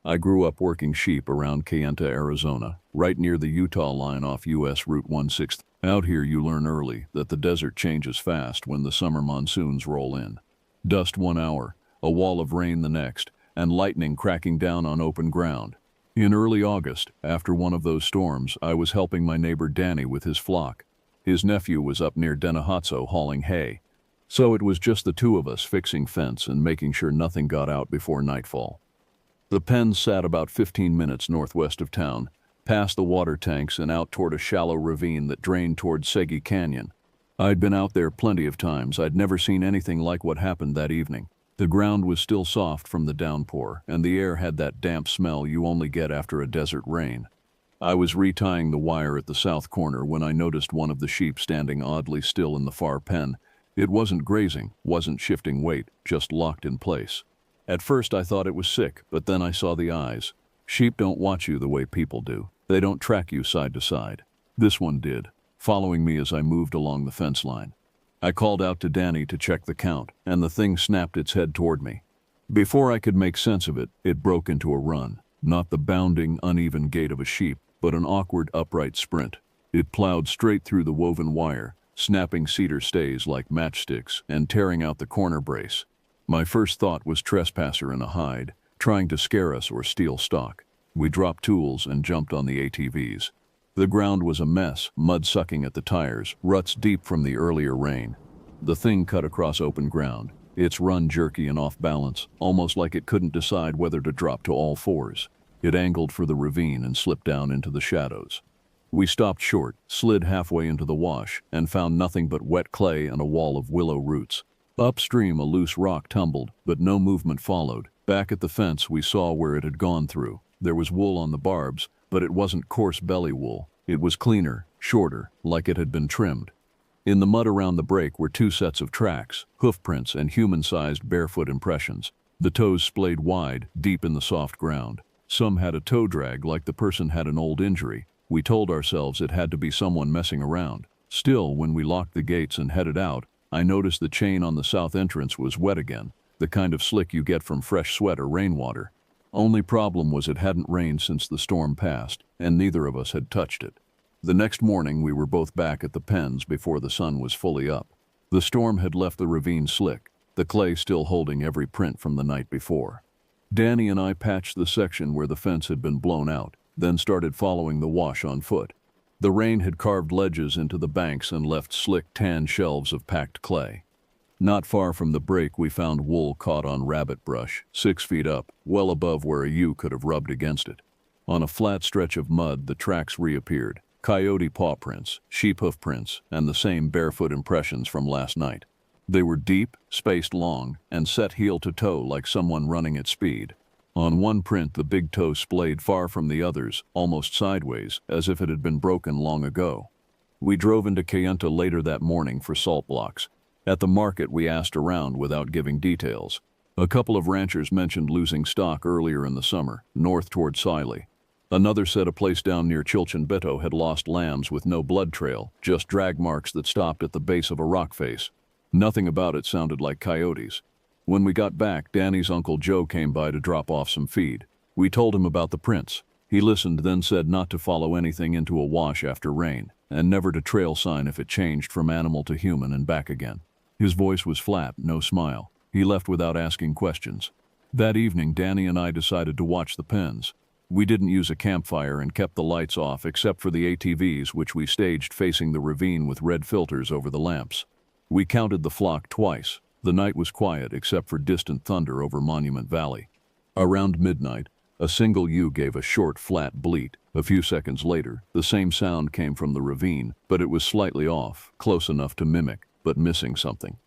I grew up working sheep around Kayenta, Arizona, right near the Utah line off US Route 16. Out here you learn early that the desert changes fast when the summer monsoons roll in. Dust 1 hour, a wall of rain the next, and lightning cracking down on open ground. In early August, after one of those storms, I was helping my neighbor Danny with his flock. His nephew was up near Dennahotso hauling hay. So it was just the two of us fixing fence and making sure nothing got out before nightfall. The pens sat about 15 minutes northwest of town, past the water tanks and out toward a shallow ravine that drained toward Segi Canyon. I'd been out there plenty of times. I'd never seen anything like what happened that evening. The ground was still soft from the downpour, and the air had that damp smell you only get after a desert rain. I was retying the wire at the south corner when I noticed one of the sheep standing oddly still in the far pen. It wasn't grazing, wasn't shifting weight, just locked in place. At first I thought it was sick, but then I saw the eyes. Sheep don't watch you the way people do. They don't track you side to side. This one did, following me as I moved along the fence line. I called out to Danny to check the count, and the thing snapped its head toward me. Before I could make sense of it, it broke into a run. Not the bounding, uneven gait of a sheep, but an awkward, upright sprint. It plowed straight through the woven wire, snapping cedar stays like matchsticks and tearing out the corner brace. My first thought was trespasser in a hide, trying to scare us or steal stock. We dropped tools and jumped on the ATVs. The ground was a mess, mud sucking at the tires, ruts deep from the earlier rain. The thing cut across open ground, its run jerky and off balance, almost like it couldn't decide whether to drop to all fours. It angled for the ravine and slipped down into the shadows. We stopped short, slid halfway into the wash, and found nothing but wet clay and a wall of willow roots. Upstream, a loose rock tumbled, but no movement followed. Back at the fence, we saw where it had gone through. There was wool on the barbs, but it wasn't coarse belly wool. It was cleaner, shorter, like it had been trimmed. In the mud around the break were two sets of tracks, hoof prints and human-sized barefoot impressions. The toes splayed wide, deep in the soft ground. Some had a toe drag like the person had an old injury. We told ourselves it had to be someone messing around. Still, when we locked the gates and headed out, I noticed the chain on the south entrance was wet again, the kind of slick you get from fresh sweat or rainwater. Only problem was it hadn't rained since the storm passed, and neither of us had touched it. The next morning we were both back at the pens before the sun was fully up. The storm had left the ravine slick, the clay still holding every print from the night before. Danny and I patched the section where the fence had been blown out, then started following the wash on foot. The rain had carved ledges into the banks and left slick tan shelves of packed clay. Not far from the break we found wool caught on rabbit brush, 6 feet up, well above where a ewe could have rubbed against it. On a flat stretch of mud the tracks reappeared, coyote paw prints, sheep hoof prints, and the same barefoot impressions from last night. They were deep, spaced long, and set heel to toe like someone running at speed. On one print the big toe splayed far from the others, almost sideways, as if it had been broken long ago. We drove into Kayenta later that morning for salt blocks. At the market we asked around without giving details. A couple of ranchers mentioned losing stock earlier in the summer, north toward Siley. Another said a place down near Chilchinbeto had lost lambs with no blood trail, just drag marks that stopped at the base of a rock face. Nothing about it sounded like coyotes. When we got back, Danny's Uncle Joe came by to drop off some feed. We told him about the prints. He listened, then said not to follow anything into a wash after rain, and never to trail sign if it changed from animal to human and back again. His voice was flat, no smile. He left without asking questions. That evening, Danny and I decided to watch the pens. We didn't use a campfire and kept the lights off except for the ATVs, which we staged facing the ravine with red filters over the lamps. We counted the flock twice. The night was quiet except for distant thunder over Monument Valley. Around midnight, a single ewe gave a short, flat bleat. A few seconds later, the same sound came from the ravine, but it was slightly off, close enough to mimic, but missing something.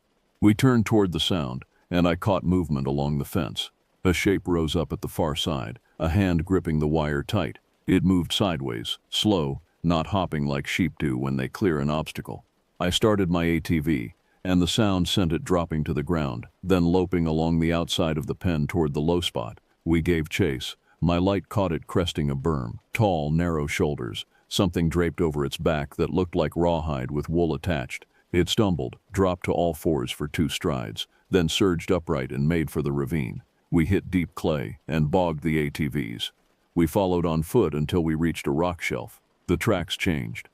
We turned toward the sound, and I caught movement along the fence. A shape rose up at the far side, a hand gripping the wire tight. It moved sideways, slow, not hopping like sheep do when they clear an obstacle. I started my ATV, and the sound sent it dropping to the ground, then loping along the outside of the pen toward the low spot. We gave chase. My light caught it cresting a berm, tall, narrow shoulders, something draped over its back that looked like rawhide with wool attached. It stumbled, dropped to all fours for 2 strides, then surged upright and made for the ravine. We hit deep clay and bogged the ATVs. We followed on foot until we reached a rock shelf. The tracks changed.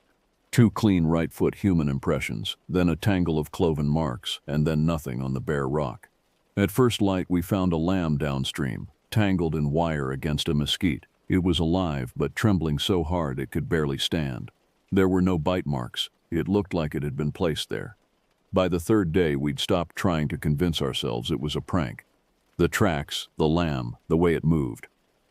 2 clean right-foot human impressions, then a tangle of cloven marks, and then nothing on the bare rock. At first light we found a lamb downstream, tangled in wire against a mesquite. It was alive, but trembling so hard it could barely stand. There were no bite marks. It looked like it had been placed there. By the 3rd day we'd stopped trying to convince ourselves it was a prank. The tracks, the lamb, the way it moved.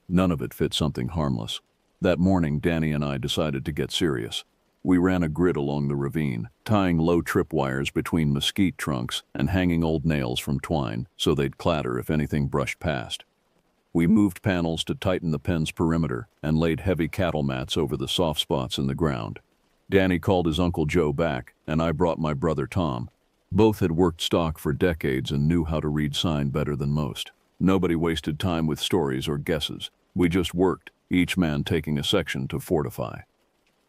None of it fit something harmless. That morning Danny and I decided to get serious. We ran a grid along the ravine, tying low tripwires between mesquite trunks and hanging old nails from twine so they'd clatter if anything brushed past. We moved panels to tighten the pen's perimeter and laid heavy cattle mats over the soft spots in the ground. Danny called his Uncle Joe back, and I brought my brother Tom. Both had worked stock for decades and knew how to read sign better than most. Nobody wasted time with stories or guesses. We just worked, each man taking a section to fortify.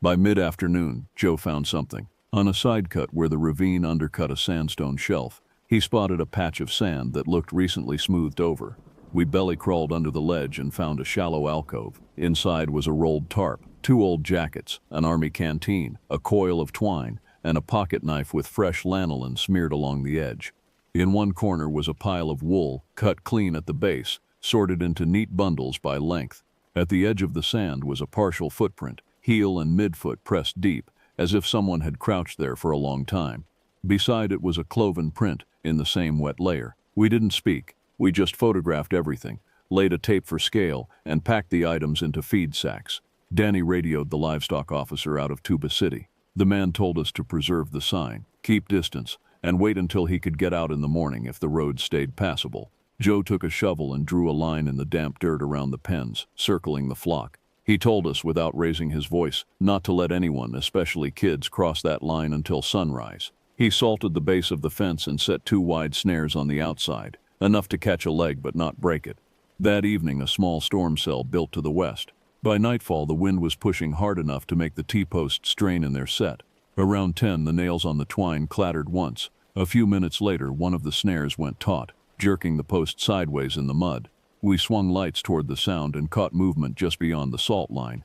By mid-afternoon, Joe found something. On a side cut where the ravine undercut a sandstone shelf, he spotted a patch of sand that looked recently smoothed over. We belly-crawled under the ledge and found a shallow alcove. Inside was a rolled tarp, 2 old jackets, an army canteen, a coil of twine, and a pocket knife with fresh lanolin smeared along the edge. In one corner was a pile of wool, cut clean at the base, sorted into neat bundles by length. At the edge of the sand was a partial footprint, heel and midfoot pressed deep, as if someone had crouched there for a long time. Beside it was a cloven print in the same wet layer. We didn't speak. We just photographed everything, laid a tape for scale, and packed the items into feed sacks. Danny radioed the livestock officer out of Tuba City. The man told us to preserve the sign, keep distance, and wait until he could get out in the morning if the road stayed passable. Joe took a shovel and drew a line in the damp dirt around the pens, circling the flock. He told us, without raising his voice, not to let anyone, especially kids, cross that line until sunrise. He salted the base of the fence and set 2 wide snares on the outside, enough to catch a leg but not break it. That evening a small storm cell built to the west. By nightfall the wind was pushing hard enough to make the T-posts strain in their set. Around 10 the nails on the twine clattered once. A few minutes later one of the snares went taut, jerking the post sideways in the mud. We swung lights toward the sound and caught movement just beyond the salt line.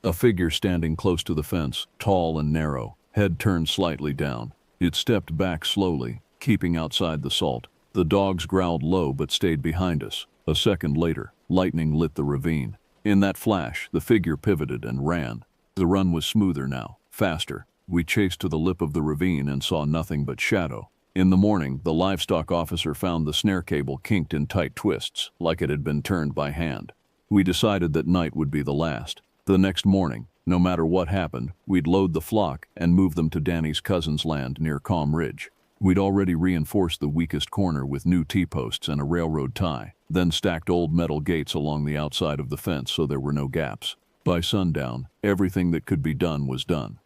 A figure standing close to the fence, tall and narrow, head turned slightly down. It stepped back slowly, keeping outside the salt. The dogs growled low but stayed behind us. A second later, lightning lit the ravine. In that flash, the figure pivoted and ran. The run was smoother now, faster. We chased to the lip of the ravine and saw nothing but shadow. In the morning, the livestock officer found the snare cable kinked in tight twists, like it had been turned by hand. We decided that night would be the last. The next morning, no matter what happened, we'd load the flock and move them to Danny's cousin's land near Calm Ridge. We'd already reinforced the weakest corner with new T-posts and a railroad tie, then stacked old metal gates along the outside of the fence so there were no gaps. By sundown, everything that could be done was done.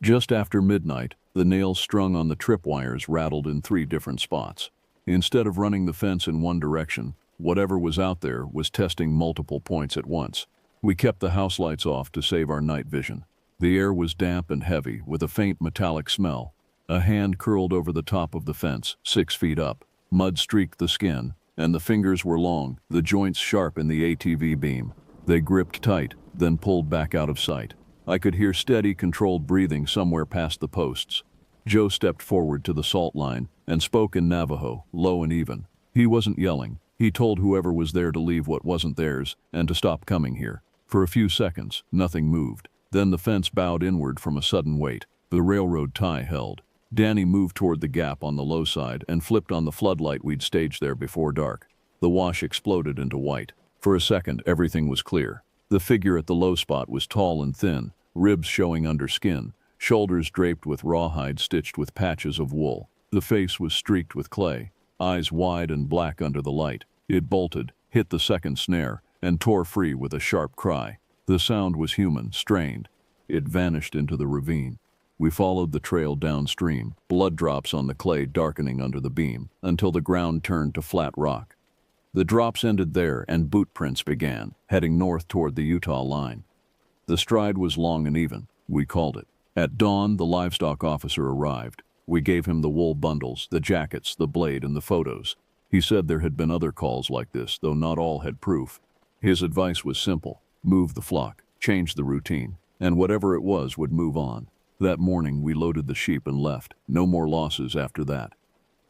Just after midnight, the nails strung on the tripwires rattled in 3 different spots. Instead of running the fence in one direction, whatever was out there was testing multiple points at once. We kept the house lights off to save our night vision. The air was damp and heavy, with a faint metallic smell. A hand curled over the top of the fence, 6 feet up. Mud streaked the skin, and the fingers were long, the joints sharp in the ATV beam. They gripped tight, then pulled back out of sight. I could hear steady, controlled breathing somewhere past the posts. Joe stepped forward to the salt line and spoke in Navajo, low and even. He wasn't yelling. He told whoever was there to leave what wasn't theirs and to stop coming here. For a few seconds, nothing moved. Then the fence bowed inward from a sudden weight. The railroad tie held. Danny moved toward the gap on the low side and flipped on the floodlight we'd staged there before dark. The wash exploded into white. For a second, everything was clear. The figure at the low spot was tall and thin, ribs showing under skin, shoulders draped with rawhide stitched with patches of wool. The face was streaked with clay, eyes wide and black under the light. It bolted, hit the second snare, and tore free with a sharp cry. The sound was human, strained. It vanished into the ravine. We followed the trail downstream, blood drops on the clay darkening under the beam, until the ground turned to flat rock. The drops ended there and boot prints began, heading north toward the Utah line. The stride was long and even, we called it. At dawn, the livestock officer arrived. We gave him the wool bundles, the jackets, the blade, and the photos. He said there had been other calls like this, though not all had proof. His advice was simple: move the flock, change the routine, and whatever it was would move on. That morning we loaded the sheep and left. No more losses after that.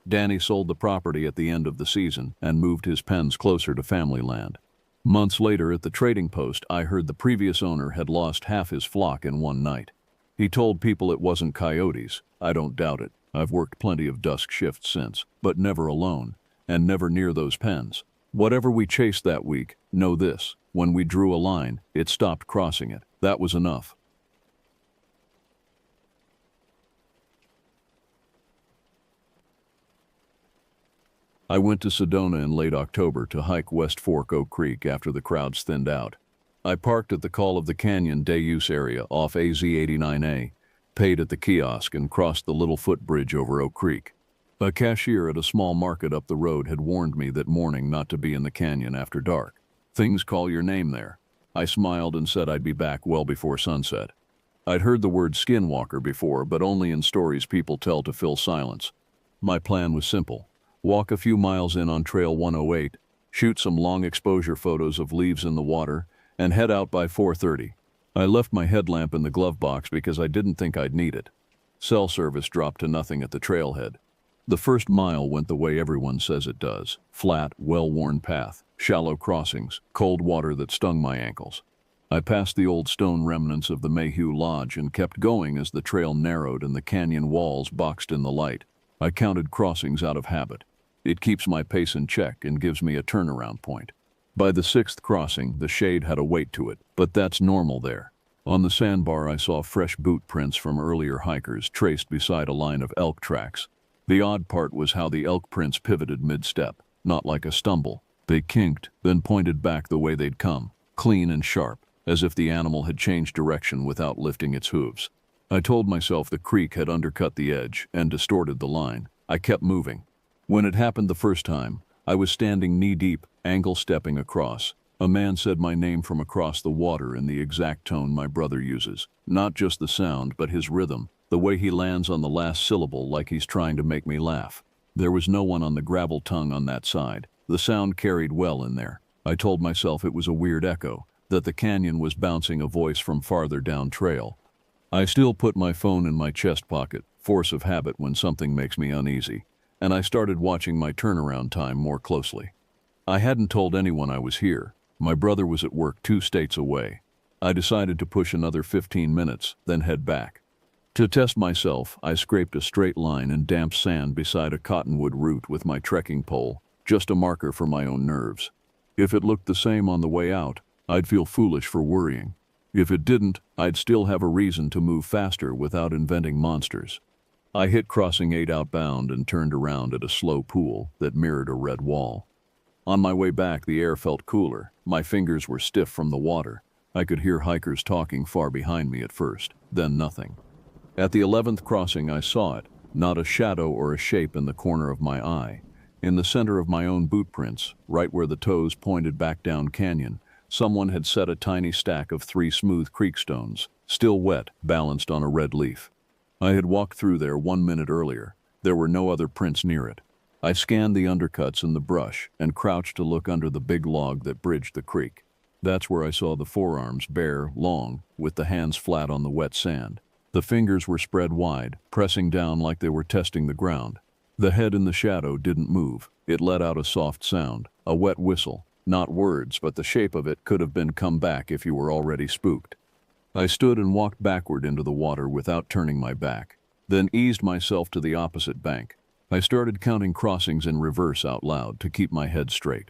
Danny sold the property at the end of the season and moved his pens closer to family land. Months later at the trading post, I heard the previous owner had lost half his flock in one night. He told people it wasn't coyotes. I don't doubt it. I've worked plenty of dusk shifts since, but never alone, and never near those pens. Whatever we chased that week, know this: when we drew a line, it stopped crossing it. That was enough. I went to Sedona in late October to hike West Fork Oak Creek after the crowds thinned out. I parked at the Call of the Canyon day use area off AZ 89A, paid at the kiosk, and crossed the little footbridge over Oak Creek. A cashier at a small market up the road had warned me that morning not to be in the canyon after dark. Things call your name there. I smiled and said I'd be back well before sunset. I'd heard the word skinwalker before, but only in stories people tell to fill silence. My plan was simple: walk a few miles in on Trail 108, shoot some long exposure photos of leaves in the water, and head out by 4:30. I left my headlamp in the glove box because I didn't think I'd need it. Cell service dropped to nothing at the trailhead. The first mile went the way everyone says it does: flat, well-worn path, shallow crossings, cold water that stung my ankles. I passed the old stone remnants of the Mayhew Lodge and kept going as the trail narrowed and the canyon walls boxed in the light. I counted crossings out of habit. It keeps my pace in check and gives me a turnaround point. By the sixth crossing, the shade had a weight to it, but that's normal there. On the sandbar, I saw fresh boot prints from earlier hikers traced beside a line of elk tracks. The odd part was how the elk prints pivoted mid-step, not like a stumble. They kinked, then pointed back the way they'd come, clean and sharp, as if the animal had changed direction without lifting its hooves. I told myself the creek had undercut the edge and distorted the line. I kept moving. When it happened the first time, I was standing knee-deep, angle-stepping across. A man said my name from across the water in the exact tone my brother uses. Not just the sound, but his rhythm, the way he lands on the last syllable like he's trying to make me laugh. There was no one on the gravel tongue on that side. The sound carried well in there. I told myself it was a weird echo, that the canyon was bouncing a voice from farther down trail. I still put my phone in my chest pocket, force of habit when something makes me uneasy, and I started watching my turnaround time more closely. I hadn't told anyone I was here. My brother was at work 2 states away. I decided to push another 15 minutes, then head back. To test myself, I scraped a straight line in damp sand beside a cottonwood root with my trekking pole, just a marker for my own nerves. If it looked the same on the way out, I'd feel foolish for worrying. If it didn't, I'd still have a reason to move faster without inventing monsters. I hit crossing 8 outbound and turned around at a slow pool that mirrored a red wall. On my way back, the air felt cooler. My fingers were stiff from the water. I could hear hikers talking far behind me at first, then nothing. At the 11th crossing, I saw it, not a shadow or a shape in the corner of my eye. In the center of my own boot prints, right where the toes pointed back down canyon, someone had set a tiny stack of 3 smooth creek stones, still wet, balanced on a red leaf. I had walked through there 1 minute earlier. There were no other prints near it. I scanned the undercuts and the brush and crouched to look under the big log that bridged the creek. That's where I saw the forearms bare, long, with the hands flat on the wet sand. The fingers were spread wide, pressing down like they were testing the ground. The head in the shadow didn't move. It let out a soft sound, a wet whistle. Not words, but the shape of it could have been "come back if you were already spooked." I stood and walked backward into the water without turning my back, then eased myself to the opposite bank. I started counting crossings in reverse out loud to keep my head straight.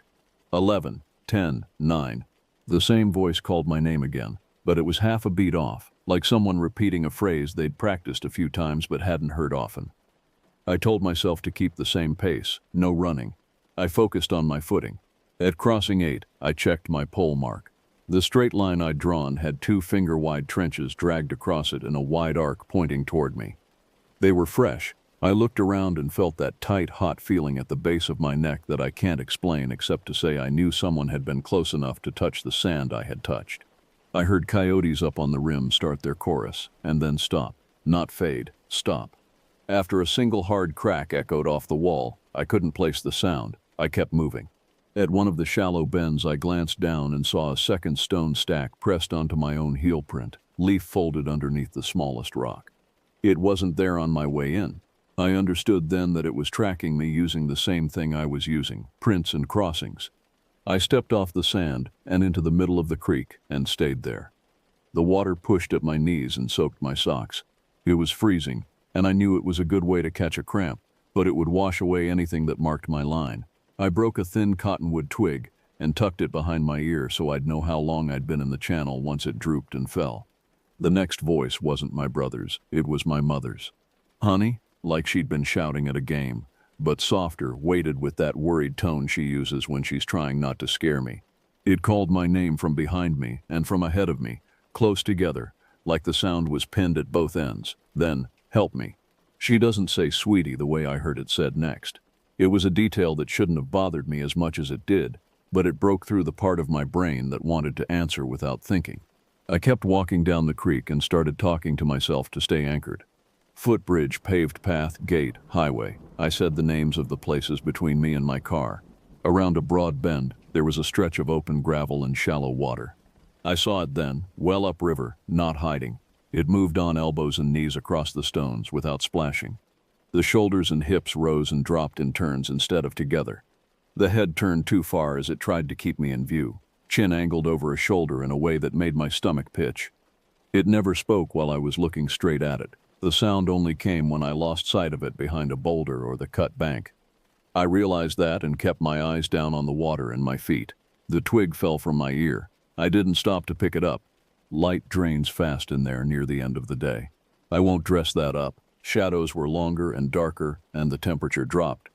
11, 10, 9. The same voice called my name again, but it was half a beat off, like someone repeating a phrase they'd practiced a few times but hadn't heard often. I told myself to keep the same pace, no running. I focused on my footing. At crossing 8, I checked my pole mark. The straight line I'd drawn had 2 finger-wide trenches dragged across it in a wide arc pointing toward me. They were fresh. I looked around and felt that tight, hot feeling at the base of my neck that I can't explain except to say I knew someone had been close enough to touch the sand I had touched. I heard coyotes up on the rim start their chorus, and then stop. Not fade, stop. After a single hard crack echoed off the wall, I couldn't place the sound. I kept moving. At one of the shallow bends, I glanced down and saw a second stone stack pressed onto my own heel print, leaf folded underneath the smallest rock. It wasn't there on my way in. I understood then that it was tracking me using the same thing I was using, prints and crossings. I stepped off the sand and into the middle of the creek and stayed there. The water pushed at my knees and soaked my socks. It was freezing, and I knew it was a good way to catch a cramp, but it would wash away anything that marked my line. I broke a thin cottonwood twig and tucked it behind my ear so I'd know how long I'd been in the channel once it drooped and fell. The next voice wasn't my brother's, it was my mother's. "Honey?" like she'd been shouting at a game, but softer, weighted with that worried tone she uses when she's trying not to scare me. It called my name from behind me and from ahead of me, close together, like the sound was pinned at both ends. Then, "Help me." She doesn't say sweetie the way I heard it said next. It was a detail that shouldn't have bothered me as much as it did, but it broke through the part of my brain that wanted to answer without thinking. I kept walking down the creek and started talking to myself to stay anchored. Footbridge, paved path, gate, highway. I said the names of the places between me and my car. Around a broad bend, there was a stretch of open gravel and shallow water. I saw it then, well upriver, not hiding. It moved on elbows and knees across the stones without splashing. The shoulders and hips rose and dropped in turns instead of together. The head turned too far as it tried to keep me in view, chin angled over a shoulder in a way that made my stomach pitch. It never spoke while I was looking straight at it. The sound only came when I lost sight of it behind a boulder or the cut bank. I realized that and kept my eyes down on the water and my feet. The twig fell from my ear. I didn't stop to pick it up. Light drains fast in there near the end of the day. I won't dress that up. Shadows were longer and darker, and the temperature dropped.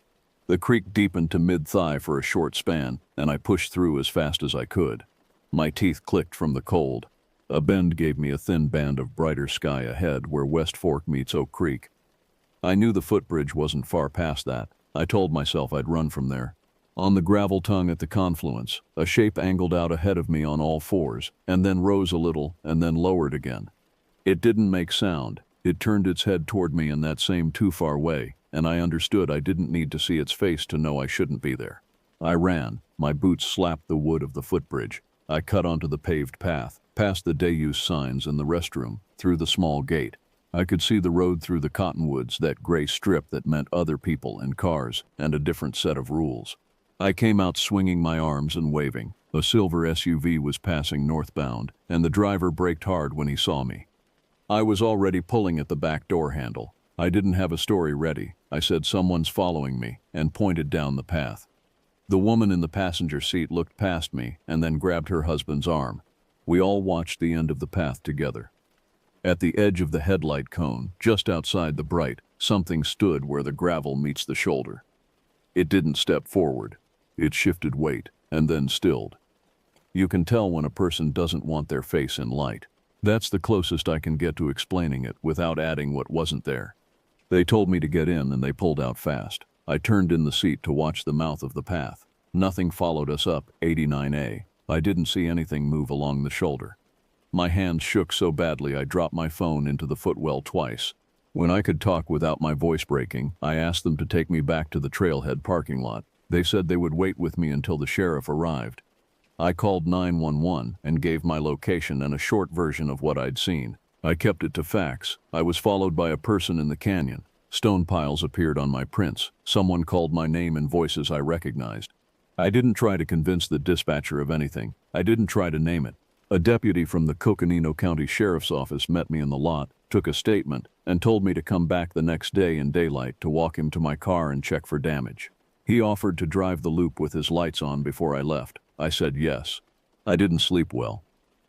The creek deepened to mid-thigh for a short span, and I pushed through as fast as I could. My teeth clicked from the cold. A bend gave me a thin band of brighter sky ahead where West Fork meets Oak Creek. I knew the footbridge wasn't far past that. I told myself I'd run from there. On the gravel tongue at the confluence, a shape angled out ahead of me on all fours, and then rose a little, and then lowered again. It didn't make sound. It turned its head toward me in that same too-far way, and I understood I didn't need to see its face to know I shouldn't be there. I ran. My boots slapped the wood of the footbridge. I cut onto the paved path, past the day-use signs and the restroom, through the small gate. I could see the road through the cottonwoods, that gray strip that meant other people and cars, and a different set of rules. I came out swinging my arms and waving. A silver SUV was passing northbound, and the driver braked hard when he saw me. I was already pulling at the back door handle. I didn't have a story ready. I said someone's following me, and pointed down the path. The woman in the passenger seat looked past me and then grabbed her husband's arm. We all watched the end of the path together. At the edge of the headlight cone, just outside the bright, something stood where the gravel meets the shoulder. It didn't step forward. It shifted weight, and then stilled. You can tell when a person doesn't want their face in light. That's the closest I can get to explaining it without adding what wasn't there. They told me to get in and they pulled out fast. I turned in the seat to watch the mouth of the path. Nothing followed us up 89A. I didn't see anything move along the shoulder. My hands shook so badly I dropped my phone into the footwell twice. When I could talk without my voice breaking, I asked them to take me back to the trailhead parking lot. They said they would wait with me until the sheriff arrived. I called 911 and gave my location and a short version of what I'd seen. I kept it to facts. I was followed by a person in the canyon. Stone piles appeared on my prints. Someone called my name in voices I recognized. I didn't try to convince the dispatcher of anything. I didn't try to name it. A deputy from the Coconino County Sheriff's Office met me in the lot, took a statement, and told me to come back the next day in daylight to walk him to my car and check for damage. He offered to drive the loop with his lights on before I left. I said yes. I didn't sleep well.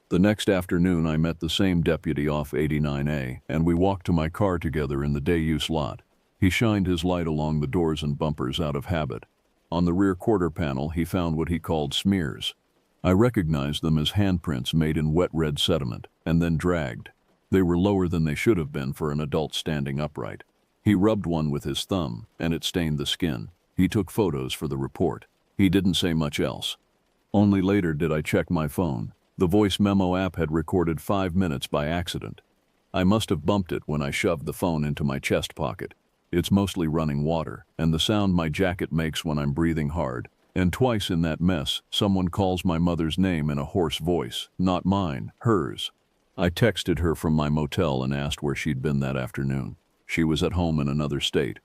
The next afternoon I met the same deputy off 89A, and we walked to my car together in the day-use lot. He shined his light along the doors and bumpers out of habit. On the rear quarter panel he found what he called smears. I recognized them as handprints made in wet red sediment, and then dragged. They were lower than they should have been for an adult standing upright. He rubbed one with his thumb, and it stained the skin. He took photos for the report. He didn't say much else. Only later did I check my phone. The voice memo app had recorded 5 minutes by accident. I must have bumped it when I shoved the phone into my chest pocket. It's mostly running water, and the sound my jacket makes when I'm breathing hard. And twice in that mess, someone calls my mother's name in a hoarse voice, not mine, hers. I texted her from my motel and asked where she'd been that afternoon. She was at home in another state.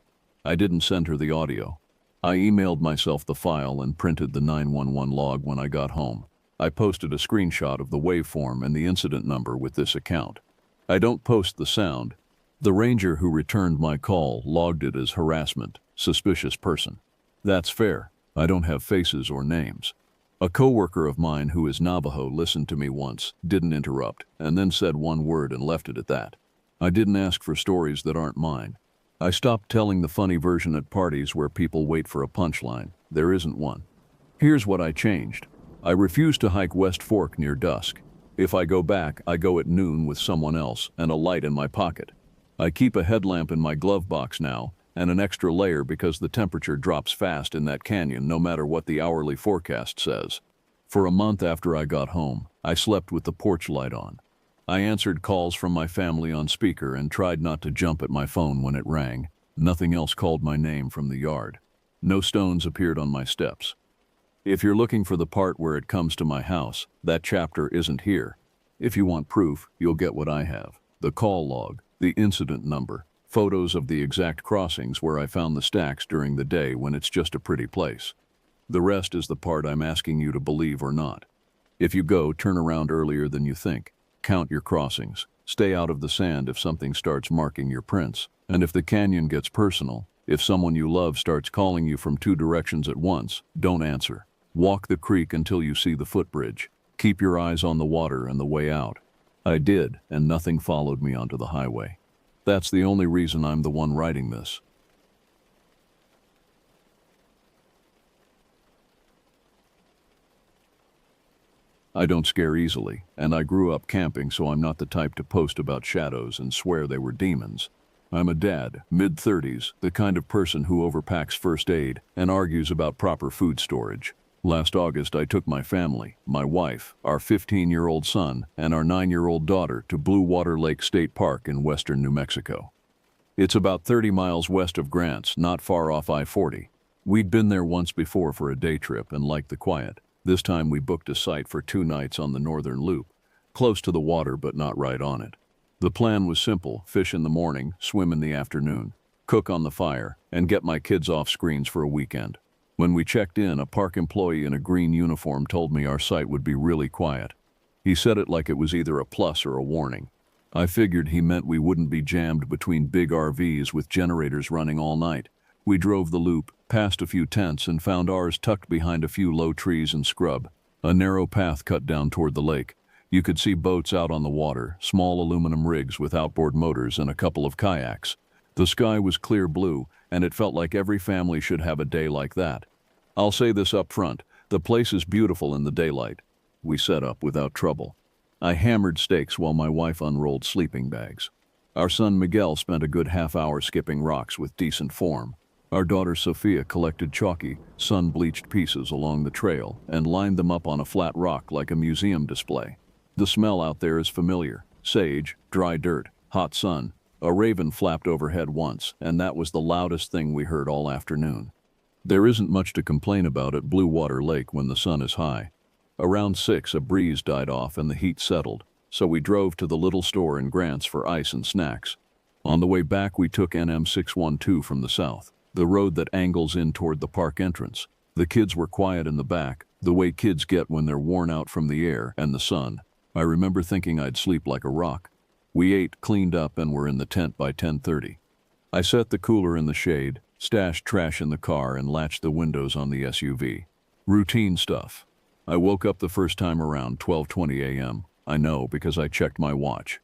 I didn't send her the audio. I emailed myself the file and printed the 911 log when I got home. I posted a screenshot of the waveform and the incident number with this account. I don't post the sound. The ranger who returned my call logged it as harassment, suspicious person. That's fair. I don't have faces or names. A coworker of mine who is Navajo listened to me once, didn't interrupt, and then said one word and left it at that. I didn't ask for stories that aren't mine. I stopped telling the funny version at parties where people wait for a punchline. There isn't one. Here's what I changed. I refuse to hike West Fork near dusk. If I go back, I go at noon with someone else and a light in my pocket. I keep a headlamp in my glove box now, and an extra layer because the temperature drops fast in that canyon no matter what the hourly forecast says. For a month after I got home, I slept with the porch light on. I answered calls from my family on speaker and tried not to jump at my phone when it rang. Nothing else called my name from the yard. No stones appeared on my steps. If you're looking for the part where it comes to my house, that chapter isn't here. If you want proof, you'll get what I have. The call log, the incident number, photos of the exact crossings where I found the stacks during the day when it's just a pretty place. The rest is the part I'm asking you to believe or not. If you go, turn around earlier than you think. Count your crossings. Stay out of the sand if something starts marking your prints. And if the canyon gets personal, if someone you love starts calling you from 2 directions at once, don't answer. Walk the creek until you see the footbridge. Keep your eyes on the water and the way out. I did, and nothing followed me onto the highway. That's the only reason I'm the one writing this. I don't scare easily, and I grew up camping, so I'm not the type to post about shadows and swear they were demons. I'm a dad, mid-30s, the kind of person who overpacks first aid and argues about proper food storage. Last August, I took my family, my wife, our 15-year-old son, and our 9-year-old daughter to Blue Water Lake State Park in western New Mexico. It's about 30 miles west of Grants, not far off I-40. We'd been there once before for a day trip and liked the quiet. This time we booked a site for 2 nights on the northern loop, close to the water but not right on it. The plan was simple: fish in the morning, swim in the afternoon, cook on the fire, and get my kids off screens for a weekend. When we checked in, a park employee in a green uniform told me our site would be really quiet. He said it like it was either a plus or a warning. I figured he meant we wouldn't be jammed between big RVs with generators running all night. We drove the loop, passed a few tents, and found ours tucked behind a few low trees and scrub. A narrow path cut down toward the lake. You could see boats out on the water, small aluminum rigs with outboard motors, and a couple of kayaks. The sky was clear blue, and it felt like every family should have a day like that. I'll say this up front: the place is beautiful in the daylight. We set up without trouble. I hammered stakes while my wife unrolled sleeping bags. Our son Miguel spent a good half hour skipping rocks with decent form. Our daughter Sophia collected chalky, sun-bleached pieces along the trail and lined them up on a flat rock like a museum display. The smell out there is familiar: sage, dry dirt, hot sun. A raven flapped overhead once, and that was the loudest thing we heard all afternoon. There isn't much to complain about at Blue Water Lake when the sun is high. Around 6, a breeze died off and the heat settled, so we drove to the little store in Grants for ice and snacks. On the way back, we took NM 612 from the south, the road that angles in toward the park entrance. The kids were quiet in the back, the way kids get when they're worn out from the air and the sun. I remember thinking I'd sleep like a rock. We ate, cleaned up, and were in the tent by 10:30. I set the cooler in the shade, stashed trash in the car, and latched the windows on the SUV. Routine stuff. I woke up the first time around 12:20 a.m. I know because I checked my watch.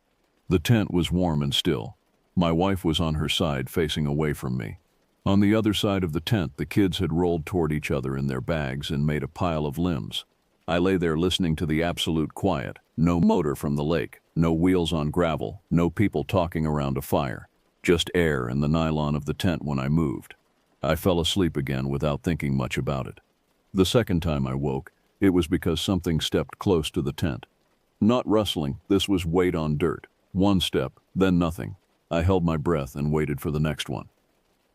The tent was warm and still. My wife was on her side facing away from me. On the other side of the tent, the kids had rolled toward each other in their bags and made a pile of limbs. I lay there listening to the absolute quiet. No motor from the lake, no wheels on gravel, no people talking around a fire. Just air and the nylon of the tent when I moved. I fell asleep again without thinking much about it. The second time I woke, it was because something stepped close to the tent. Not rustling, this was weight on dirt. One step, then nothing. I held my breath and waited for the next one.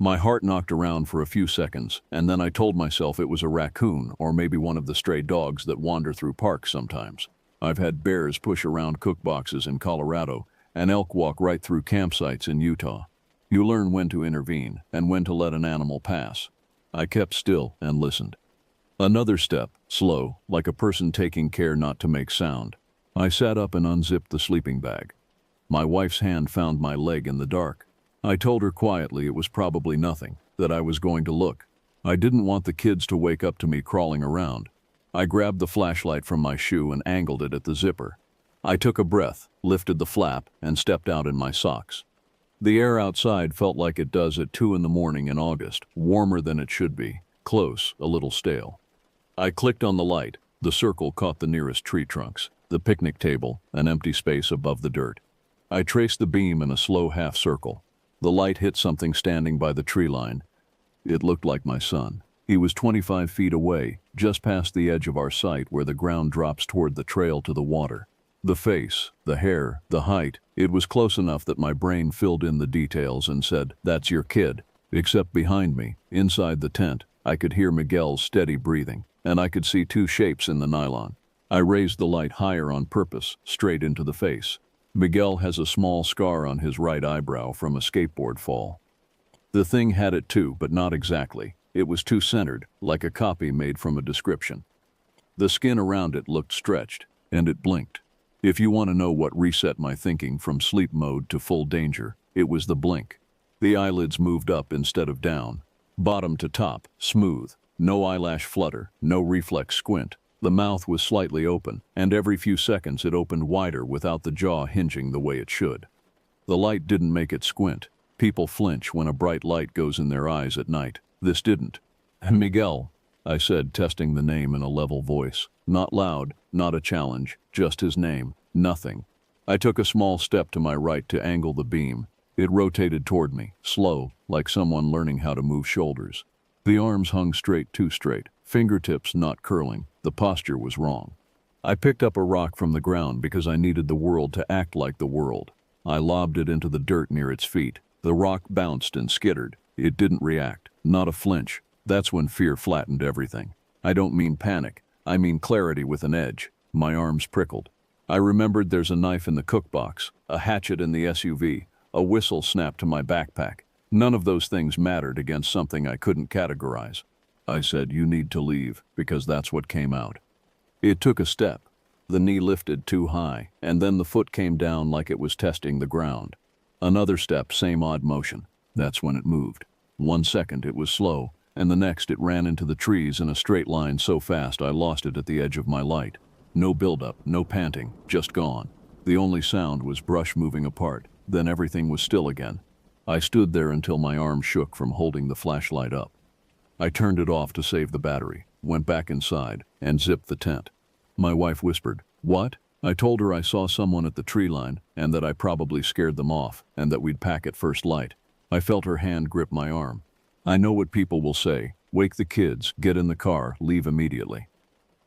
My heart knocked around for a few seconds, and then I told myself it was a raccoon or maybe one of the stray dogs that wander through parks sometimes. I've had bears push around cook boxes in Colorado and elk walk right through campsites in Utah. You learn when to intervene and when to let an animal pass. I kept still and listened. Another step, slow, like a person taking care not to make sound. I sat up and unzipped the sleeping bag. My wife's hand found my leg in the dark. I told her quietly it was probably nothing, that I was going to look. I didn't want the kids to wake up to me crawling around. I grabbed the flashlight from my shoe and angled it at the zipper. I took a breath, lifted the flap, and stepped out in my socks. The air outside felt like it does at 2 in the morning in August, warmer than it should be, close, a little stale. I clicked on the light. The circle caught the nearest tree trunks, the picnic table, an empty space above the dirt. I traced the beam in a slow half circle. The light hit something standing by the tree line. It looked like my son. He was 25 feet away, just past the edge of our sight where the ground drops toward the trail to the water. The face, the hair, the height, it was close enough that my brain filled in the details and said, "That's your kid." Except behind me, inside the tent, I could hear Miguel's steady breathing, and I could see 2 shapes in the nylon. I raised the light higher on purpose, straight into the face. Miguel has a small scar on his right eyebrow from a skateboard fall. The thing had it too, but not exactly. It was too centered, like a copy made from a description. The skin around it looked stretched, and it blinked. If you want to know what reset my thinking from sleep mode to full danger, it was the blink. The eyelids moved up instead of down. Bottom to top, smooth. No eyelash flutter, no reflex squint. The mouth was slightly open, and every few seconds it opened wider without the jaw hinging the way it should. The light didn't make it squint. People flinch when a bright light goes in their eyes at night. This didn't. "Miguel," I said, testing the name in a level voice. Not loud, not a challenge, just his name, nothing. I took a small step to my right to angle the beam. It rotated toward me, slow, like someone learning how to move shoulders. The arms hung straight, too straight, fingertips not curling. The posture was wrong. I picked up a rock from the ground because I needed the world to act like the world. I lobbed it into the dirt near its feet. The rock bounced and skittered. It didn't react, not a flinch. That's when fear flattened everything. I don't mean panic. I mean clarity with an edge. My arms prickled. I remembered there's a knife in the cookbox, a hatchet in the SUV, a whistle snapped to my backpack. None of those things mattered against something I couldn't categorize. I said, "You need to leave," because that's what came out. It took a step. The knee lifted too high, and then the foot came down like it was testing the ground. Another step, same odd motion. That's when it moved. 1 second it was slow, and the next it ran into the trees in a straight line so fast I lost it at the edge of my light. No buildup, no panting, just gone. The only sound was brush moving apart, then everything was still again. I stood there until my arm shook from holding the flashlight up. I turned it off to save the battery, went back inside, and zipped the tent. My wife whispered, "What?" I told her I saw someone at the tree line, and that I probably scared them off, and that we'd pack at first light. I felt her hand grip my arm. "I know what people will say. Wake the kids, get in the car, leave immediately."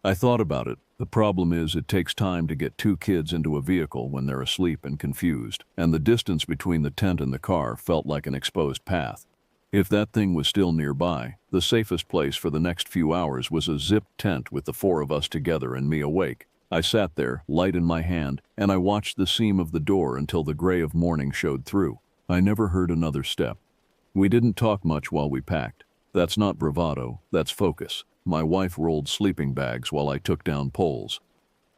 I thought about it. The problem is it takes time to get 2 kids into a vehicle when they're asleep and confused, and the distance between the tent and the car felt like an exposed path. If that thing was still nearby, the safest place for the next few hours was a zipped tent with the 4 of us together and me awake. I sat there, light in my hand, and I watched the seam of the door until the gray of morning showed through. I never heard another step. We didn't talk much while we packed. That's not bravado, that's focus. My wife rolled sleeping bags while I took down poles.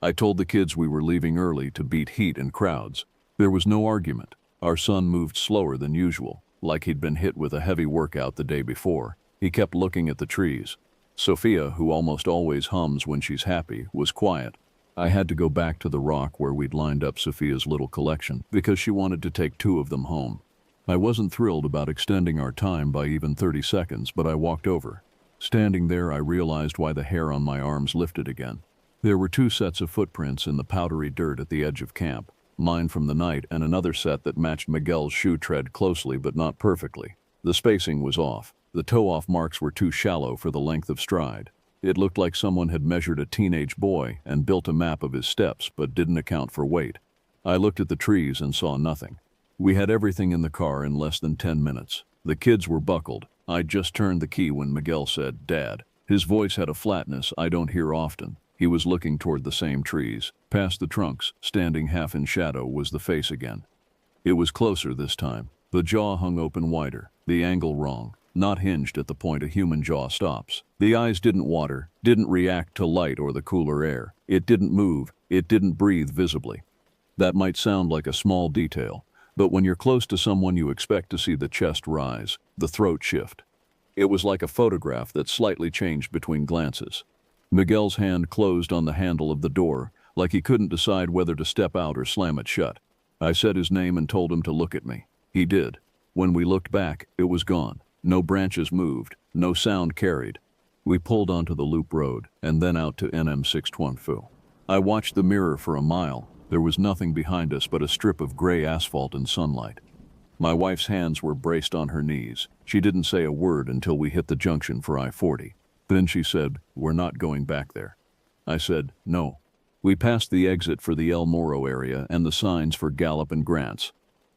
I told the kids we were leaving early to beat heat and crowds. There was no argument. Our son moved slower than usual, like he'd been hit with a heavy workout the day before. He kept looking at the trees. Sophia, who almost always hums when she's happy, was quiet. I had to go back to the rock where we'd lined up Sophia's little collection because she wanted to take 2 of them home. I wasn't thrilled about extending our time by even 30 seconds, but I walked over. Standing there, I realized why the hair on my arms lifted again. There were 2 sets of footprints in the powdery dirt at the edge of camp, mine from the night and another set that matched Miguel's shoe tread closely but not perfectly. The spacing was off. The toe-off marks were too shallow for the length of stride. It looked like someone had measured a teenage boy and built a map of his steps but didn't account for weight. I looked at the trees and saw nothing. We had everything in the car in less than 10 minutes. The kids were buckled. I'd just turned the key when Miguel said, "Dad." His voice had a flatness I don't hear often. He was looking toward the same trees. Past the trunks, standing half in shadow, was the face again. It was closer this time. The jaw hung open wider, the angle wrong, not hinged at the point a human jaw stops. The eyes didn't water, didn't react to light or the cooler air. It didn't move, it didn't breathe visibly. That might sound like a small detail, but when you're close to someone you expect to see the chest rise, the throat shift. It was like a photograph that slightly changed between glances. Miguel's hand closed on the handle of the door, like he couldn't decide whether to step out or slam it shut. I said his name and told him to look at me. He did. When we looked back, it was gone. No branches moved, no sound carried. We pulled onto the loop road, and then out to NM 612. I watched the mirror for a mile. There was nothing behind us but a strip of gray asphalt and sunlight. My wife's hands were braced on her knees. She didn't say a word until we hit the junction for I-40. Then she said, "We're not going back there." I said, "No." We passed the exit for the El Moro area and the signs for Gallup and Grants.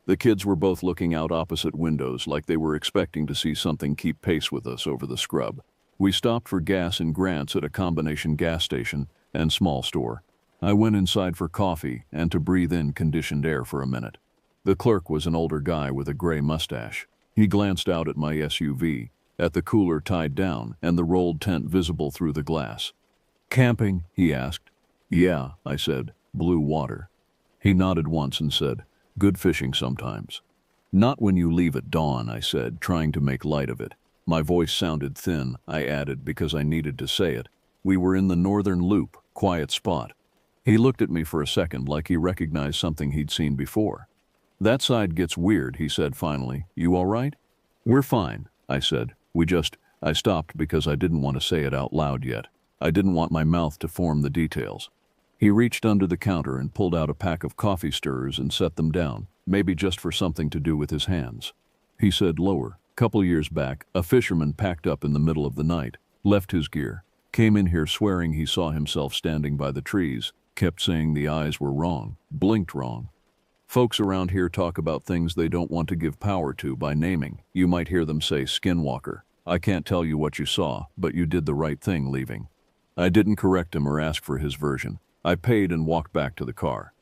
The kids were both looking out opposite windows like they were expecting to see something keep pace with us over the scrub. We stopped for gas in Grants at a combination gas station and small store. I went inside for coffee and to breathe in conditioned air for a minute. The clerk was an older guy with a gray mustache. He glanced out at my SUV, at the cooler tied down and the rolled tent visible through the glass. "Camping?" he asked. "Yeah," I said. "Blue water." He nodded once and said, "Good fishing sometimes." "Not when you leave at dawn," I said, trying to make light of it. My voice sounded thin, I added, because I needed to say it. We were in the northern loop, quiet spot. He looked at me for a second like he recognized something he'd seen before. "That side gets weird," he said finally. "You all right?" "We're fine," I said. I stopped because I didn't want to say it out loud yet. I didn't want my mouth to form the details. He reached under the counter and pulled out a pack of coffee stirrers and set them down, maybe just for something to do with his hands. He said lower, "Couple years back, a fisherman packed up in the middle of the night, left his gear, came in here swearing he saw himself standing by the trees, kept saying the eyes were wrong, blinked wrong. Folks around here talk about things they don't want to give power to by naming. You might hear them say Skinwalker. I can't tell you what you saw, but you did the right thing leaving." I didn't correct him or ask for his version. I paid and walked back to the car.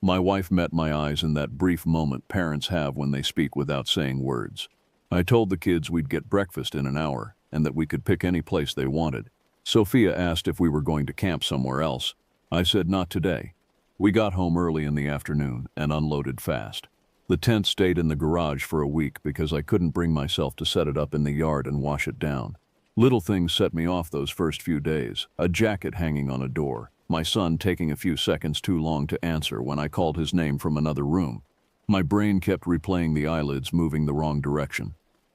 My wife met my eyes in that brief moment parents have when they speak without saying words. I told the kids we'd get breakfast in an hour and that we could pick any place they wanted. Sophia asked if we were going to camp somewhere else. I said not today. We got home early in the afternoon and unloaded fast. The tent stayed in the garage for a week because I couldn't bring myself to set it up in the yard and wash it down. Little things set me off those first few days. A jacket hanging on a door. My son taking a few seconds too long to answer when I called his name from another room. My brain kept replaying the eyelids moving the wrong direction.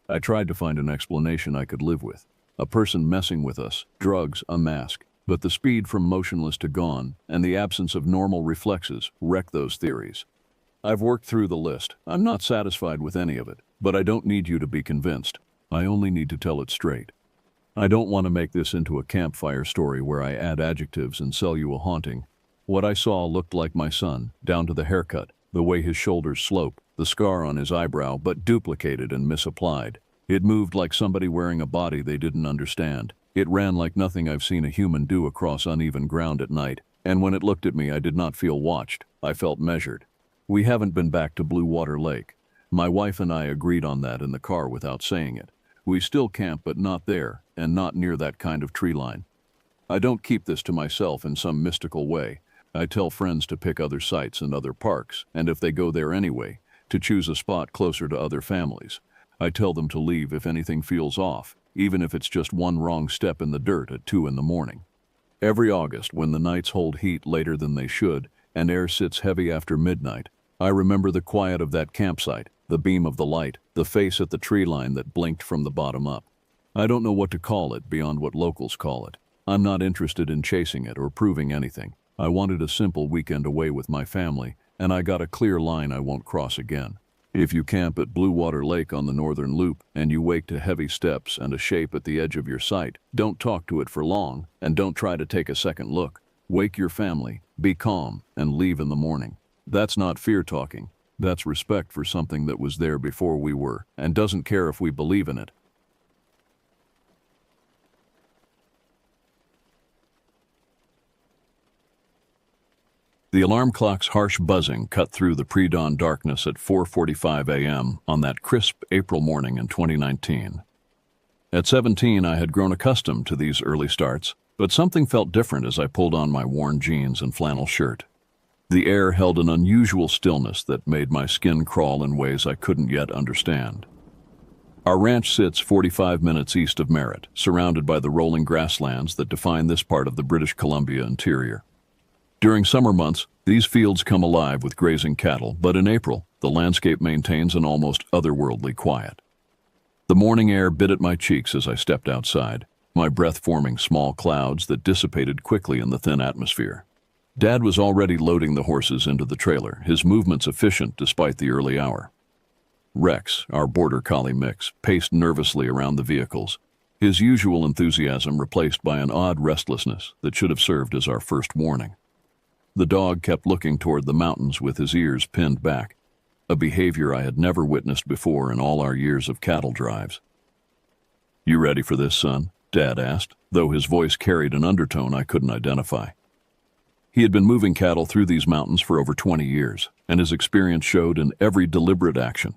I tried to find an explanation I could live with. A person messing with us, drugs, a mask. But the speed from motionless to gone and the absence of normal reflexes wrecked those theories. I've worked through the list. I'm not satisfied with any of it, but I don't need you to be convinced. I only need to tell it straight. I don't want to make this into a campfire story where I add adjectives and sell you a haunting. What I saw looked like my son, down to the haircut, the way his shoulders slope, the scar on his eyebrow, but duplicated and misapplied. It moved like somebody wearing a body they didn't understand. It ran like nothing I've seen a human do across uneven ground at night, and when it looked at me I did not feel watched. I felt measured. We haven't been back to Blue Water Lake. My wife and I agreed on that in the car without saying it. We still camp, but not there, and not near that kind of tree line. I don't keep this to myself in some mystical way. I tell friends to pick other sites and other parks, and if they go there anyway, to choose a spot closer to other families. I tell them to leave if anything feels off, even if it's just one wrong step in the dirt at 2 in the morning. Every August, when the nights hold heat later than they should, and air sits heavy after midnight, I remember the quiet of that campsite, the beam of the light, the face at the tree line that blinked from the bottom up. I don't know what to call it beyond what locals call it. I'm not interested in chasing it or proving anything. I wanted a simple weekend away with my family, and I got a clear line I won't cross again. If you camp at Blue Water Lake on the northern loop and you wake to heavy steps and a shape at the edge of your sight, don't talk to it for long and don't try to take a second look. Wake your family, be calm, and leave in the morning. That's not fear talking. That's respect for something that was there before we were, and doesn't care if we believe in it. The alarm clock's harsh buzzing cut through the pre-dawn darkness at 4:45 a.m. on that crisp April morning in 2019. At 17, I had grown accustomed to these early starts, but something felt different as I pulled on my worn jeans and flannel shirt. The air held an unusual stillness that made my skin crawl in ways I couldn't yet understand. Our ranch sits 45 minutes east of Merritt, surrounded by the rolling grasslands that define this part of the British Columbia interior. During summer months, these fields come alive with grazing cattle, but in April, the landscape maintains an almost otherworldly quiet. The morning air bit at my cheeks as I stepped outside, my breath forming small clouds that dissipated quickly in the thin atmosphere. Dad was already loading the horses into the trailer, his movements efficient despite the early hour. Rex, our border collie mix, paced nervously around the vehicles, his usual enthusiasm replaced by an odd restlessness that should have served as our first warning. The dog kept looking toward the mountains with his ears pinned back, a behavior I had never witnessed before in all our years of cattle drives. "You ready for this, son?" Dad asked, though his voice carried an undertone I couldn't identify. He had been moving cattle through these mountains for over 20 years, and his experience showed in every deliberate action.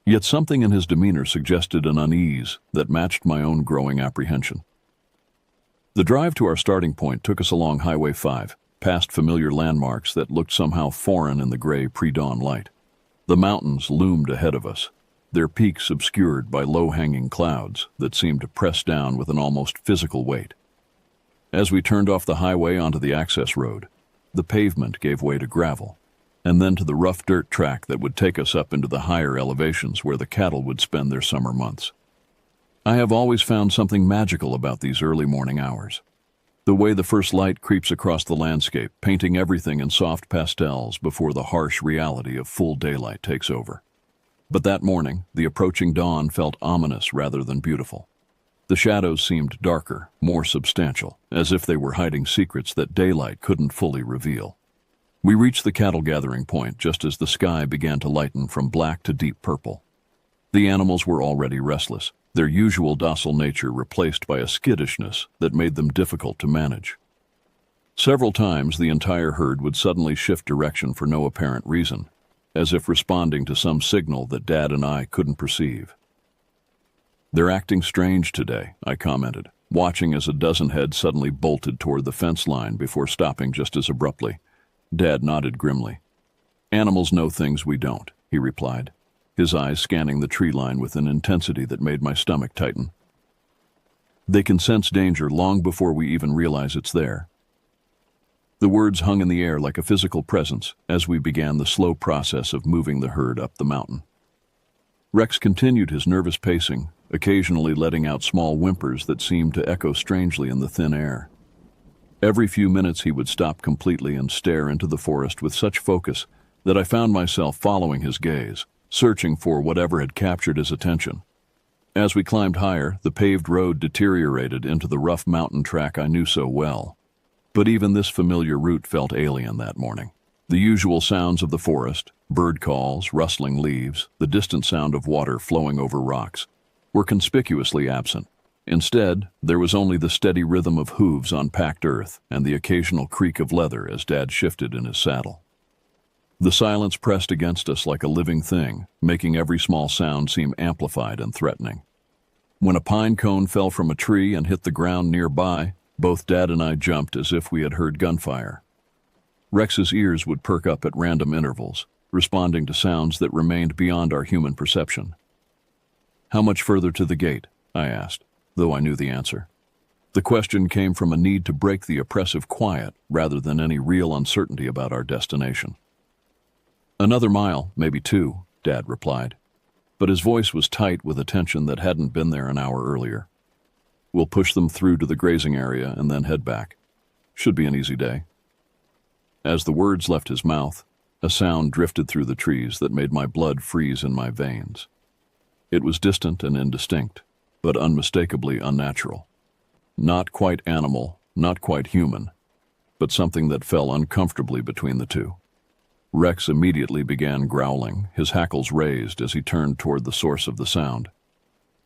Yet something in his demeanor suggested an unease that matched my own growing apprehension. The drive to our starting point took us along Highway 5, past familiar landmarks that looked somehow foreign in the gray pre-dawn light. The mountains loomed ahead of us, their peaks obscured by low-hanging clouds that seemed to press down with an almost physical weight. As we turned off the highway onto the access road, the pavement gave way to gravel, and then to the rough dirt track that would take us up into the higher elevations where the cattle would spend their summer months. I have always found something magical about these early morning hours. The way the first light creeps across the landscape, painting everything in soft pastels before the harsh reality of full daylight takes over. But that morning, the approaching dawn felt ominous rather than beautiful. The shadows seemed darker, more substantial, as if they were hiding secrets that daylight couldn't fully reveal. We reached the cattle gathering point just as the sky began to lighten from black to deep purple. The animals were already restless, their usual docile nature replaced by a skittishness that made them difficult to manage. Several times the entire herd would suddenly shift direction for no apparent reason, as if responding to some signal that Dad and I couldn't perceive. "They're acting strange today," I commented, watching as a dozen heads suddenly bolted toward the fence line before stopping just as abruptly. Dad nodded grimly. "Animals know things we don't," he replied, his eyes scanning the tree line with an intensity that made my stomach tighten. "They can sense danger long before we even realize it's there." The words hung in the air like a physical presence as we began the slow process of moving the herd up the mountain. Rex continued his nervous pacing, occasionally letting out small whimpers that seemed to echo strangely in the thin air. Every few minutes he would stop completely and stare into the forest with such focus that I found myself following his gaze, searching for whatever had captured his attention. As we climbed higher, the paved road deteriorated into the rough mountain track I knew so well. But even this familiar route felt alien that morning. The usual sounds of the forest, bird calls, rustling leaves, the distant sound of water flowing over rocks, were conspicuously absent. Instead, there was only the steady rhythm of hooves on packed earth and the occasional creak of leather as Dad shifted in his saddle. The silence pressed against us like a living thing, making every small sound seem amplified and threatening. When a pine cone fell from a tree and hit the ground nearby, both Dad and I jumped as if we had heard gunfire. Rex's ears would perk up at random intervals, responding to sounds that remained beyond our human perception. "How much further to the gate?" I asked, though I knew the answer. The question came from a need to break the oppressive quiet rather than any real uncertainty about our destination. "Another mile, maybe 2, Dad replied, but his voice was tight with a tension that hadn't been there an hour earlier. "We'll push them through to the grazing area and then head back. Should be an easy day." As the words left his mouth, a sound drifted through the trees that made my blood freeze in my veins. It was distant and indistinct, but unmistakably unnatural. Not quite animal, not quite human, but something that fell uncomfortably between the two. Rex immediately began growling, his hackles raised as he turned toward the source of the sound.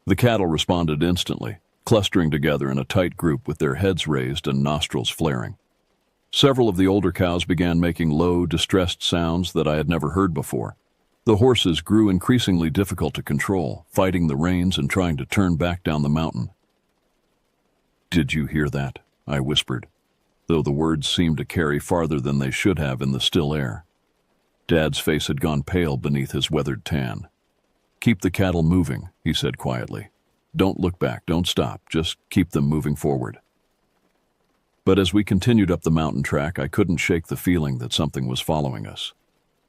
The cattle responded instantly, clustering together in a tight group with their heads raised and nostrils flaring. Several of the older cows began making low, distressed sounds that I had never heard before. The horses grew increasingly difficult to control, fighting the reins and trying to turn back down the mountain. "Did you hear that?" I whispered, though the words seemed to carry farther than they should have in the still air. Dad's face had gone pale beneath his weathered tan. "Keep the cattle moving," he said quietly. "Don't look back, don't stop, just keep them moving forward." But as we continued up the mountain track, I couldn't shake the feeling that something was following us.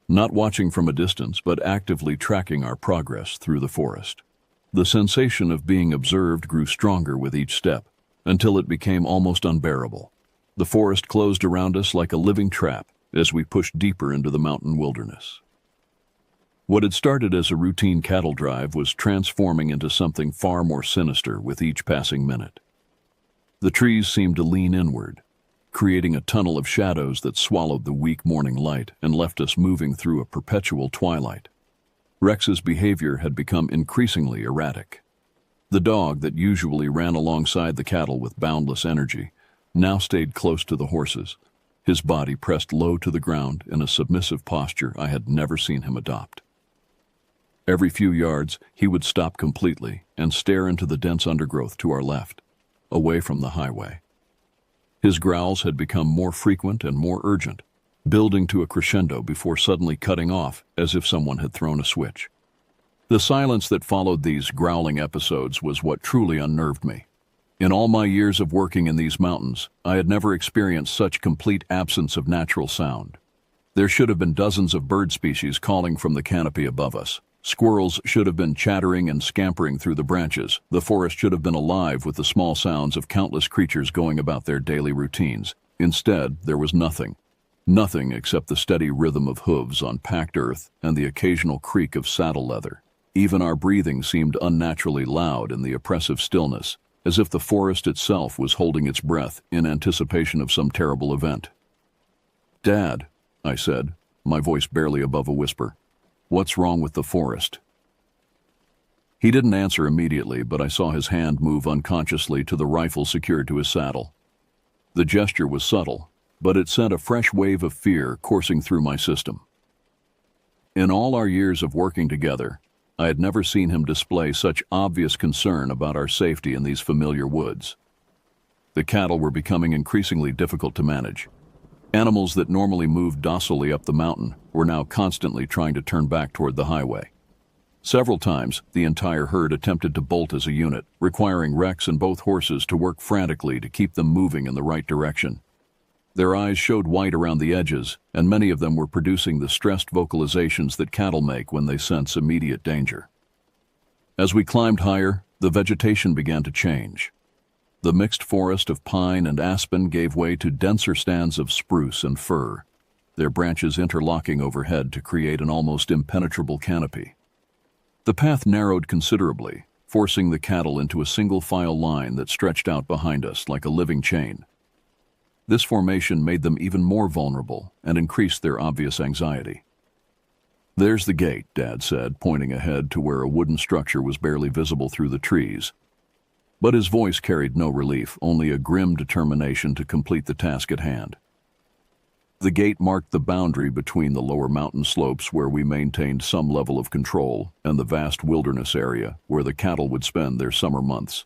Not watching from a distance, but actively tracking our progress through the forest. The sensation of being observed grew stronger with each step, until it became almost unbearable. The forest closed around us like a living trap as we pushed deeper into the mountain wilderness. What had started as a routine cattle drive was transforming into something far more sinister with each passing minute. The trees seemed to lean inward, creating a tunnel of shadows that swallowed the weak morning light and left us moving through a perpetual twilight. Rex's behavior had become increasingly erratic. The dog that usually ran alongside the cattle with boundless energy now stayed close to the horses, his body pressed low to the ground in a submissive posture I had never seen him adopt. Every few yards, he would stop completely and stare into the dense undergrowth to our left, away from the highway. His growls had become more frequent and more urgent, building to a crescendo before suddenly cutting off as if someone had thrown a switch. The silence that followed these growling episodes was what truly unnerved me. In all my years of working in these mountains, I had never experienced such complete absence of natural sound. There should have been dozens of bird species calling from the canopy above us. Squirrels should have been chattering and scampering through the branches. The forest should have been alive with the small sounds of countless creatures going about their daily routines. Instead, there was nothing. Nothing except the steady rhythm of hooves on packed earth and the occasional creak of saddle leather. Even our breathing seemed unnaturally loud in the oppressive stillness, as if the forest itself was holding its breath in anticipation of some terrible event. "Dad," I said, my voice barely above a whisper, "what's wrong with the forest?" He didn't answer immediately, but I saw his hand move unconsciously to the rifle secured to his saddle. The gesture was subtle, but it sent a fresh wave of fear coursing through my system. In all our years of working together, I had never seen him display such obvious concern about our safety in these familiar woods. The cattle were becoming increasingly difficult to manage. Animals that normally moved docilely up the mountain were now constantly trying to turn back toward the highway. Several times, the entire herd attempted to bolt as a unit, requiring Rex and both horses to work frantically to keep them moving in the right direction. Their eyes showed white around the edges, and many of them were producing the stressed vocalizations that cattle make when they sense immediate danger. As we climbed higher, the vegetation began to change. The mixed forest of pine and aspen gave way to denser stands of spruce and fir, their branches interlocking overhead to create an almost impenetrable canopy. The path narrowed considerably, forcing the cattle into a single-file line that stretched out behind us like a living chain. This formation made them even more vulnerable and increased their obvious anxiety. "There's the gate," Dad said, pointing ahead to where a wooden structure was barely visible through the trees. But his voice carried no relief, only a grim determination to complete the task at hand. The gate marked the boundary between the lower mountain slopes where we maintained some level of control and the vast wilderness area where the cattle would spend their summer months.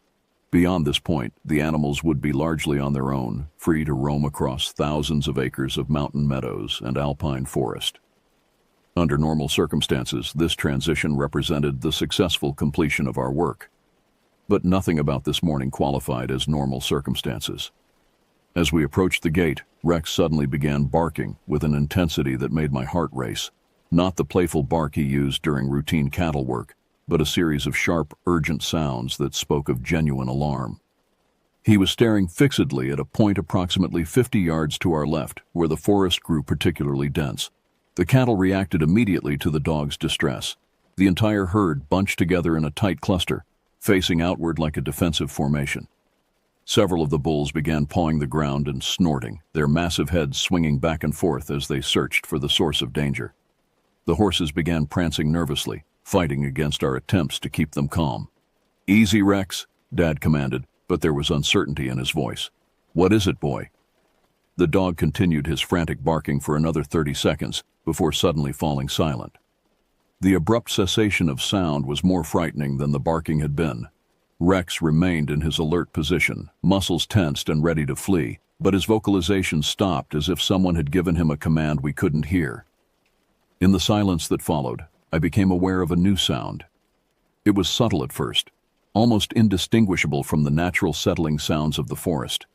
Beyond this point, the animals would be largely on their own, free to roam across thousands of acres of mountain meadows and alpine forest. Under normal circumstances, this transition represented the successful completion of our work. But nothing about this morning qualified as normal circumstances. As we approached the gate, Rex suddenly began barking with an intensity that made my heart race. Not the playful bark he used during routine cattle work, but a series of sharp, urgent sounds that spoke of genuine alarm. He was staring fixedly at a point approximately 50 yards to our left, where the forest grew particularly dense. The cattle reacted immediately to the dog's distress. The entire herd bunched together in a tight cluster, facing outward like a defensive formation. Several of the bulls began pawing the ground and snorting, their massive heads swinging back and forth as they searched for the source of danger. The horses began prancing nervously, fighting against our attempts to keep them calm. "Easy, Rex," Dad commanded, but there was uncertainty in his voice. "What is it, boy?" The dog continued his frantic barking for another 30 seconds before suddenly falling silent. The abrupt cessation of sound was more frightening than the barking had been. Rex remained in his alert position, muscles tensed and ready to flee, but his vocalization stopped as if someone had given him a command we couldn't hear. In the silence that followed, I became aware of a new sound. It was subtle at first, almost indistinguishable from the natural settling sounds of the forest.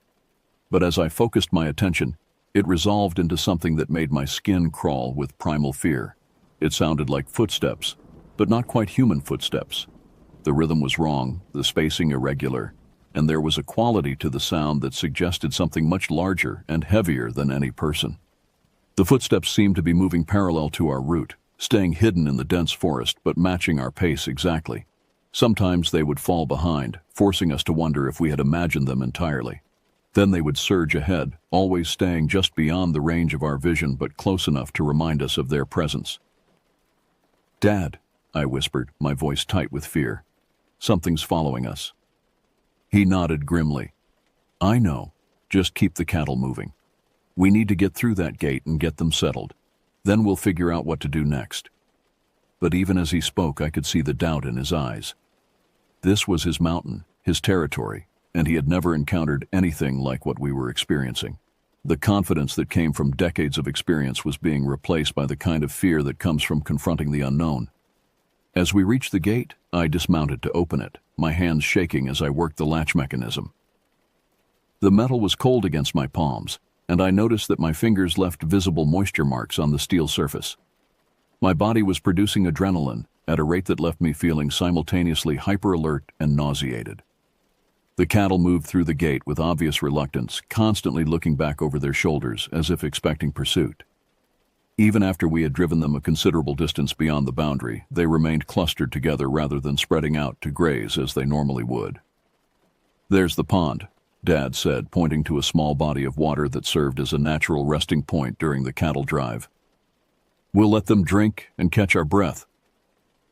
But as I focused my attention, it resolved into something that made my skin crawl with primal fear. It sounded like footsteps, but not quite human footsteps. The rhythm was wrong, the spacing irregular, and there was a quality to the sound that suggested something much larger and heavier than any person. The footsteps seemed to be moving parallel to our route, staying hidden in the dense forest but matching our pace exactly. Sometimes they would fall behind, forcing us to wonder if we had imagined them entirely. Then they would surge ahead, always staying just beyond the range of our vision but close enough to remind us of their presence. "Dad," I whispered, my voice tight with fear. "Something's following us." He nodded grimly. "I know. Just keep the cattle moving. We need to get through that gate and get them settled. Then we'll figure out what to do next." But even as he spoke, I could see the doubt in his eyes. This was his mountain, his territory, and he had never encountered anything like what we were experiencing. The confidence that came from decades of experience was being replaced by the kind of fear that comes from confronting the unknown. As we reached the gate, I dismounted to open it, my hands shaking as I worked the latch mechanism. The metal was cold against my palms, and I noticed that my fingers left visible moisture marks on the steel surface. My body was producing adrenaline at a rate that left me feeling simultaneously hyper-alert and nauseated. The cattle moved through the gate with obvious reluctance, constantly looking back over their shoulders as if expecting pursuit. Even after we had driven them a considerable distance beyond the boundary, they remained clustered together rather than spreading out to graze as they normally would. "There's the pond," Dad said, pointing to a small body of water that served as a natural resting point during the cattle drive. "We'll let them drink and catch our breath."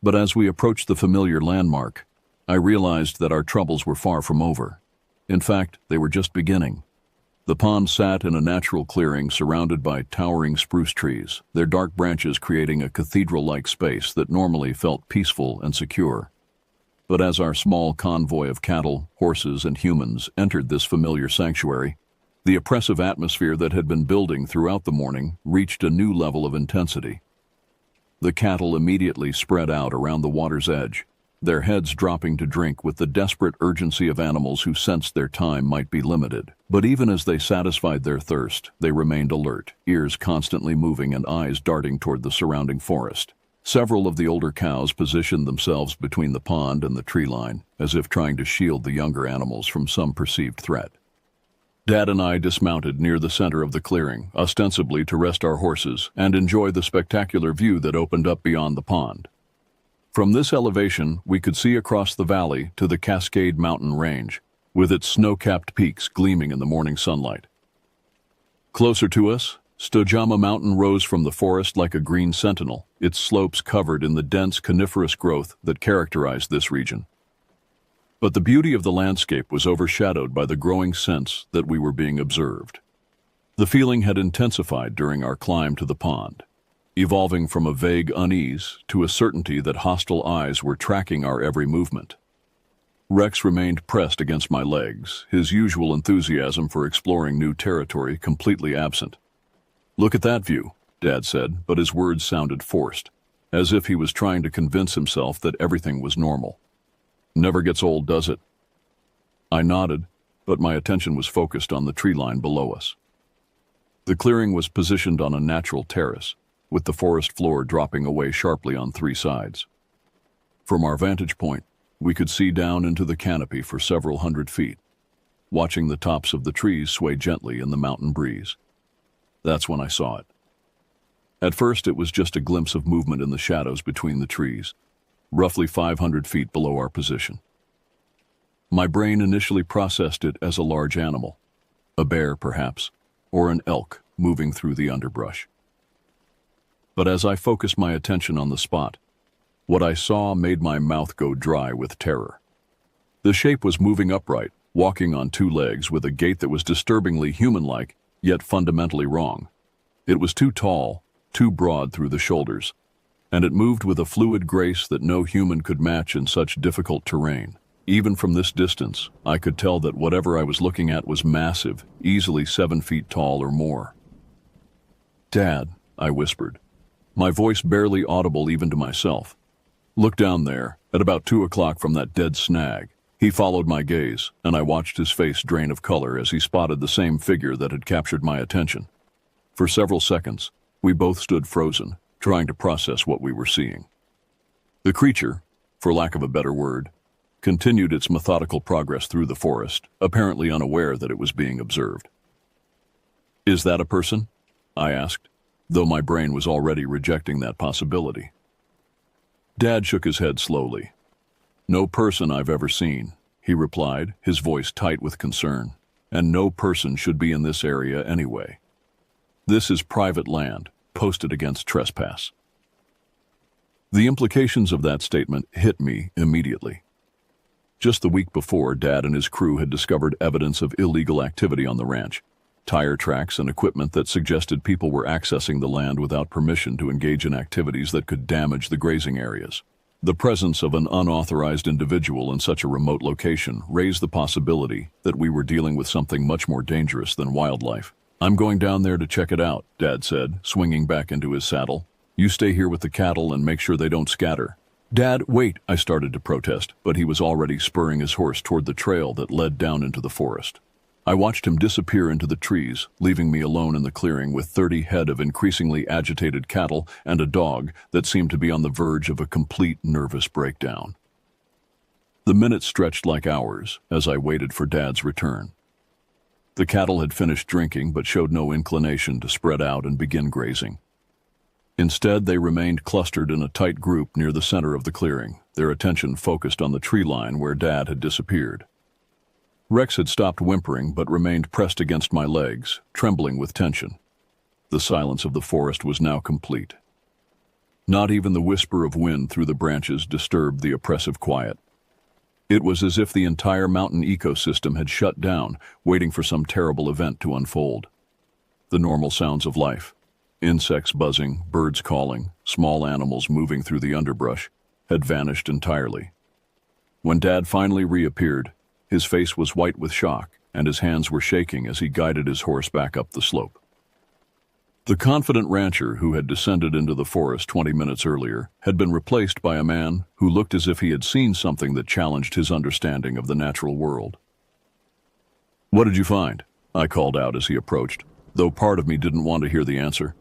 But as we approached the familiar landmark, I realized that our troubles were far from over. In fact, they were just beginning. The pond sat in a natural clearing surrounded by towering spruce trees, their dark branches creating a cathedral-like space that normally felt peaceful and secure. But as our small convoy of cattle, horses, and humans entered this familiar sanctuary, the oppressive atmosphere that had been building throughout the morning reached a new level of intensity. The cattle immediately spread out around the water's edge, their heads dropping to drink with the desperate urgency of animals who sensed their time might be limited. But even as they satisfied their thirst, they remained alert, ears constantly moving and eyes darting toward the surrounding forest. Several of the older cows positioned themselves between the pond and the tree line, as if trying to shield the younger animals from some perceived threat. Dad and I dismounted near the center of the clearing, ostensibly to rest our horses and enjoy the spectacular view that opened up beyond the pond. From this elevation, we could see across the valley to the Cascade Mountain Range, with its snow-capped peaks gleaming in the morning sunlight. Closer to us, Stojama Mountain rose from the forest like a green sentinel, its slopes covered in the dense coniferous growth that characterized this region. But the beauty of the landscape was overshadowed by the growing sense that we were being observed. The feeling had intensified during our climb to the pond, evolving from a vague unease to a certainty that hostile eyes were tracking our every movement. Rex remained pressed against my legs, his usual enthusiasm for exploring new territory completely absent. "Look at that view," Dad said, but his words sounded forced, as if he was trying to convince himself that everything was normal. "Never gets old, does it?" I nodded, but my attention was focused on the tree line below us. The clearing was positioned on a natural terrace, with the forest floor dropping away sharply on three sides. From our vantage point, we could see down into the canopy for several hundred feet, watching the tops of the trees sway gently in the mountain breeze. That's when I saw it. At first, it was just a glimpse of movement in the shadows between the trees, roughly 500 feet below our position. My brain initially processed it as a large animal, a bear perhaps, or an elk moving through the underbrush. But as I focused my attention on the spot, what I saw made my mouth go dry with terror. The shape was moving upright, walking on two legs with a gait that was disturbingly human-like, yet fundamentally wrong. It was too tall, too broad through the shoulders, and it moved with a fluid grace that no human could match in such difficult terrain. Even from this distance, I could tell that whatever I was looking at was massive, easily 7 feet tall or more. "Dad," I whispered, my voice barely audible even to myself. "Look down there, at about 2 o'clock from that dead snag." He followed my gaze, and I watched his face drain of color as he spotted the same figure that had captured my attention. For several seconds, we both stood frozen, trying to process what we were seeing. The creature, for lack of a better word, continued its methodical progress through the forest, apparently unaware that it was being observed. "Is that a person?" I asked, though my brain was already rejecting that possibility. Dad shook his head slowly. "No person I've ever seen," he replied, his voice tight with concern. "And no person should be in this area anyway. This is private land, posted against trespass." The implications of that statement hit me immediately. Just the week before, Dad and his crew had discovered evidence of illegal activity on the ranch, tire tracks and equipment that suggested people were accessing the land without permission to engage in activities that could damage the grazing areas. The presence of an unauthorized individual in such a remote location raised the possibility that we were dealing with something much more dangerous than wildlife. "I'm going down there to check it out," Dad said, swinging back into his saddle. "You stay here with the cattle and make sure they don't scatter." "Dad, wait," I started to protest, but he was already spurring his horse toward the trail that led down into the forest. I watched him disappear into the trees, leaving me alone in the clearing with 30 head of increasingly agitated cattle and a dog that seemed to be on the verge of a complete nervous breakdown. The minutes stretched like hours as I waited for Dad's return. The cattle had finished drinking but showed no inclination to spread out and begin grazing. Instead, they remained clustered in a tight group near the center of the clearing, their attention focused on the tree line where Dad had disappeared. Rex had stopped whimpering but remained pressed against my legs, trembling with tension. The silence of the forest was now complete. Not even the whisper of wind through the branches disturbed the oppressive quiet. It was as if the entire mountain ecosystem had shut down, waiting for some terrible event to unfold. The normal sounds of life, insects buzzing, birds calling, small animals moving through the underbrush, had vanished entirely. When Dad finally reappeared, his face was white with shock, and his hands were shaking as he guided his horse back up the slope. The confident rancher who had descended into the forest 20 minutes earlier had been replaced by a man who looked as if he had seen something that challenged his understanding of the natural world. "What did you find?" I called out as he approached, though part of me didn't want to hear the answer.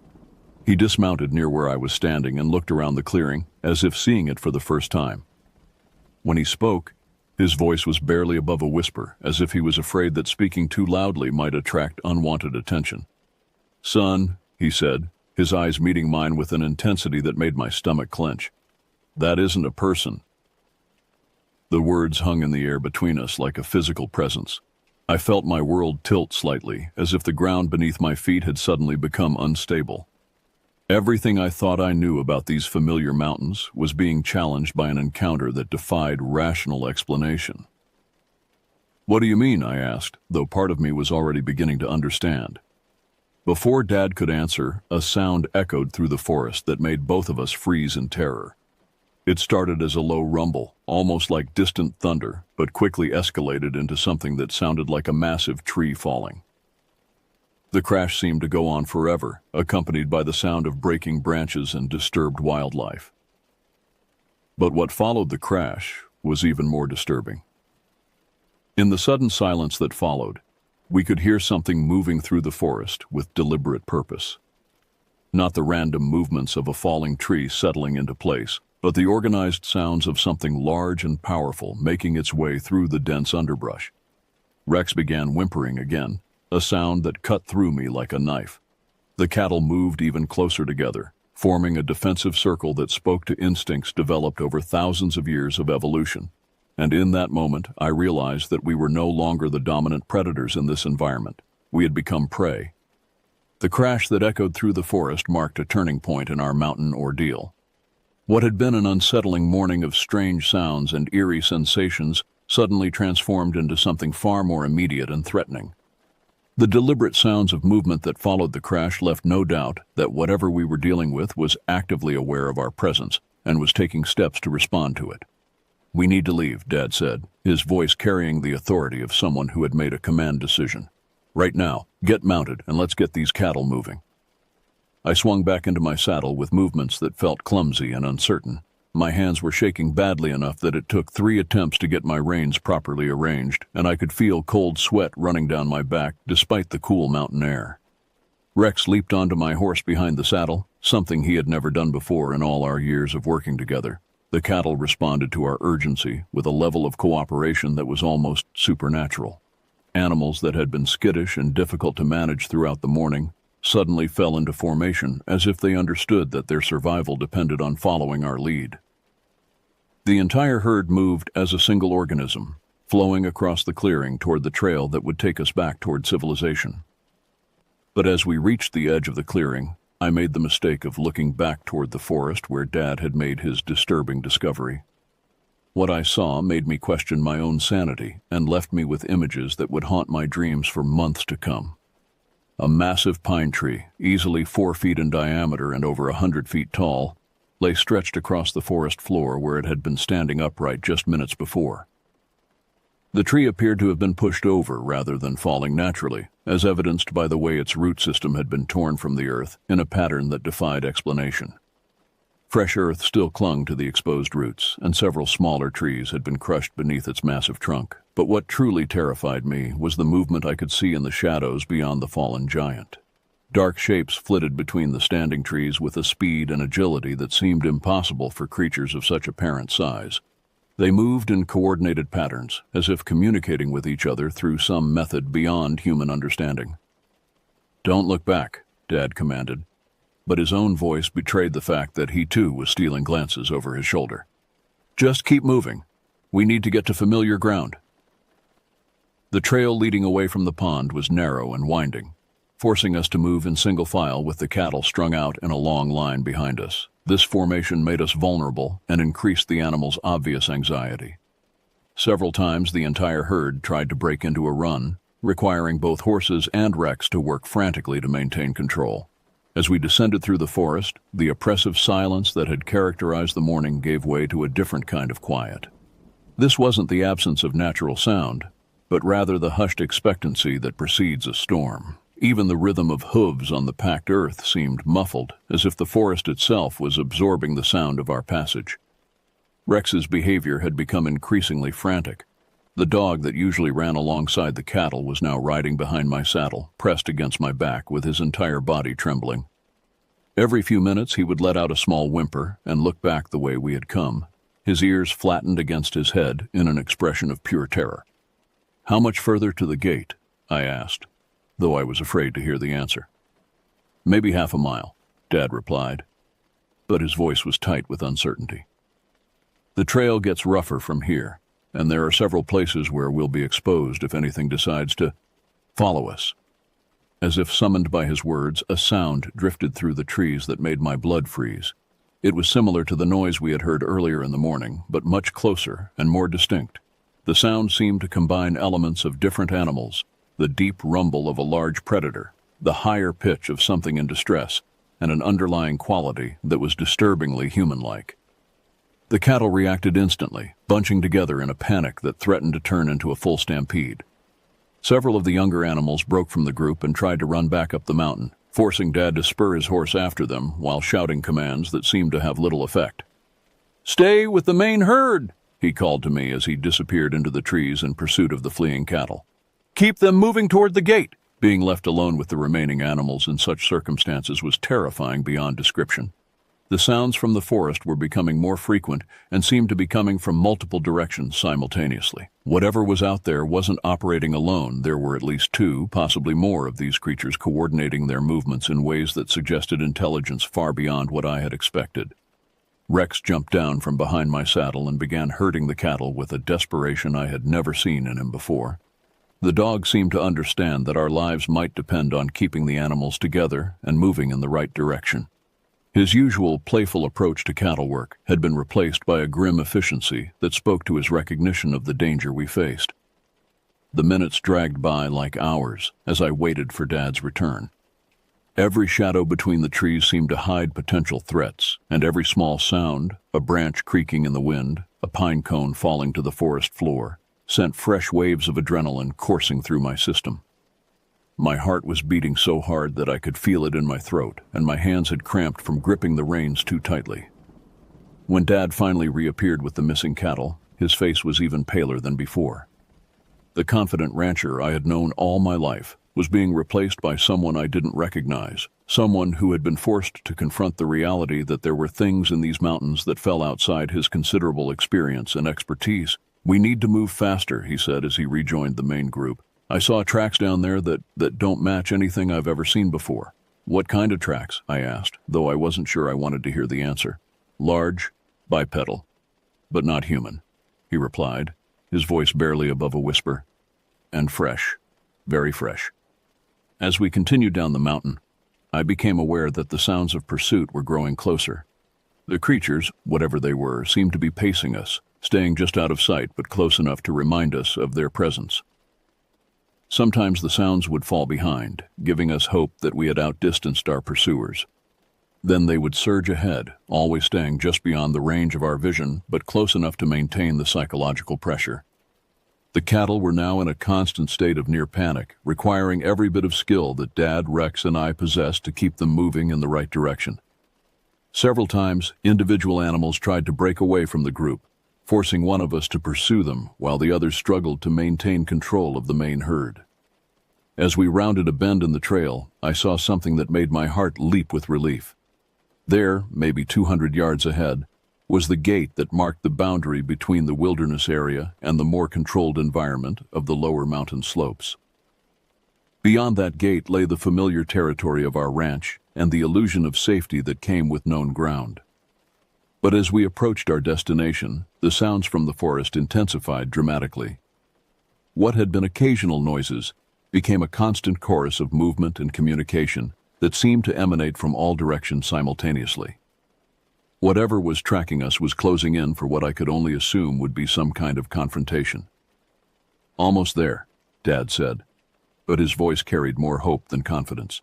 He dismounted near where I was standing and looked around the clearing, as if seeing it for the first time. When he spoke, his voice was barely above a whisper, as if he was afraid that speaking too loudly might attract unwanted attention. "Son," he said, his eyes meeting mine with an intensity that made my stomach clench, "that isn't a person." The words hung in the air between us like a physical presence. I felt my world tilt slightly, as if the ground beneath my feet had suddenly become unstable. Everything I thought I knew about these familiar mountains was being challenged by an encounter that defied rational explanation. "What do you mean?" I asked, though part of me was already beginning to understand. Before Dad could answer, a sound echoed through the forest that made both of us freeze in terror. It started as a low rumble, almost like distant thunder, but quickly escalated into something that sounded like a massive tree falling. The crash seemed to go on forever, accompanied by the sound of breaking branches and disturbed wildlife. But what followed the crash was even more disturbing. In the sudden silence that followed, we could hear something moving through the forest with deliberate purpose. Not the random movements of a falling tree settling into place, but the organized sounds of something large and powerful making its way through the dense underbrush. Rex began whimpering again, a sound that cut through me like a knife. The cattle moved even closer together, forming a defensive circle that spoke to instincts developed over thousands of years of evolution. And in that moment, I realized that we were no longer the dominant predators in this environment. We had become prey. The crash that echoed through the forest marked a turning point in our mountain ordeal. What had been an unsettling morning of strange sounds and eerie sensations suddenly transformed into something far more immediate and threatening. The deliberate sounds of movement that followed the crash left no doubt that whatever we were dealing with was actively aware of our presence and was taking steps to respond to it. "We need to leave," Dad said, his voice carrying the authority of someone who had made a command decision. "Right now, get mounted and let's get these cattle moving." I swung back into my saddle with movements that felt clumsy and uncertain. My hands were shaking badly enough that it took 3 attempts to get my reins properly arranged, and I could feel cold sweat running down my back despite the cool mountain air. Rex leaped onto my horse behind the saddle, something he had never done before in all our years of working together. The cattle responded to our urgency with a level of cooperation that was almost supernatural. Animals that had been skittish and difficult to manage throughout the morning suddenly fell into formation as if they understood that their survival depended on following our lead. The entire herd moved as a single organism, flowing across the clearing toward the trail that would take us back toward civilization. But as we reached the edge of the clearing, I made the mistake of looking back toward the forest where Dad had made his disturbing discovery. What I saw made me question my own sanity and left me with images that would haunt my dreams for months to come. A massive pine tree, easily 4 feet in diameter and over 100 feet tall, lay stretched across the forest floor where it had been standing upright just minutes before. The tree appeared to have been pushed over rather than falling naturally, as evidenced by the way its root system had been torn from the earth in a pattern that defied explanation. Fresh earth still clung to the exposed roots, and several smaller trees had been crushed beneath its massive trunk. But what truly terrified me was the movement I could see in the shadows beyond the fallen giant. Dark shapes flitted between the standing trees with a speed and agility that seemed impossible for creatures of such apparent size. They moved in coordinated patterns, as if communicating with each other through some method beyond human understanding. "Don't look back," Dad commanded, but his own voice betrayed the fact that he too was stealing glances over his shoulder. "Just keep moving. We need to get to familiar ground." The trail leading away from the pond was narrow and winding, forcing us to move in single file with the cattle strung out in a long line behind us. This formation made us vulnerable and increased the animals' obvious anxiety. Several times the entire herd tried to break into a run, requiring both horses and Rex to work frantically to maintain control. As we descended through the forest, the oppressive silence that had characterized the morning gave way to a different kind of quiet. This wasn't the absence of natural sound, but rather the hushed expectancy that precedes a storm. Even the rhythm of hooves on the packed earth seemed muffled, as if the forest itself was absorbing the sound of our passage. Rex's behavior had become increasingly frantic. The dog that usually ran alongside the cattle was now riding behind my saddle, pressed against my back with his entire body trembling. Every few minutes he would let out a small whimper and look back the way we had come, his ears flattened against his head in an expression of pure terror. "How much further to the gate?" I asked, though I was afraid to hear the answer. "Maybe half a mile," Dad replied, but his voice was tight with uncertainty. "The trail gets rougher from here, and there are several places where we'll be exposed if anything decides to follow us." As if summoned by his words, a sound drifted through the trees that made my blood freeze. It was similar to the noise we had heard earlier in the morning, but much closer and more distinct. The sound seemed to combine elements of different animals, the deep rumble of a large predator, the higher pitch of something in distress, and an underlying quality that was disturbingly human-like. The cattle reacted instantly, bunching together in a panic that threatened to turn into a full stampede. Several of the younger animals broke from the group and tried to run back up the mountain, forcing Dad to spur his horse after them while shouting commands that seemed to have little effect. "Stay with the main herd," he called to me as he disappeared into the trees in pursuit of the fleeing cattle. "Keep them moving toward the gate." Being left alone with the remaining animals in such circumstances was terrifying beyond description. The sounds from the forest were becoming more frequent and seemed to be coming from multiple directions simultaneously. Whatever was out there wasn't operating alone. There were at least 2, possibly more, of these creatures coordinating their movements in ways that suggested intelligence far beyond what I had expected. Rex jumped down from behind my saddle and began herding the cattle with a desperation I had never seen in him before. The dog seemed to understand that our lives might depend on keeping the animals together and moving in the right direction. His usual playful approach to cattle work had been replaced by a grim efficiency that spoke to his recognition of the danger we faced. The minutes dragged by like hours as I waited for Dad's return. Every shadow between the trees seemed to hide potential threats, and every small sound, a branch creaking in the wind, a pine cone falling to the forest floor, sent fresh waves of adrenaline coursing through my system. My heart was beating so hard that I could feel it in my throat, and my hands had cramped from gripping the reins too tightly. When Dad finally reappeared with the missing cattle, his face was even paler than before. The confident rancher I had known all my life was being replaced by someone I didn't recognize, someone who had been forced to confront the reality that there were things in these mountains that fell outside his considerable experience and expertise. "We need to move faster," he said as he rejoined the main group. "I saw tracks down there that don't match anything I've ever seen before." "What kind of tracks?" I asked, though I wasn't sure I wanted to hear the answer. "Large, bipedal, but not human," he replied, his voice barely above a whisper. "And fresh, very fresh." As we continued down the mountain, I became aware that the sounds of pursuit were growing closer. The creatures, whatever they were, seemed to be pacing us, staying just out of sight but close enough to remind us of their presence. Sometimes the sounds would fall behind, giving us hope that we had outdistanced our pursuers. Then they would surge ahead, always staying just beyond the range of our vision, but close enough to maintain the psychological pressure. The cattle were now in a constant state of near panic, requiring every bit of skill that Dad, Rex, and I possessed to keep them moving in the right direction. Several times, individual animals tried to break away from the group, forcing one of us to pursue them while the others struggled to maintain control of the main herd. As we rounded a bend in the trail, I saw something that made my heart leap with relief. There, maybe 200 yards ahead, was the gate that marked the boundary between the wilderness area and the more controlled environment of the lower mountain slopes. Beyond that gate lay the familiar territory of our ranch and the illusion of safety that came with known ground. But as we approached our destination, the sounds from the forest intensified dramatically. What had been occasional noises became a constant chorus of movement and communication that seemed to emanate from all directions simultaneously. Whatever was tracking us was closing in for what I could only assume would be some kind of confrontation. "Almost there," Dad said, but his voice carried more hope than confidence.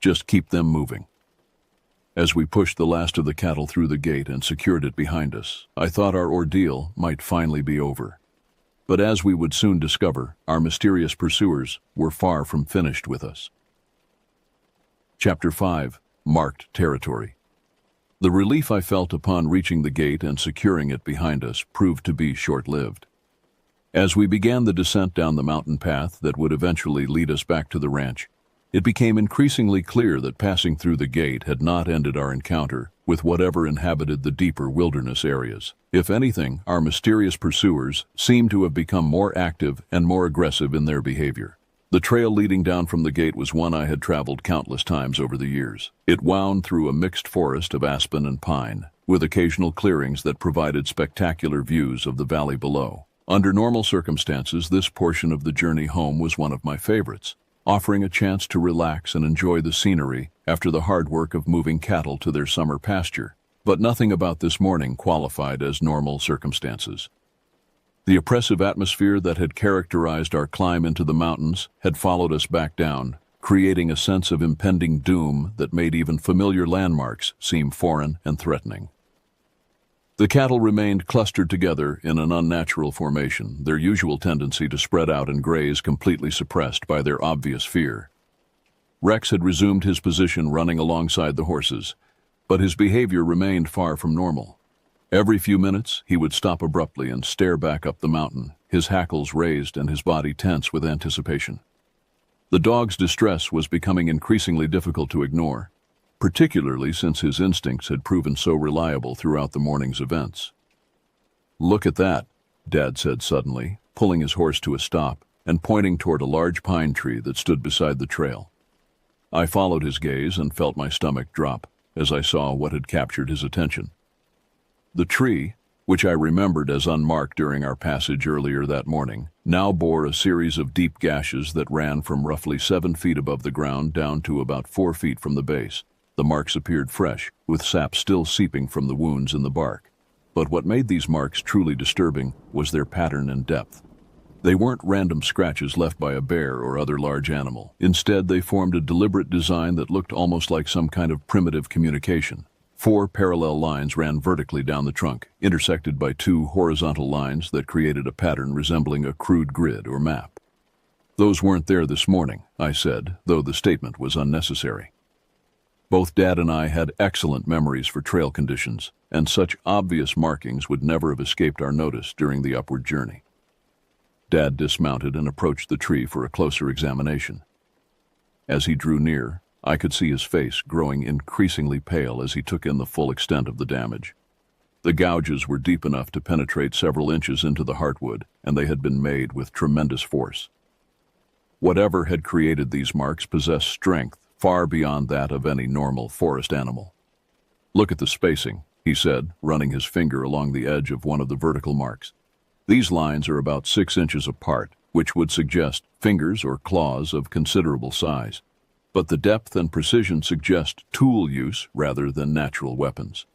"Just keep them moving." As we pushed the last of the cattle through the gate and secured it behind us, I thought our ordeal might finally be over. But as we would soon discover, our mysterious pursuers were far from finished with us. Chapter 5. Marked Territory. The relief I felt upon reaching the gate and securing it behind us proved to be short-lived. As we began the descent down the mountain path that would eventually lead us back to the ranch, it became increasingly clear that passing through the gate had not ended our encounter with whatever inhabited the deeper wilderness areas. If anything, our mysterious pursuers seemed to have become more active and more aggressive in their behavior. The trail leading down from the gate was one I had traveled countless times over the years. It wound through a mixed forest of aspen and pine, with occasional clearings that provided spectacular views of the valley below. Under normal circumstances, this portion of the journey home was one of my favorites, offering a chance to relax and enjoy the scenery after the hard work of moving cattle to their summer pasture. But nothing about this morning qualified as normal circumstances. The oppressive atmosphere that had characterized our climb into the mountains had followed us back down, creating a sense of impending doom that made even familiar landmarks seem foreign and threatening. The cattle remained clustered together in an unnatural formation, their usual tendency to spread out and graze completely suppressed by their obvious fear. Rex had resumed his position running alongside the horses, but his behavior remained far from normal. Every few minutes, he would stop abruptly and stare back up the mountain, his hackles raised and his body tense with anticipation. The dog's distress was becoming increasingly difficult to ignore, particularly since his instincts had proven so reliable throughout the morning's events. "Look at that," Dad said suddenly, pulling his horse to a stop and pointing toward a large pine tree that stood beside the trail. I followed his gaze and felt my stomach drop as I saw what had captured his attention. The tree, which I remembered as unmarked during our passage earlier that morning, now bore a series of deep gashes that ran from roughly 7 feet above the ground down to about 4 feet from the base. The marks appeared fresh, with sap still seeping from the wounds in the bark. But what made these marks truly disturbing was their pattern and depth. They weren't random scratches left by a bear or other large animal. Instead, they formed a deliberate design that looked almost like some kind of primitive communication. 4 parallel lines ran vertically down the trunk, intersected by 2 horizontal lines that created a pattern resembling a crude grid or map. "Those weren't there this morning," I said, though the statement was unnecessary. Both Dad and I had excellent memories for trail conditions, and such obvious markings would never have escaped our notice during the upward journey. Dad dismounted and approached the tree for a closer examination. As he drew near, I could see his face growing increasingly pale as he took in the full extent of the damage. The gouges were deep enough to penetrate several inches into the heartwood, and they had been made with tremendous force. Whatever had created these marks possessed strength far beyond that of any normal forest animal. "Look at the spacing," he said, running his finger along the edge of one of the vertical marks. "These lines are about 6 inches apart, which would suggest fingers or claws of considerable size. But the depth and precision suggest tool use rather than natural weapons."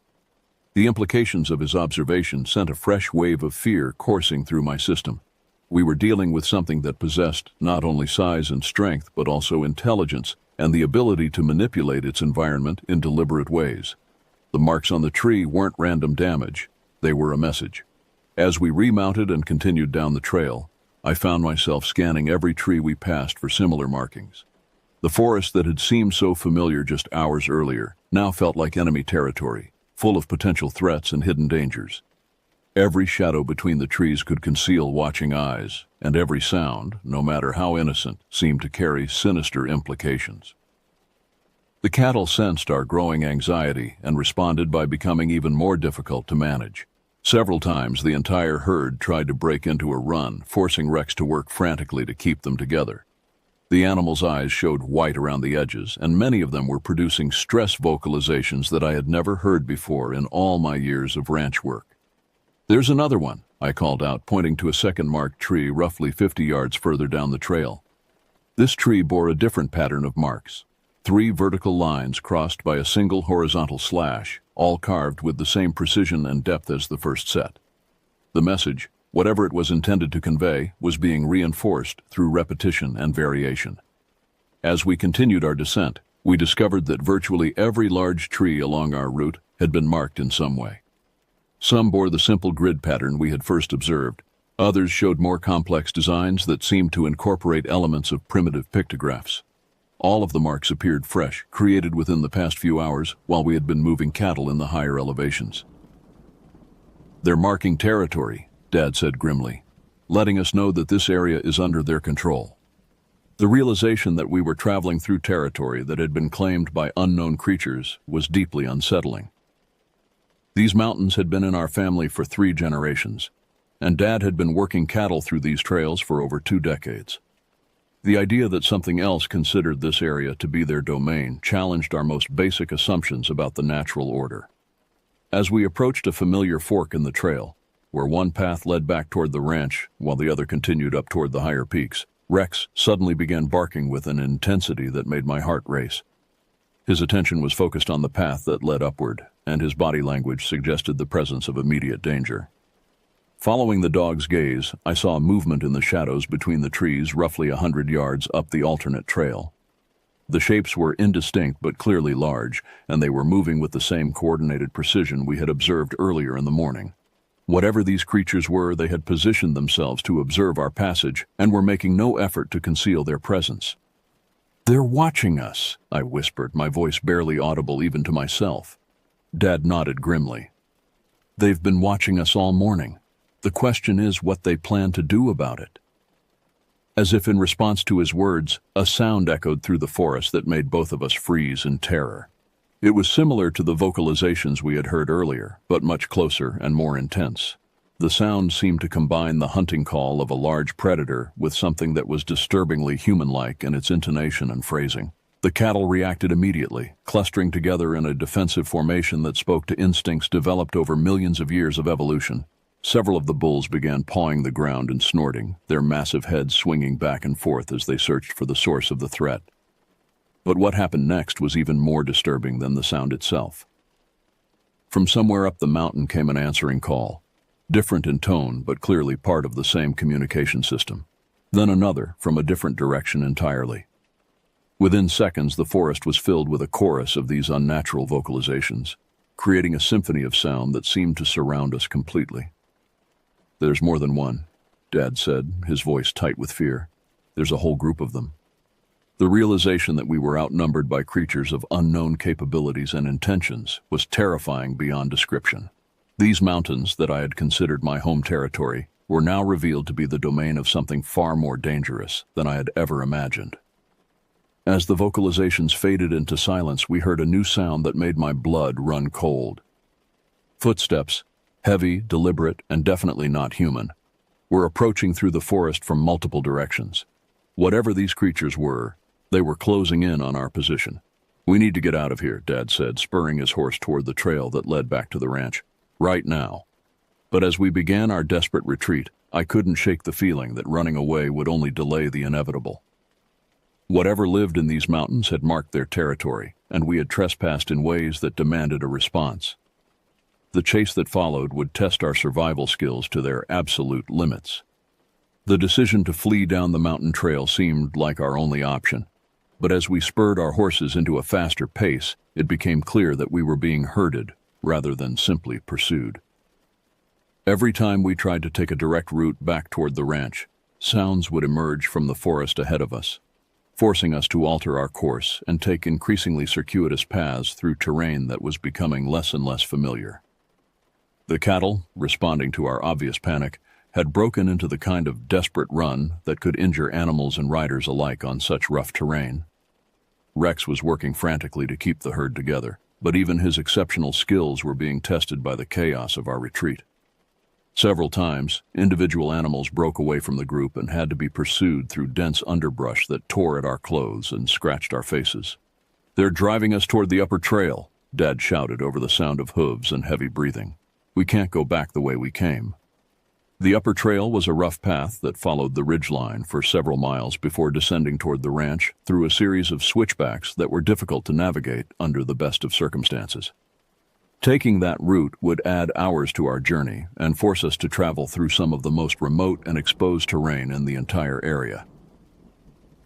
The implications of his observation sent a fresh wave of fear coursing through my system. We were dealing with something that possessed not only size and strength, but also intelligence and the ability to manipulate its environment in deliberate ways. The marks on the tree weren't random damage, they were a message. As we remounted and continued down the trail, I found myself scanning every tree we passed for similar markings. The forest that had seemed so familiar just hours earlier now felt like enemy territory, full of potential threats and hidden dangers. Every shadow between the trees could conceal watching eyes, and every sound, no matter how innocent, seemed to carry sinister implications. The cattle sensed our growing anxiety and responded by becoming even more difficult to manage. Several times the entire herd tried to break into a run, forcing Rex to work frantically to keep them together. The animals' eyes showed white around the edges, and many of them were producing stress vocalizations that I had never heard before in all my years of ranch work. "There's another one," I called out, pointing to a second marked tree roughly 50 yards further down the trail. This tree bore a different pattern of marks. 3 vertical lines crossed by a single horizontal slash, all carved with the same precision and depth as the first set. The message, whatever it was intended to convey, was being reinforced through repetition and variation. As we continued our descent, we discovered that virtually every large tree along our route had been marked in some way. Some bore the simple grid pattern we had first observed. Others showed more complex designs that seemed to incorporate elements of primitive pictographs. All of the marks appeared fresh, created within the past few hours while we had been moving cattle in the higher elevations. "They're marking territory," Dad said grimly, "letting us know that this area is under their control." The realization that we were traveling through territory that had been claimed by unknown creatures was deeply unsettling. These mountains had been in our family for 3 generations, and Dad had been working cattle through these trails for over 2 decades. The idea that something else considered this area to be their domain challenged our most basic assumptions about the natural order. As we approached a familiar fork in the trail, where one path led back toward the ranch while the other continued up toward the higher peaks, Rex suddenly began barking with an intensity that made my heart race. His attention was focused on the path that led upward, and his body language suggested the presence of immediate danger. Following the dog's gaze, I saw movement in the shadows between the trees roughly 100 yards up the alternate trail. The shapes were indistinct but clearly large, and they were moving with the same coordinated precision we had observed earlier in the morning. Whatever these creatures were, they had positioned themselves to observe our passage and were making no effort to conceal their presence. "They're watching us," I whispered, my voice barely audible even to myself. Dad nodded grimly. "They've been watching us all morning. The question is what they plan to do about it." As if in response to his words, a sound echoed through the forest that made both of us freeze in terror. It was similar to the vocalizations we had heard earlier, but much closer and more intense. The sound seemed to combine the hunting call of a large predator with something that was disturbingly human-like in its intonation and phrasing. The cattle reacted immediately, clustering together in a defensive formation that spoke to instincts developed over millions of years of evolution. Several of the bulls began pawing the ground and snorting, their massive heads swinging back and forth as they searched for the source of the threat. But what happened next was even more disturbing than the sound itself. From somewhere up the mountain came an answering call, different in tone but clearly part of the same communication system. Then another, from a different direction entirely. Within seconds, the forest was filled with a chorus of these unnatural vocalizations, creating a symphony of sound that seemed to surround us completely. "There's more than one," Dad said, his voice tight with fear. "There's a whole group of them." The realization that we were outnumbered by creatures of unknown capabilities and intentions was terrifying beyond description. These mountains, that I had considered my home territory, were now revealed to be the domain of something far more dangerous than I had ever imagined. As the vocalizations faded into silence, we heard a new sound that made my blood run cold. Footsteps, heavy, deliberate, and definitely not human, were approaching through the forest from multiple directions. Whatever these creatures were, they were closing in on our position. "We need to get out of here," Dad said, spurring his horse toward the trail that led back to the ranch. "Right now." But as we began our desperate retreat, I couldn't shake the feeling that running away would only delay the inevitable. Whatever lived in these mountains had marked their territory, and we had trespassed in ways that demanded a response. The chase that followed would test our survival skills to their absolute limits. The decision to flee down the mountain trail seemed like our only option, but as we spurred our horses into a faster pace, it became clear that we were being herded rather than simply pursued. Every time we tried to take a direct route back toward the ranch, sounds would emerge from the forest ahead of us, forcing us to alter our course and take increasingly circuitous paths through terrain that was becoming less and less familiar. The cattle, responding to our obvious panic, had broken into the kind of desperate run that could injure animals and riders alike on such rough terrain. Rex was working frantically to keep the herd together, but even his exceptional skills were being tested by the chaos of our retreat. Several times, individual animals broke away from the group and had to be pursued through dense underbrush that tore at our clothes and scratched our faces. "They're driving us toward the upper trail," Dad shouted over the sound of hooves and heavy breathing. "We can't go back the way we came." The upper trail was a rough path that followed the ridgeline for several miles before descending toward the ranch through a series of switchbacks that were difficult to navigate under the best of circumstances. Taking that route would add hours to our journey and force us to travel through some of the most remote and exposed terrain in the entire area.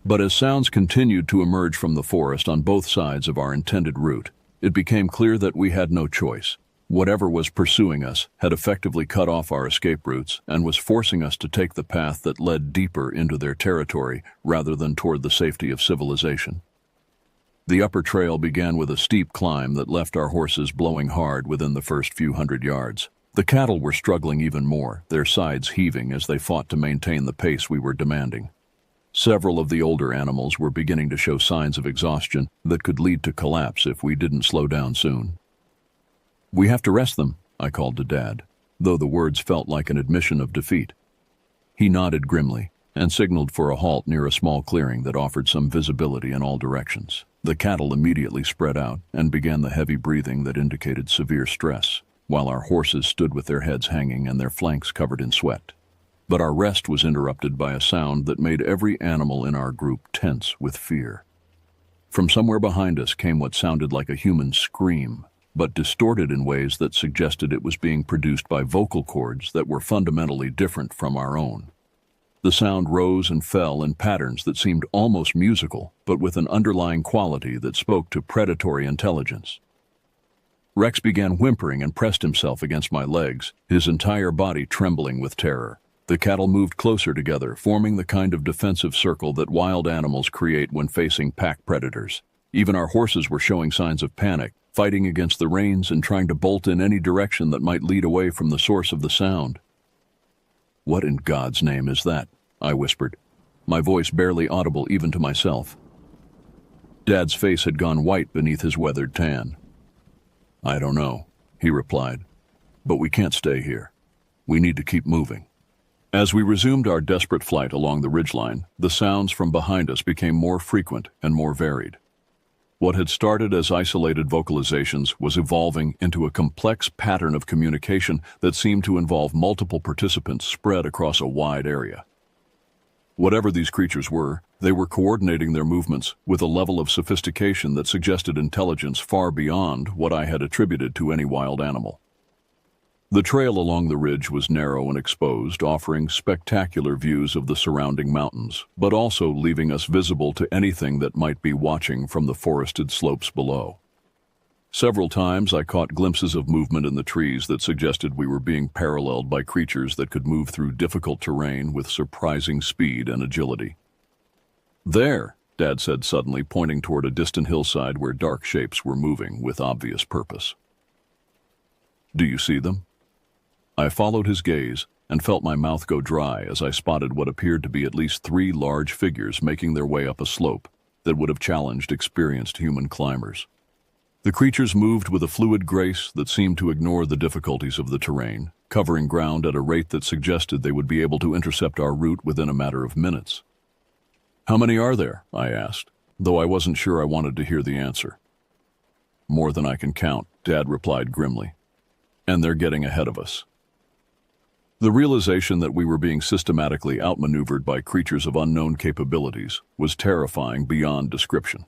But as sounds continued to emerge from the forest on both sides of our intended route, it became clear that we had no choice. Whatever was pursuing us had effectively cut off our escape routes and was forcing us to take the path that led deeper into their territory rather than toward the safety of civilization. The upper trail began with a steep climb that left our horses blowing hard within the first few hundred yards. The cattle were struggling even more, their sides heaving as they fought to maintain the pace we were demanding. Several of the older animals were beginning to show signs of exhaustion that could lead to collapse if we didn't slow down soon. "We have to rest them," I called to Dad, though the words felt like an admission of defeat. He nodded grimly and signaled for a halt near a small clearing that offered some visibility in all directions. The cattle immediately spread out and began the heavy breathing that indicated severe stress, while our horses stood with their heads hanging and their flanks covered in sweat. But our rest was interrupted by a sound that made every animal in our group tense with fear. From somewhere behind us came what sounded like a human scream, but distorted in ways that suggested it was being produced by vocal cords that were fundamentally different from our own. The sound rose and fell in patterns that seemed almost musical, but with an underlying quality that spoke to predatory intelligence. Rex began whimpering and pressed himself against my legs, his entire body trembling with terror. The cattle moved closer together, forming the kind of defensive circle that wild animals create when facing pack predators. Even our horses were showing signs of panic, fighting against the reins and trying to bolt in any direction that might lead away from the source of the sound. "What in God's name is that?" I whispered, my voice barely audible even to myself. Dad's face had gone white beneath his weathered tan. "I don't know," he replied, "but we can't stay here. We need to keep moving." As we resumed our desperate flight along the ridgeline, the sounds from behind us became more frequent and more varied. What had started as isolated vocalizations was evolving into a complex pattern of communication that seemed to involve multiple participants spread across a wide area. Whatever these creatures were, they were coordinating their movements with a level of sophistication that suggested intelligence far beyond what I had attributed to any wild animal. The trail along the ridge was narrow and exposed, offering spectacular views of the surrounding mountains, but also leaving us visible to anything that might be watching from the forested slopes below. Several times I caught glimpses of movement in the trees that suggested we were being paralleled by creatures that could move through difficult terrain with surprising speed and agility. "There," Dad said suddenly, pointing toward a distant hillside where dark shapes were moving with obvious purpose. "Do you see them?" I followed his gaze and felt my mouth go dry as I spotted what appeared to be at least 3 large figures making their way up a slope that would have challenged experienced human climbers. The creatures moved with a fluid grace that seemed to ignore the difficulties of the terrain, covering ground at a rate that suggested they would be able to intercept our route within a matter of minutes. "How many are there?" I asked, though I wasn't sure I wanted to hear the answer. "More than I can count," Dad replied grimly. "And they're getting ahead of us." The realization that we were being systematically outmaneuvered by creatures of unknown capabilities was terrifying beyond description.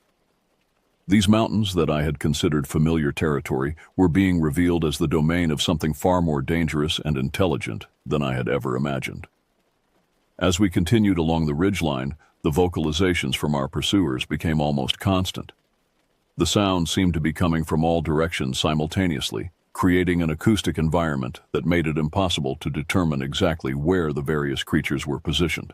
These mountains that I had considered familiar territory were being revealed as the domain of something far more dangerous and intelligent than I had ever imagined. As we continued along the ridgeline, the vocalizations from our pursuers became almost constant. The sound seemed to be coming from all directions simultaneously, creating an acoustic environment that made it impossible to determine exactly where the various creatures were positioned.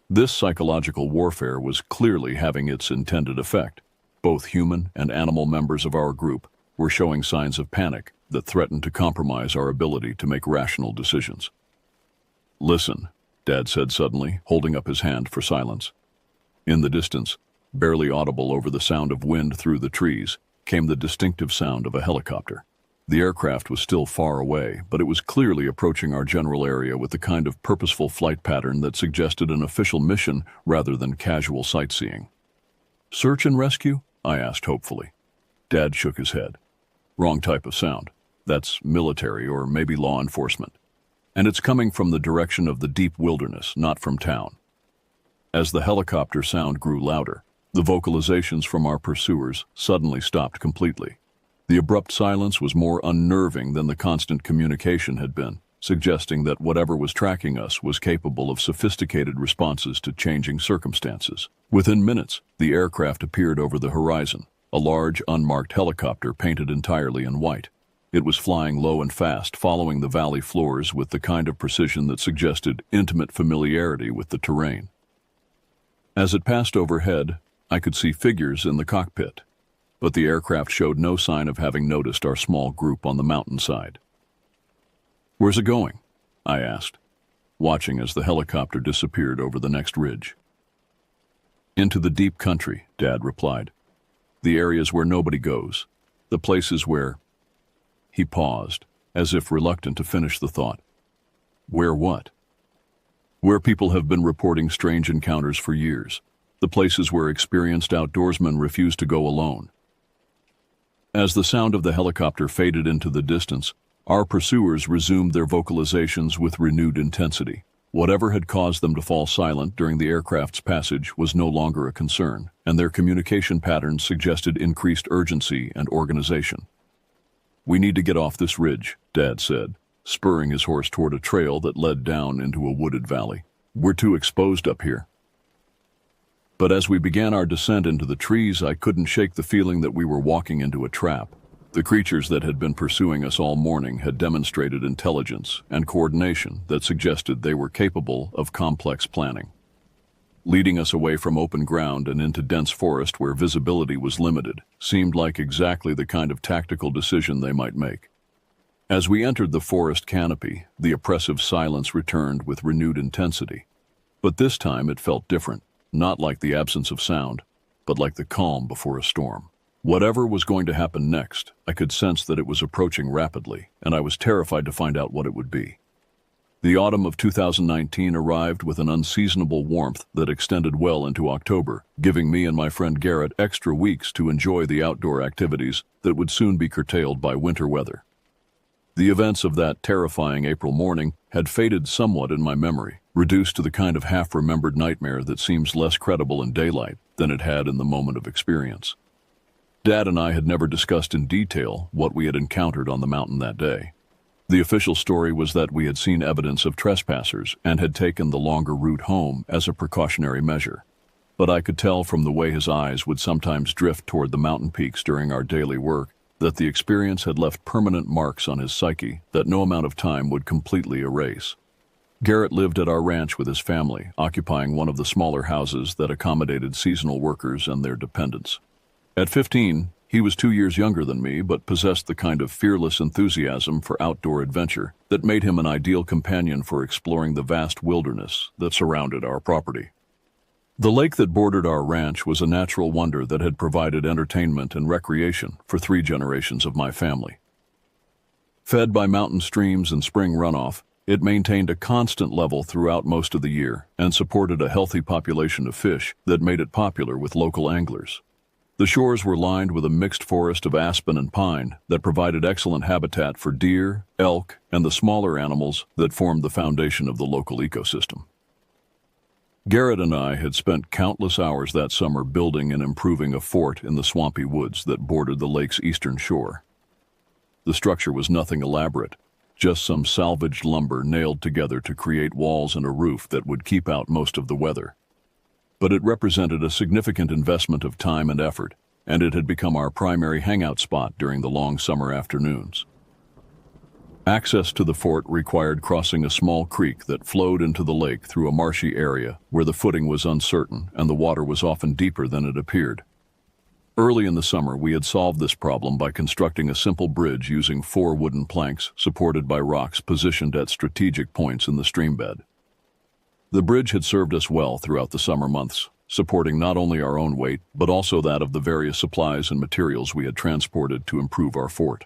This psychological warfare was clearly having its intended effect. Both human and animal members of our group were showing signs of panic that threatened to compromise our ability to make rational decisions. "Listen," Dad said suddenly, holding up his hand for silence. In the distance, barely audible over the sound of wind through the trees, came the distinctive sound of a helicopter. The aircraft was still far away, but it was clearly approaching our general area with the kind of purposeful flight pattern that suggested an official mission rather than casual sightseeing. "Search and rescue?" I asked hopefully. Dad shook his head. "Wrong type of sound. That's military or maybe law enforcement. And it's coming from the direction of the deep wilderness, not from town." As the helicopter sound grew louder, the vocalizations from our pursuers suddenly stopped completely. The abrupt silence was more unnerving than the constant communication had been, suggesting that whatever was tracking us was capable of sophisticated responses to changing circumstances. Within minutes, the aircraft appeared over the horizon, a large, unmarked helicopter painted entirely in white. It was flying low and fast, following the valley floors with the kind of precision that suggested intimate familiarity with the terrain. As it passed overhead, I could see figures in the cockpit, but the aircraft showed no sign of having noticed our small group on the mountainside. "Where's it going?" I asked, watching as the helicopter disappeared over the next ridge. "Into the deep country," Dad replied. "The areas where nobody goes. The places where—" He paused, as if reluctant to finish the thought. "Where what?" "Where people have been reporting strange encounters for years. The places where experienced outdoorsmen refuse to go alone." As the sound of the helicopter faded into the distance, our pursuers resumed their vocalizations with renewed intensity. Whatever had caused them to fall silent during the aircraft's passage was no longer a concern, and their communication patterns suggested increased urgency and organization. "We need to get off this ridge," Dad said, spurring his horse toward a trail that led down into a wooded valley. "We're too exposed up here." But as we began our descent into the trees, I couldn't shake the feeling that we were walking into a trap. The creatures that had been pursuing us all morning had demonstrated intelligence and coordination that suggested they were capable of complex planning. Leading us away from open ground and into dense forest where visibility was limited seemed like exactly the kind of tactical decision they might make. As we entered the forest canopy, the oppressive silence returned with renewed intensity. But this time it felt different. Not like the absence of sound, but like the calm before a storm. Whatever was going to happen next, I could sense that it was approaching rapidly, and I was terrified to find out what it would be. The autumn of 2019 arrived with an unseasonable warmth that extended well into October, giving me and my friend Garrett extra weeks to enjoy the outdoor activities that would soon be curtailed by winter weather. The events of that terrifying April morning had faded somewhat in my memory, reduced to the kind of half-remembered nightmare that seems less credible in daylight than it had in the moment of experience. Dad and I had never discussed in detail what we had encountered on the mountain that day. The official story was that we had seen evidence of trespassers and had taken the longer route home as a precautionary measure. But I could tell from the way his eyes would sometimes drift toward the mountain peaks during our daily work that the experience had left permanent marks on his psyche that no amount of time would completely erase. Garrett lived at our ranch with his family, occupying one of the smaller houses that accommodated seasonal workers and their dependents. At 15, he was 2 years younger than me, but possessed the kind of fearless enthusiasm for outdoor adventure that made him an ideal companion for exploring the vast wilderness that surrounded our property. The lake that bordered our ranch was a natural wonder that had provided entertainment and recreation for 3 generations of my family. Fed by mountain streams and spring runoff, it maintained a constant level throughout most of the year and supported a healthy population of fish that made it popular with local anglers. The shores were lined with a mixed forest of aspen and pine that provided excellent habitat for deer, elk, and the smaller animals that formed the foundation of the local ecosystem. Garrett and I had spent countless hours that summer building and improving a fort in the swampy woods that bordered the lake's eastern shore. The structure was nothing elaborate, just some salvaged lumber nailed together to create walls and a roof that would keep out most of the weather. But it represented a significant investment of time and effort, and it had become our primary hangout spot during the long summer afternoons. Access to the fort required crossing a small creek that flowed into the lake through a marshy area where the footing was uncertain and the water was often deeper than it appeared. Early in the summer, we had solved this problem by constructing a simple bridge using 4 wooden planks supported by rocks positioned at strategic points in the streambed. The bridge had served us well throughout the summer months, supporting not only our own weight, but also that of the various supplies and materials we had transported to improve our fort.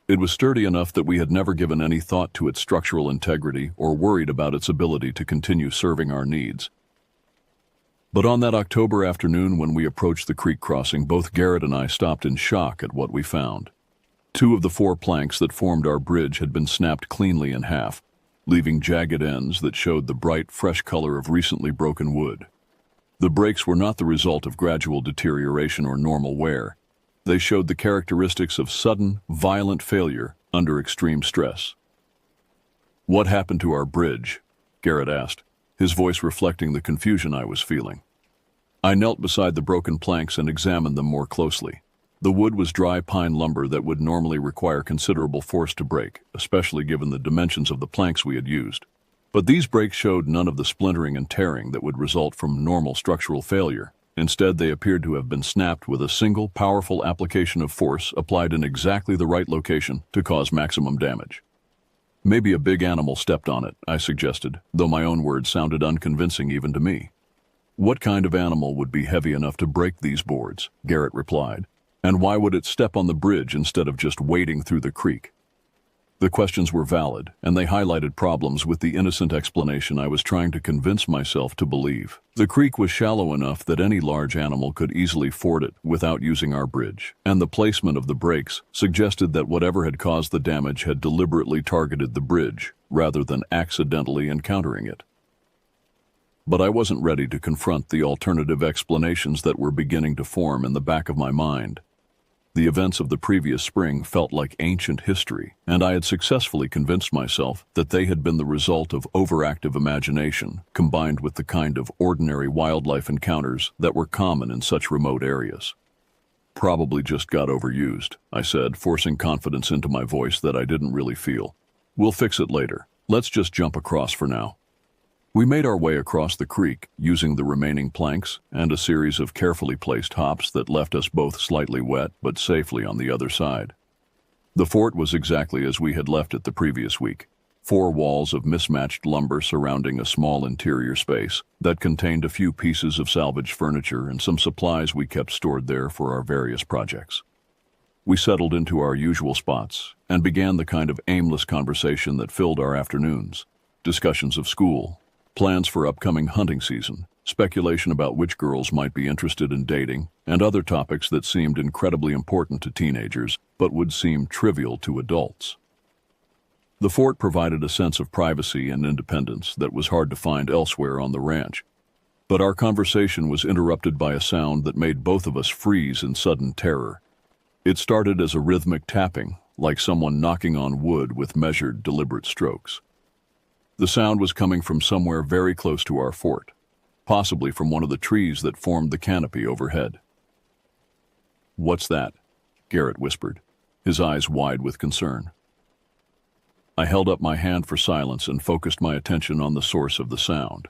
It was sturdy enough that we had never given any thought to its structural integrity or worried about its ability to continue serving our needs. But on that October afternoon when we approached the creek crossing, both Garrett and I stopped in shock at what we found. 2 of the 4 planks that formed our bridge had been snapped cleanly in half, leaving jagged ends that showed the bright, fresh color of recently broken wood. The breaks were not the result of gradual deterioration or normal wear. They showed the characteristics of sudden, violent failure under extreme stress. "What happened to our bridge?" Garrett asked, his voice reflecting the confusion I was feeling. I knelt beside the broken planks and examined them more closely. The wood was dry pine lumber that would normally require considerable force to break, especially given the dimensions of the planks we had used. But these breaks showed none of the splintering and tearing that would result from normal structural failure. Instead, they appeared to have been snapped with a single, powerful application of force applied in exactly the right location to cause maximum damage. "Maybe a big animal stepped on it," I suggested, though my own words sounded unconvincing even to me. "What kind of animal would be heavy enough to break these boards?" Garrett replied. "And why would it step on the bridge instead of just wading through the creek?" The questions were valid, and they highlighted problems with the innocent explanation I was trying to convince myself to believe. The creek was shallow enough that any large animal could easily ford it without using our bridge, and the placement of the breaks suggested that whatever had caused the damage had deliberately targeted the bridge, rather than accidentally encountering it. But I wasn't ready to confront the alternative explanations that were beginning to form in the back of my mind. The events of the previous spring felt like ancient history, and I had successfully convinced myself that they had been the result of overactive imagination, combined with the kind of ordinary wildlife encounters that were common in such remote areas. "Probably just got overused," I said, forcing confidence into my voice that I didn't really feel. "We'll fix it later. Let's just jump across for now." We made our way across the creek, using the remaining planks and a series of carefully placed hops that left us both slightly wet but safely on the other side. The fort was exactly as we had left it the previous week. 4 walls of mismatched lumber surrounding a small interior space that contained a few pieces of salvaged furniture and some supplies we kept stored there for our various projects. We settled into our usual spots and began the kind of aimless conversation that filled our afternoons. discussions of school, plans for upcoming hunting season, speculation about which girls might be interested in dating, and other topics that seemed incredibly important to teenagers but would seem trivial to adults. The fort provided a sense of privacy and independence that was hard to find elsewhere on the ranch. But our conversation was interrupted by a sound that made both of us freeze in sudden terror. It started as a rhythmic tapping, like someone knocking on wood with measured, deliberate strokes. The sound was coming from somewhere very close to our fort, possibly from one of the trees that formed the canopy overhead. "What's that?" Garrett whispered, his eyes wide with concern. I held up my hand for silence and focused my attention on the source of the sound.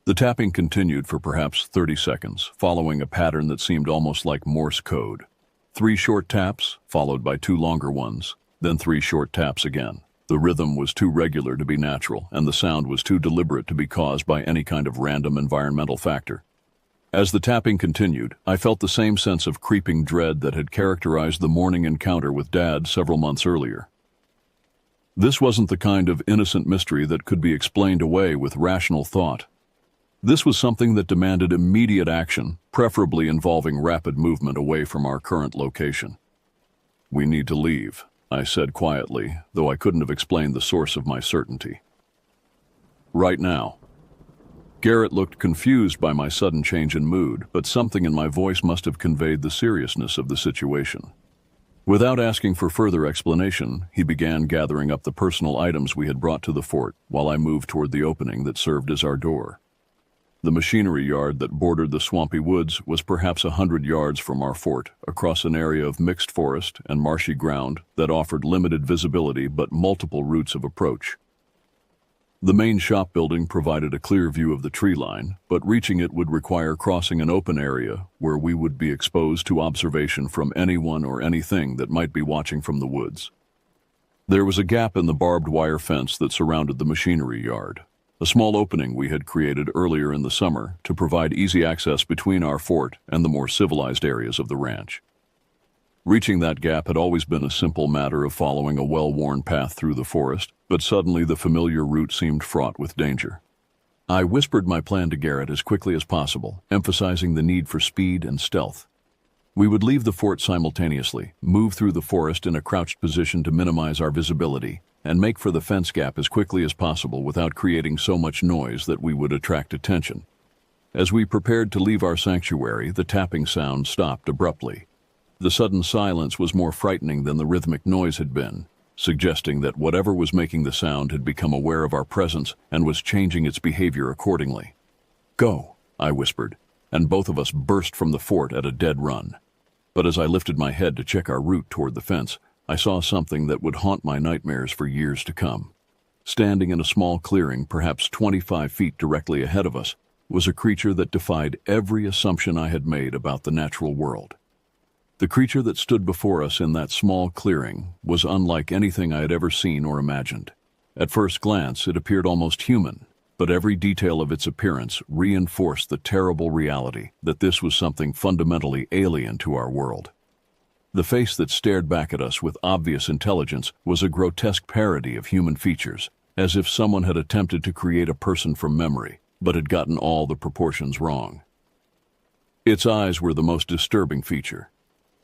The tapping continued for perhaps 30 seconds, following a pattern that seemed almost like Morse code. 3 short taps, followed by 2 longer ones, then 3 short taps again. The rhythm was too regular to be natural, and the sound was too deliberate to be caused by any kind of random environmental factor. As the tapping continued, I felt the same sense of creeping dread that had characterized the morning encounter with Dad several months earlier. This wasn't the kind of innocent mystery that could be explained away with rational thought. This was something that demanded immediate action, preferably involving rapid movement away from our current location. "We need to leave," I said quietly, though I couldn't have explained the source of my certainty. "Right now." Garrett looked confused by my sudden change in mood, but something in my voice must have conveyed the seriousness of the situation. Without asking for further explanation, he began gathering up the personal items we had brought to the fort while I moved toward the opening that served as our door. The machinery yard that bordered the swampy woods was perhaps 100 yards from our fort, across an area of mixed forest and marshy ground that offered limited visibility but multiple routes of approach. The main shop building provided a clear view of the tree line, but reaching it would require crossing an open area where we would be exposed to observation from anyone or anything that might be watching from the woods. There was a gap in the barbed wire fence that surrounded the machinery yard, a small opening we had created earlier in the summer to provide easy access between our fort and the more civilized areas of the ranch. Reaching that gap had always been a simple matter of following a well-worn path through the forest, but suddenly the familiar route seemed fraught with danger. I whispered my plan to Garrett as quickly as possible, emphasizing the need for speed and stealth. We would leave the fort simultaneously, move through the forest in a crouched position to minimize our visibility, and make for the fence gap as quickly as possible without creating so much noise that we would attract attention. As we prepared to leave our sanctuary, the tapping sound stopped abruptly. The sudden silence was more frightening than the rhythmic noise had been, suggesting that whatever was making the sound had become aware of our presence and was changing its behavior accordingly. "Go," I whispered, and both of us burst from the fort at a dead run. But as I lifted my head to check our route toward the fence, I saw something that would haunt my nightmares for years to come. Standing in a small clearing, perhaps 25 feet directly ahead of us, was a creature that defied every assumption I had made about the natural world. The creature that stood before us in that small clearing was unlike anything I had ever seen or imagined. At first glance, it appeared almost human, but every detail of its appearance reinforced the terrible reality that this was something fundamentally alien to our world. The face that stared back at us with obvious intelligence was a grotesque parody of human features, as if someone had attempted to create a person from memory, but had gotten all the proportions wrong. Its eyes were the most disturbing feature.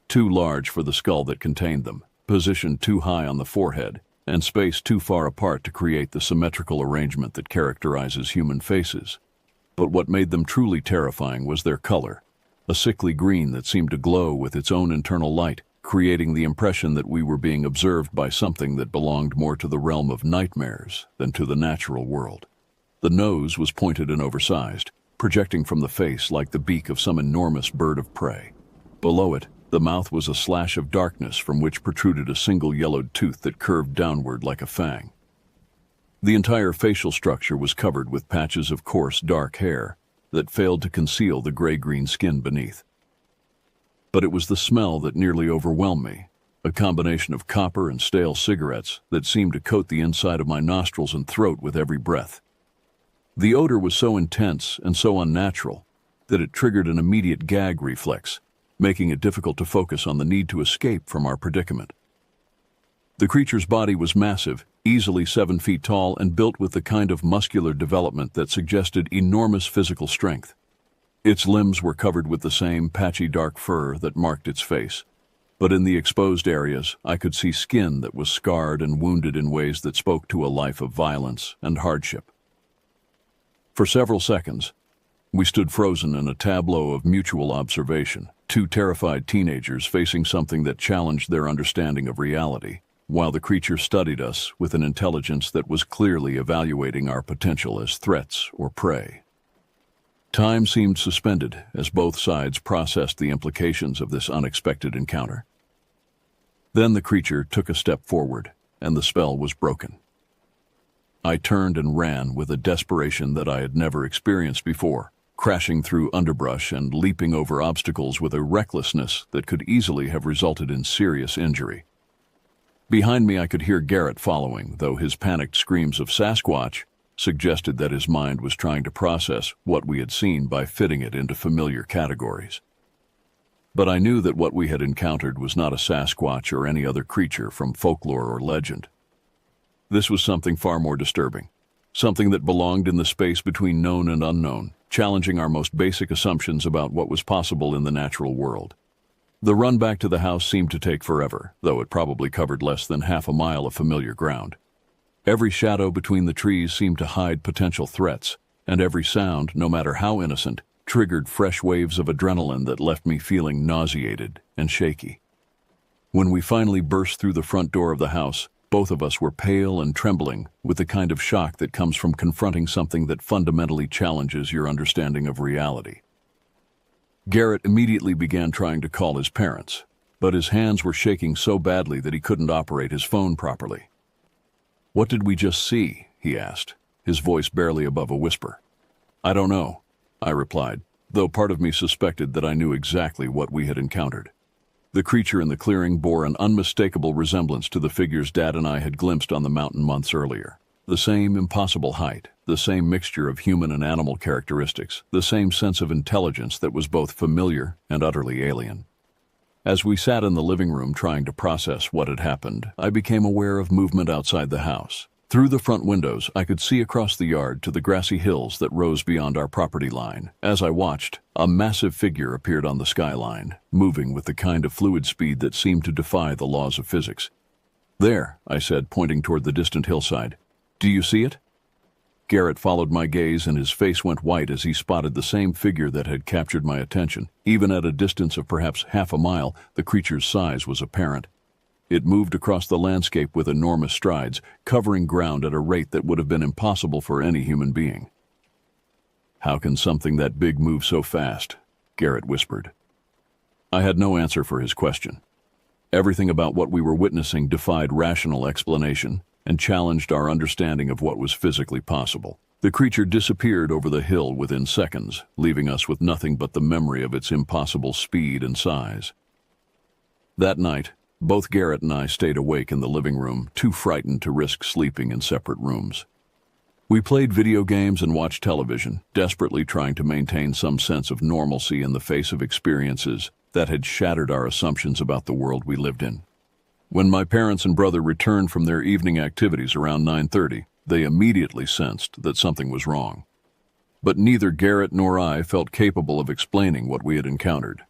Too large for the skull that contained them, positioned too high on the forehead, and spaced too far apart to create the symmetrical arrangement that characterizes human faces. But what made them truly terrifying was their color, a sickly green that seemed to glow with its own internal light, creating the impression that we were being observed by something that belonged more to the realm of nightmares than to the natural world. The nose was pointed and oversized, projecting from the face like the beak of some enormous bird of prey. Below it, the mouth was a slash of darkness from which protruded a single yellowed tooth that curved downward like a fang. The entire facial structure was covered with patches of coarse, dark hair that failed to conceal the gray-green skin beneath. But it was the smell that nearly overwhelmed me, a combination of copper and stale cigarettes that seemed to coat the inside of my nostrils and throat with every breath. The odor was so intense and so unnatural that it triggered an immediate gag reflex, making it difficult to focus on the need to escape from our predicament. The creature's body was massive, easily 7 feet tall, and built with the kind of muscular development that suggested enormous physical strength. Its limbs were covered with the same patchy dark fur that marked its face, but in the exposed areas, I could see skin that was scarred and wounded in ways that spoke to a life of violence and hardship. For several seconds, we stood frozen in a tableau of mutual observation, two terrified teenagers facing something that challenged their understanding of reality, while the creature studied us with an intelligence that was clearly evaluating our potential as threats or prey. Time seemed suspended as both sides processed the implications of this unexpected encounter. Then the creature took a step forward, and the spell was broken. I turned and ran with a desperation that I had never experienced before, crashing through underbrush and leaping over obstacles with a recklessness that could easily have resulted in serious injury. Behind me I could hear Garrett following, though his panicked screams of Sasquatch suggested that his mind was trying to process what we had seen by fitting it into familiar categories. But I knew that what we had encountered was not a Sasquatch or any other creature from folklore or legend. This was something far more disturbing, something that belonged in the space between known and unknown, challenging our most basic assumptions about what was possible in the natural world. The run back to the house seemed to take forever, though it probably covered less than half a mile of familiar ground. Every shadow between the trees seemed to hide potential threats, and every sound, no matter how innocent, triggered fresh waves of adrenaline that left me feeling nauseated and shaky. When we finally burst through the front door of the house, both of us were pale and trembling with the kind of shock that comes from confronting something that fundamentally challenges your understanding of reality. Garrett immediately began trying to call his parents, but his hands were shaking so badly that he couldn't operate his phone properly. "What did we just see?" he asked, his voice barely above a whisper. "I don't know," I replied, though part of me suspected that I knew exactly what we had encountered. The creature in the clearing bore an unmistakable resemblance to the figures Dad and I had glimpsed on the mountain months earlier. The same impossible height, the same mixture of human and animal characteristics, the same sense of intelligence that was both familiar and utterly alien. As we sat in the living room trying to process what had happened, I became aware of movement outside the house. Through the front windows, I could see across the yard to the grassy hills that rose beyond our property line. As I watched, a massive figure appeared on the skyline, moving with the kind of fluid speed that seemed to defy the laws of physics. "There," I said, pointing toward the distant hillside. "Do you see it?" Garrett followed my gaze, and his face went white as he spotted the same figure that had captured my attention. Even at a distance of perhaps half a mile, the creature's size was apparent. It moved across the landscape with enormous strides, covering ground at a rate that would have been impossible for any human being. "How can something that big move so fast?" Garrett whispered. I had no answer for his question. Everything about what we were witnessing defied rational explanation and challenged our understanding of what was physically possible. The creature disappeared over the hill within seconds, leaving us with nothing but the memory of its impossible speed and size. That night, both Garrett and I stayed awake in the living room, too frightened to risk sleeping in separate rooms. We played video games and watched television, desperately trying to maintain some sense of normalcy in the face of experiences that had shattered our assumptions about the world we lived in. When my parents and brother returned from their evening activities around 9:30, they immediately sensed that something was wrong. But neither Garrett nor I felt capable of explaining what we had encountered.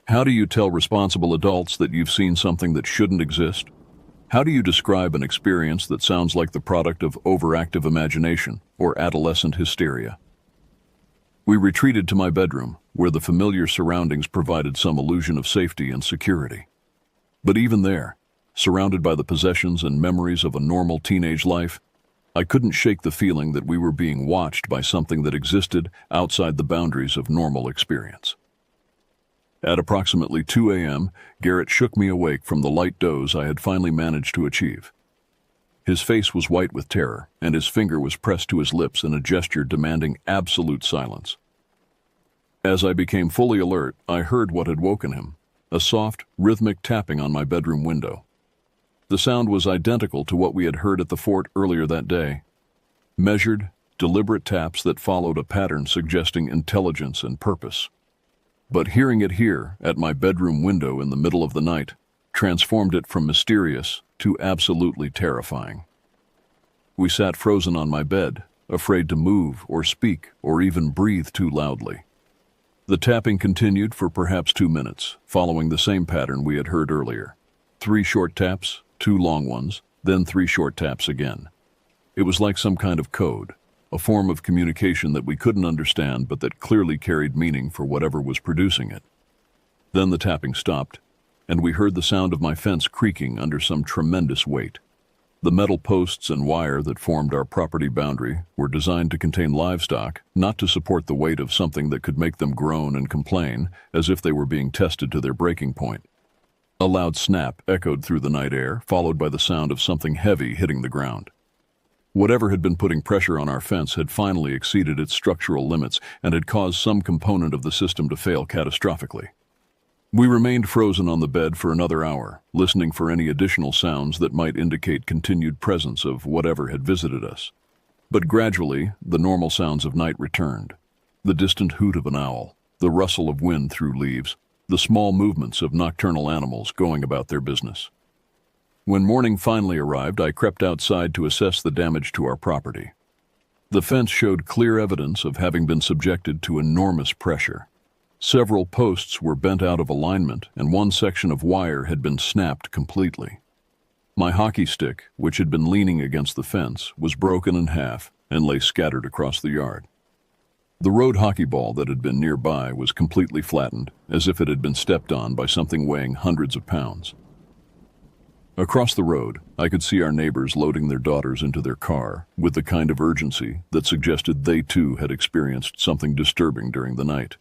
How do you tell responsible adults that you've seen something that shouldn't exist? How do you describe an experience that sounds like the product of overactive imagination or adolescent hysteria? We retreated to my bedroom, where the familiar surroundings provided some illusion of safety and security. But even there, surrounded by the possessions and memories of a normal teenage life, I couldn't shake the feeling that we were being watched by something that existed outside the boundaries of normal experience. At approximately 2 a.m., Garrett shook me awake from the light doze I had finally managed to achieve. His face was white with terror, and his finger was pressed to his lips in a gesture demanding absolute silence. As I became fully alert, I heard what had woken him, a soft, rhythmic tapping on my bedroom window. The sound was identical to what we had heard at the fort earlier that day. Measured, deliberate taps that followed a pattern suggesting intelligence and purpose. But hearing it here, at my bedroom window in the middle of the night, transformed it from mysterious to absolutely terrifying. We sat frozen on my bed, afraid to move or speak or even breathe too loudly. The tapping continued for perhaps 2 minutes, following the same pattern we had heard earlier. 3 short taps, 2 long ones, then 3 short taps again. It was like some kind of code, a form of communication that we couldn't understand but that clearly carried meaning for whatever was producing it. Then the tapping stopped, and we heard the sound of my fence creaking under some tremendous weight. The metal posts and wire that formed our property boundary were designed to contain livestock, not to support the weight of something that could make them groan and complain as if they were being tested to their breaking point. A loud snap echoed through the night air, followed by the sound of something heavy hitting the ground. Whatever had been putting pressure on our fence had finally exceeded its structural limits and had caused some component of the system to fail catastrophically. We remained frozen on the bed for another hour, listening for any additional sounds that might indicate continued presence of whatever had visited us. But gradually, the normal sounds of night returned. The distant hoot of an owl, the rustle of wind through leaves, the small movements of nocturnal animals going about their business. When morning finally arrived, I crept outside to assess the damage to our property. The fence showed clear evidence of having been subjected to enormous pressure. Several posts were bent out of alignment, and one section of wire had been snapped completely. My hockey stick, which had been leaning against the fence, was broken in half and lay scattered across the yard. The road hockey ball that had been nearby was completely flattened, as if it had been stepped on by something weighing hundreds of pounds. Across the road, I could see our neighbors loading their daughters into their car with the kind of urgency that suggested they too had experienced something disturbing during the night.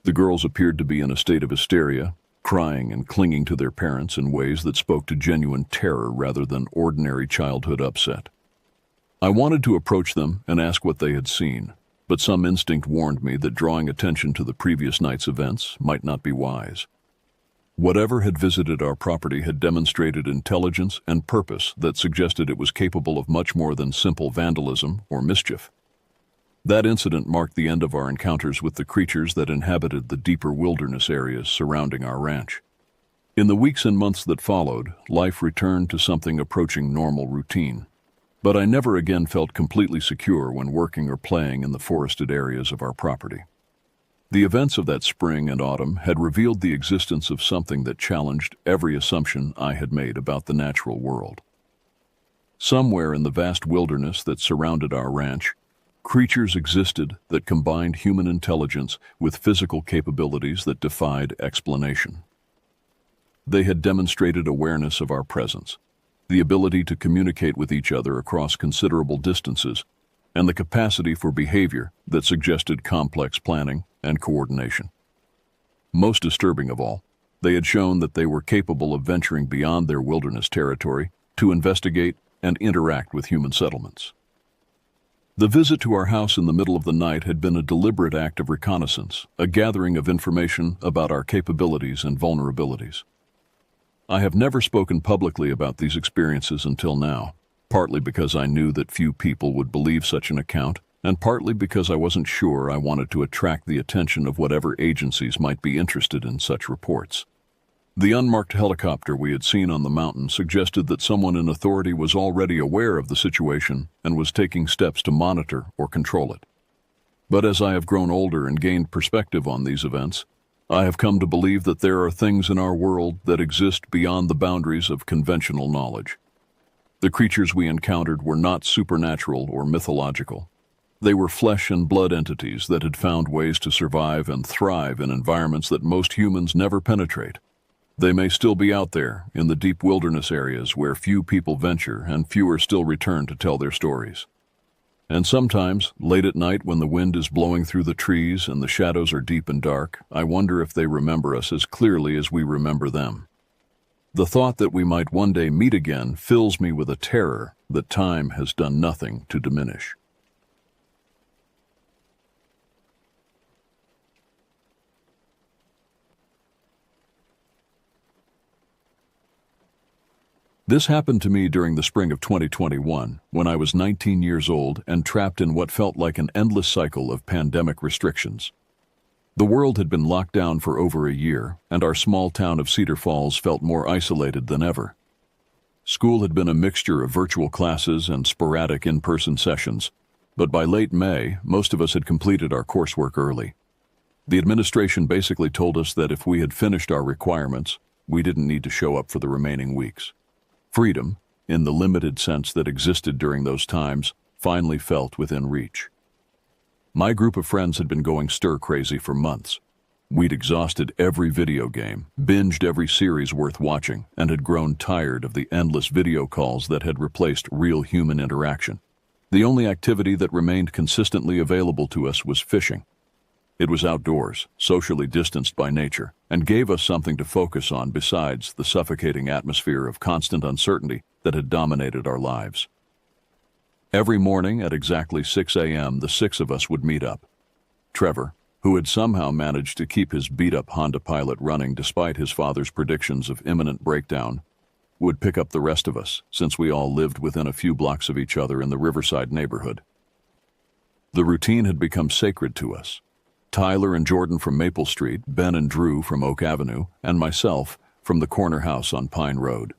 The girls appeared to be in a state of hysteria, crying and clinging to their parents in ways that spoke to genuine terror rather than ordinary childhood upset. I wanted to approach them and ask what they had seen, but some instinct warned me that drawing attention to the previous night's events might not be wise. Whatever had visited our property had demonstrated intelligence and purpose that suggested it was capable of much more than simple vandalism or mischief. That incident marked the end of our encounters with the creatures that inhabited the deeper wilderness areas surrounding our ranch. In the weeks and months that followed, life returned to something approaching normal routine. But I never again felt completely secure when working or playing in the forested areas of our property. The events of that spring and autumn had revealed the existence of something that challenged every assumption I had made about the natural world. Somewhere in the vast wilderness that surrounded our ranch, creatures existed that combined human intelligence with physical capabilities that defied explanation. They had demonstrated awareness of our presence, the ability to communicate with each other across considerable distances, and the capacity for behavior that suggested complex planning and coordination. Most disturbing of all, they had shown that they were capable of venturing beyond their wilderness territory to investigate and interact with human settlements. The visit to our house in the middle of the night had been a deliberate act of reconnaissance, a gathering of information about our capabilities and vulnerabilities. I have never spoken publicly about these experiences until now, partly because I knew that few people would believe such an account, and partly because I wasn't sure I wanted to attract the attention of whatever agencies might be interested in such reports. The unmarked helicopter we had seen on the mountain suggested that someone in authority was already aware of the situation and was taking steps to monitor or control it. But as I have grown older and gained perspective on these events, I have come to believe that there are things in our world that exist beyond the boundaries of conventional knowledge. The creatures we encountered were not supernatural or mythological. They were flesh and blood entities that had found ways to survive and thrive in environments that most humans never penetrate. They may still be out there, in the deep wilderness areas where few people venture and fewer still return to tell their stories. And sometimes, late at night when the wind is blowing through the trees and the shadows are deep and dark, I wonder if they remember us as clearly as we remember them. The thought that we might one day meet again fills me with a terror that time has done nothing to diminish. This happened to me during the spring of 2021, when I was 19 years old and trapped in what felt like an endless cycle of pandemic restrictions. The world had been locked down for over a year, and our small town of Cedar Falls felt more isolated than ever. School had been a mixture of virtual classes and sporadic in-person sessions, but by late May, most of us had completed our coursework early. The administration basically told us that if we had finished our requirements, we didn't need to show up for the remaining weeks. Freedom, in the limited sense that existed during those times, finally felt within reach. My group of friends had been going stir-crazy for months. We'd exhausted every video game, binged every series worth watching, and had grown tired of the endless video calls that had replaced real human interaction. The only activity that remained consistently available to us was fishing. It was outdoors, socially distanced by nature, and gave us something to focus on besides the suffocating atmosphere of constant uncertainty that had dominated our lives. Every morning at exactly 6 a.m., the six of us would meet up. Trevor, who had somehow managed to keep his beat-up Honda Pilot running despite his father's predictions of imminent breakdown, would pick up the rest of us, since we all lived within a few blocks of each other in the Riverside neighborhood. The routine had become sacred to us. Tyler and Jordan from Maple Street, Ben and Drew from Oak Avenue, and myself from the corner house on Pine Road.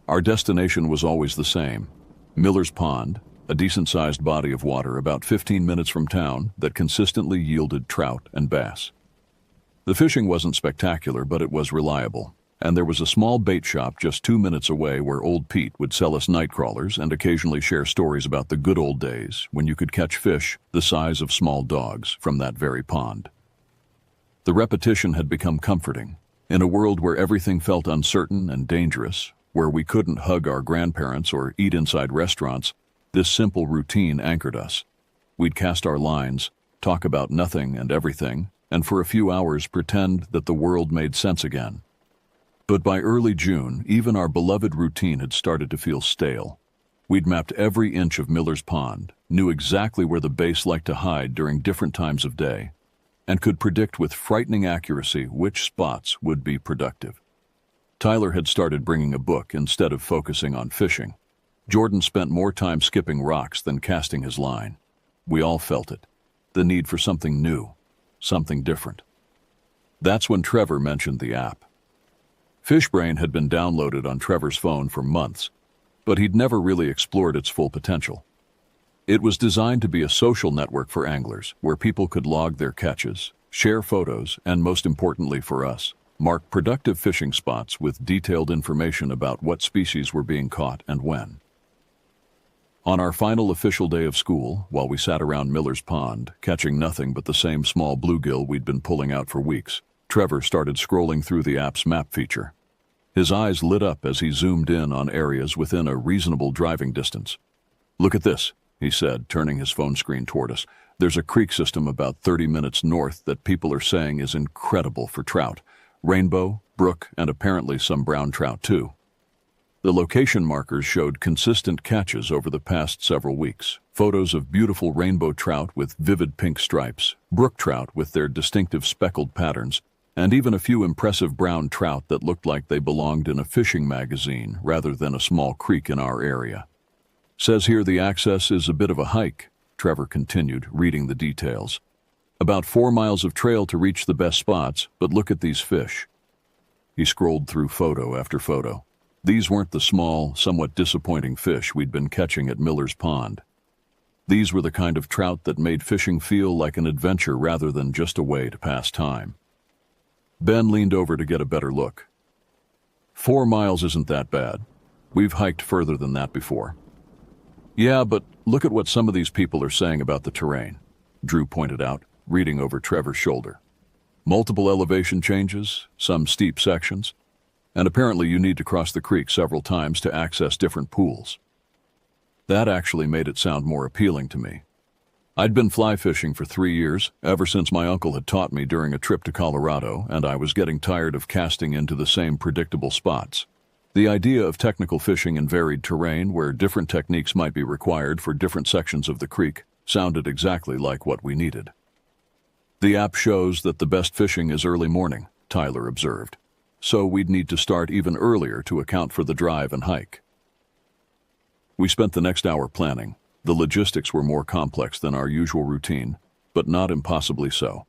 Our destination was always the same: Miller's Pond, a decent-sized body of water about 15 minutes from town that consistently yielded trout and bass. The fishing wasn't spectacular, but it was reliable, and there was a small bait shop just 2 minutes away where Old Pete would sell us night crawlers and occasionally share stories about the good old days when you could catch fish the size of small dogs from that very pond. The repetition had become comforting. In a world where everything felt uncertain and dangerous, where we couldn't hug our grandparents or eat inside restaurants, this simple routine anchored us. We'd cast our lines, talk about nothing and everything, and for a few hours pretend that the world made sense again. But by early June, even our beloved routine had started to feel stale. We'd mapped every inch of Miller's Pond, knew exactly where the base liked to hide during different times of day, and could predict with frightening accuracy which spots would be productive. Tyler had started bringing a book instead of focusing on fishing. Jordan spent more time skipping rocks than casting his line. We all felt it. The need for something new, something different. That's when Trevor mentioned the app. Fishbrain had been downloaded on Trevor's phone for months, but he'd never really explored its full potential. It was designed to be a social network for anglers, where people could log their catches, share photos, and most importantly for us, mark productive fishing spots with detailed information about what species were being caught and when. On our final official day of school, while we sat around Miller's Pond, catching nothing but the same small bluegill we'd been pulling out for weeks, Trevor started scrolling through the app's map feature. His eyes lit up as he zoomed in on areas within a reasonable driving distance. "Look at this," he said, turning his phone screen toward us. "There's a creek system about 30 minutes north that people are saying is incredible for trout. Rainbow, brook, and apparently some brown trout too." The location markers showed consistent catches over the past several weeks. Photos of beautiful rainbow trout with vivid pink stripes, brook trout with their distinctive speckled patterns, and even a few impressive brown trout that looked like they belonged in a fishing magazine rather than a small creek in our area. "Says here the access is a bit of a hike," Trevor continued, reading the details. "About 4 miles of trail to reach the best spots, but look at these fish." He scrolled through photo after photo. These weren't the small, somewhat disappointing fish we'd been catching at Miller's Pond. These were the kind of trout that made fishing feel like an adventure rather than just a way to pass time. Ben leaned over to get a better look. 4 miles isn't that bad. We've hiked further than that before." "Yeah, but look at what some of these people are saying about the terrain," Drew pointed out, reading over Trevor's shoulder. "Multiple elevation changes, some steep sections, and apparently you need to cross the creek several times to access different pools." That actually made it sound more appealing to me. I'd been fly fishing for 3 years, ever since my uncle had taught me during a trip to Colorado, and I was getting tired of casting into the same predictable spots. The idea of technical fishing in varied terrain where different techniques might be required for different sections of the creek sounded exactly like what we needed. "The app shows that the best fishing is early morning," Tyler observed. "So we'd need to start even earlier to account for the drive and hike." We spent the next hour planning. The logistics were more complex than our usual routine, but not impossibly so.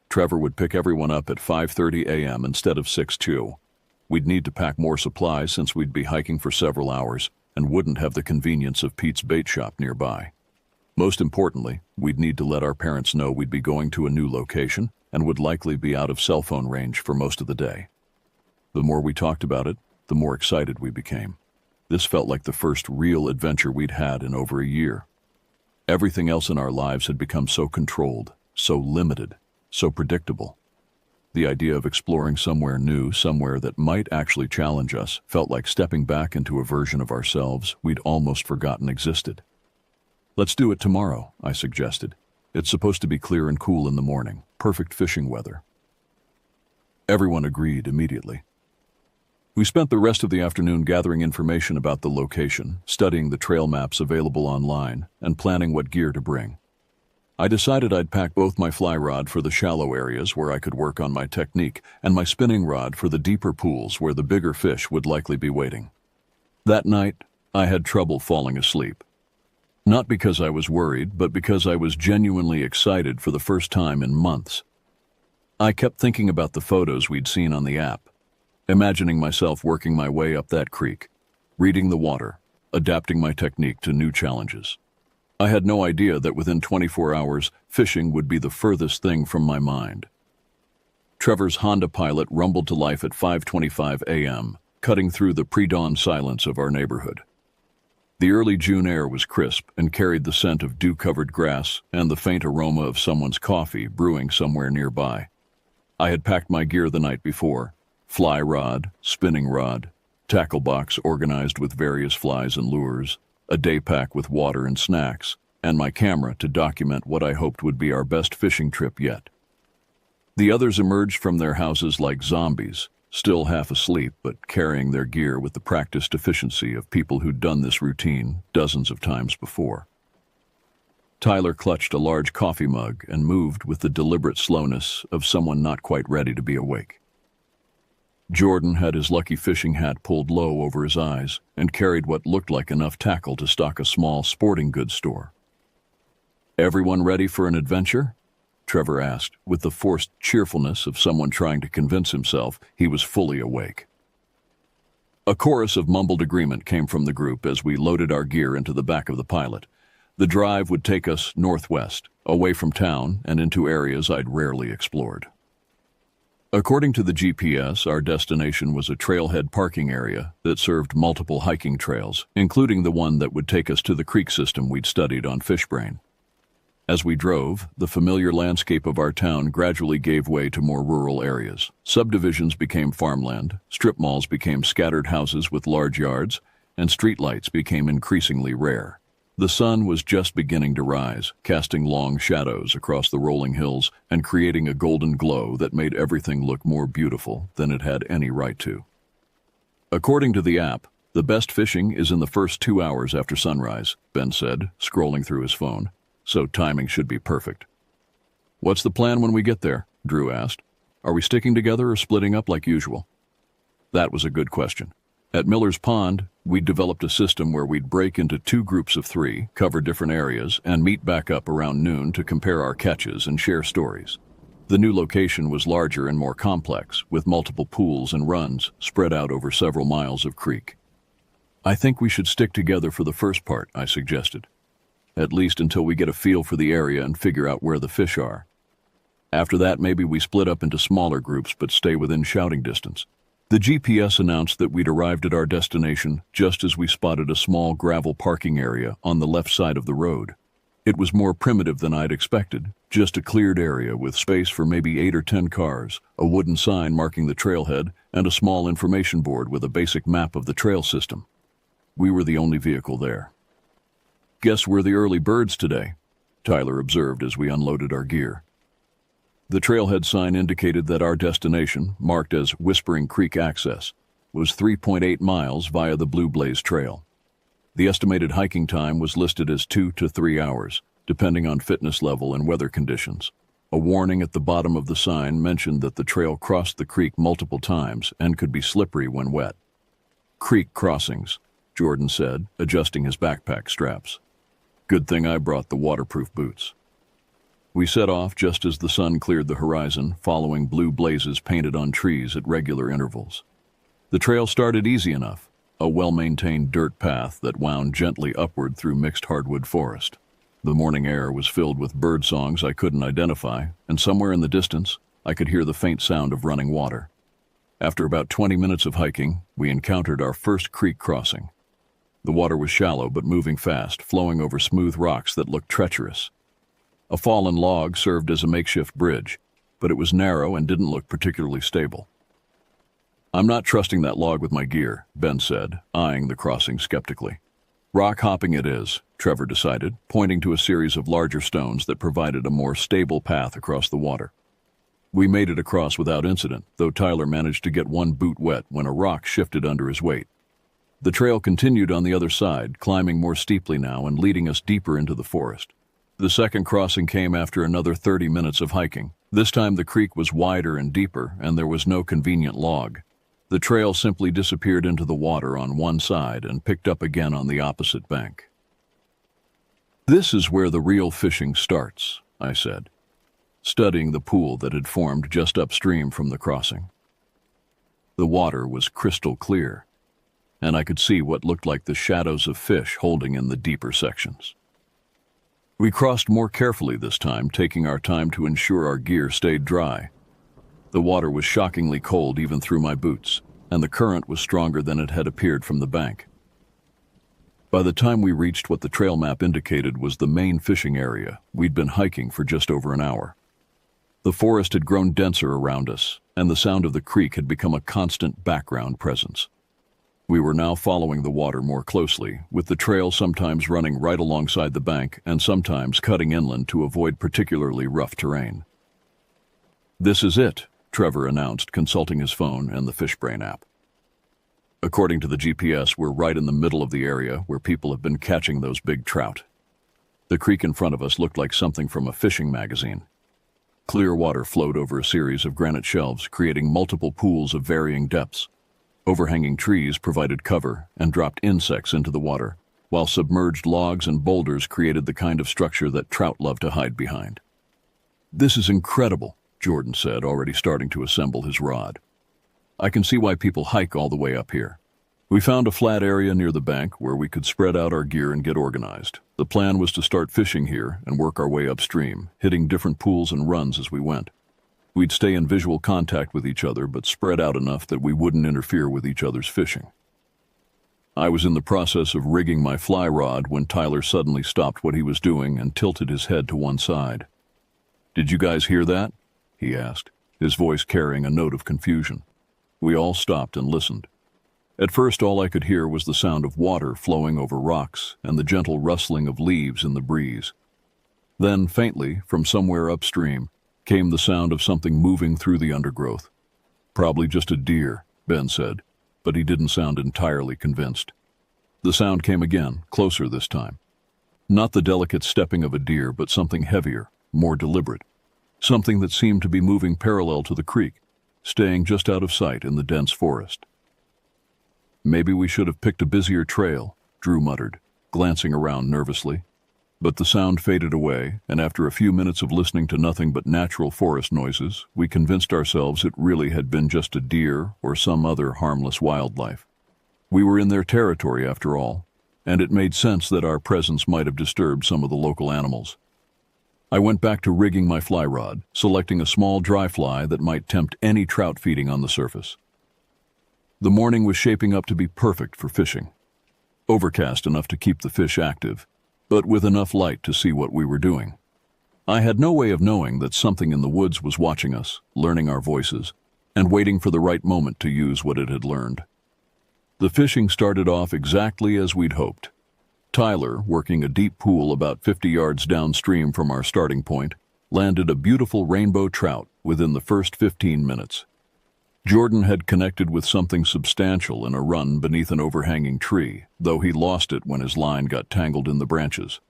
Trevor would pick everyone up at 5:30 a.m. instead of 6:02. We'd need to pack more supplies since we'd be hiking for several hours and wouldn't have the convenience of Pete's bait shop nearby. Most importantly, we'd need to let our parents know we'd be going to a new location and would likely be out of cell phone range for most of the day. The more we talked about it, the more excited we became. This felt like the first real adventure we'd had in over a year. Everything else in our lives had become so controlled, so limited, so predictable. The idea of exploring somewhere new, somewhere that might actually challenge us, felt like stepping back into a version of ourselves we'd almost forgotten existed. "Let's do it tomorrow," I suggested. "It's supposed to be clear and cool in the morning, perfect fishing weather." Everyone agreed immediately. We spent the rest of the afternoon gathering information about the location, studying the trail maps available online, and planning what gear to bring. I decided I'd pack both my fly rod for the shallow areas where I could work on my technique and my spinning rod for the deeper pools where the bigger fish would likely be waiting. That night, I had trouble falling asleep. Not because I was worried, but because I was genuinely excited for the first time in months. I kept thinking about the photos we'd seen on the app, imagining myself working my way up that creek, reading the water, adapting my technique to new challenges. I had no idea that within 24 hours, fishing would be the furthest thing from my mind. Trevor's Honda Pilot rumbled to life at 5:25 a.m., cutting through the pre-dawn silence of our neighborhood. The early June air was crisp and carried the scent of dew-covered grass and the faint aroma of someone's coffee brewing somewhere nearby. I had packed my gear the night before: fly rod, spinning rod, tackle box organized with various flies and lures, a day pack with water and snacks, and my camera to document what I hoped would be our best fishing trip yet. The others emerged from their houses like zombies, still half asleep but carrying their gear with the practiced efficiency of people who'd done this routine dozens of times before. Tyler clutched a large coffee mug and moved with the deliberate slowness of someone not quite ready to be awake. Jordan had his lucky fishing hat pulled low over his eyes and carried what looked like enough tackle to stock a small sporting goods store. "Everyone ready for an adventure?" Trevor asked, with the forced cheerfulness of someone trying to convince himself he was fully awake. A chorus of mumbled agreement came from the group as we loaded our gear into the back of the Pilot. The drive would take us northwest, away from town and into areas I'd rarely explored. According to the GPS, our destination was a trailhead parking area that served multiple hiking trails, including the one that would take us to the creek system we'd studied on Fishbrain. As we drove, the familiar landscape of our town gradually gave way to more rural areas. Subdivisions became farmland, strip malls became scattered houses with large yards, and streetlights became increasingly rare. The sun was just beginning to rise, casting long shadows across the rolling hills and creating a golden glow that made everything look more beautiful than it had any right to. According to the app, the best fishing is in the first 2 hours after sunrise, Ben said, scrolling through his phone, so timing should be perfect. "What's the plan when we get there?" Drew asked. "Are we sticking together or splitting up like usual?" That was a good question. At Miller's Pond, we'd developed a system where we'd break into 2 groups of 3, cover different areas, and meet back up around noon to compare our catches and share stories. The new location was larger and more complex, with multiple pools and runs spread out over several miles of creek. "I think we should stick together for the first part," I suggested. "At least until we get a feel for the area and figure out where the fish are. After that, maybe we split up into smaller groups but stay within shouting distance." The GPS announced that we'd arrived at our destination just as we spotted a small gravel parking area on the left side of the road. It was more primitive than I'd expected, just a cleared area with space for maybe 8 or 10 cars, a wooden sign marking the trailhead, and a small information board with a basic map of the trail system. We were the only vehicle there. "Guess we're the early birds today," Tyler observed as we unloaded our gear. The trailhead sign indicated that our destination, marked as Whispering Creek Access, was 3.8 miles via the Blue Blaze Trail. The estimated hiking time was listed as 2 to 3 hours, depending on fitness level and weather conditions. A warning at the bottom of the sign mentioned that the trail crossed the creek multiple times and could be slippery when wet. "Creek crossings," Jordan said, adjusting his backpack straps. "Good thing I brought the waterproof boots." We set off just as the sun cleared the horizon, following blue blazes painted on trees at regular intervals. The trail started easy enough, a well-maintained dirt path that wound gently upward through mixed hardwood forest. The morning air was filled with bird songs I couldn't identify, and somewhere in the distance, I could hear the faint sound of running water. After about 20 minutes of hiking, we encountered our first creek crossing. The water was shallow but moving fast, flowing over smooth rocks that looked treacherous. A fallen log served as a makeshift bridge, but it was narrow and didn't look particularly stable. "I'm not trusting that log with my gear," Ben said, eyeing the crossing skeptically. "Rock hopping it is," Trevor decided, pointing to a series of larger stones that provided a more stable path across the water. We made it across without incident, though Tyler managed to get one boot wet when a rock shifted under his weight. The trail continued on the other side, climbing more steeply now and leading us deeper into the forest. The second crossing came after another 30 minutes of hiking. This time the creek was wider and deeper, and there was no convenient log. The trail simply disappeared into the water on one side and picked up again on the opposite bank. "This is where the real fishing starts," I said, studying the pool that had formed just upstream from the crossing. The water was crystal clear, and I could see what looked like the shadows of fish holding in the deeper sections. We crossed more carefully this time, taking our time to ensure our gear stayed dry. The water was shockingly cold even through my boots, and the current was stronger than it had appeared from the bank. By the time we reached what the trail map indicated was the main fishing area, we'd been hiking for just over an hour. The forest had grown denser around us, and the sound of the creek had become a constant background presence. We were now following the water more closely, with the trail sometimes running right alongside the bank and sometimes cutting inland to avoid particularly rough terrain. "This is it," Trevor announced, consulting his phone and the Fishbrain app. "According to the GPS, we're right in the middle of the area where people have been catching those big trout." The creek in front of us looked like something from a fishing magazine. Clear water flowed over a series of granite shelves, creating multiple pools of varying depths. Overhanging trees provided cover and dropped insects into the water, while submerged logs and boulders created the kind of structure that trout love to hide behind. "This is incredible," Jordan said, already starting to assemble his rod. "I can see why people hike all the way up here." We found a flat area near the bank where we could spread out our gear and get organized. The plan was to start fishing here and work our way upstream, hitting different pools and runs as we went. We'd stay in visual contact with each other, but spread out enough that we wouldn't interfere with each other's fishing. I was in the process of rigging my fly rod when Tyler suddenly stopped what he was doing and tilted his head to one side. "Did you guys hear that?" he asked, his voice carrying a note of confusion. We all stopped and listened. At first, all I could hear was the sound of water flowing over rocks and the gentle rustling of leaves in the breeze. Then, faintly, from somewhere upstream, came the sound of something moving through the undergrowth. "Probably just a deer," Ben said, but he didn't sound entirely convinced. The sound came again, closer this time. Not the delicate stepping of a deer, but something heavier, more deliberate. Something that seemed to be moving parallel to the creek, staying just out of sight in the dense forest. "Maybe we should have picked a busier trail," Drew muttered, glancing around nervously. But the sound faded away, and after a few minutes of listening to nothing but natural forest noises, we convinced ourselves it really had been just a deer or some other harmless wildlife. We were in their territory after all, and it made sense that our presence might have disturbed some of the local animals. I went back to rigging my fly rod, selecting a small dry fly that might tempt any trout feeding on the surface. The morning was shaping up to be perfect for fishing. Overcast enough to keep the fish active, but with enough light to see what we were doing. I had no way of knowing that something in the woods was watching us, learning our voices, and waiting for the right moment to use what it had learned. The fishing started off exactly as we'd hoped. Tyler, working a deep pool about 50 yards downstream from our starting point, landed a beautiful rainbow trout within the first 15 minutes. Jordan had connected with something substantial in a run beneath an overhanging tree, though he lost it when his line got tangled in the branches.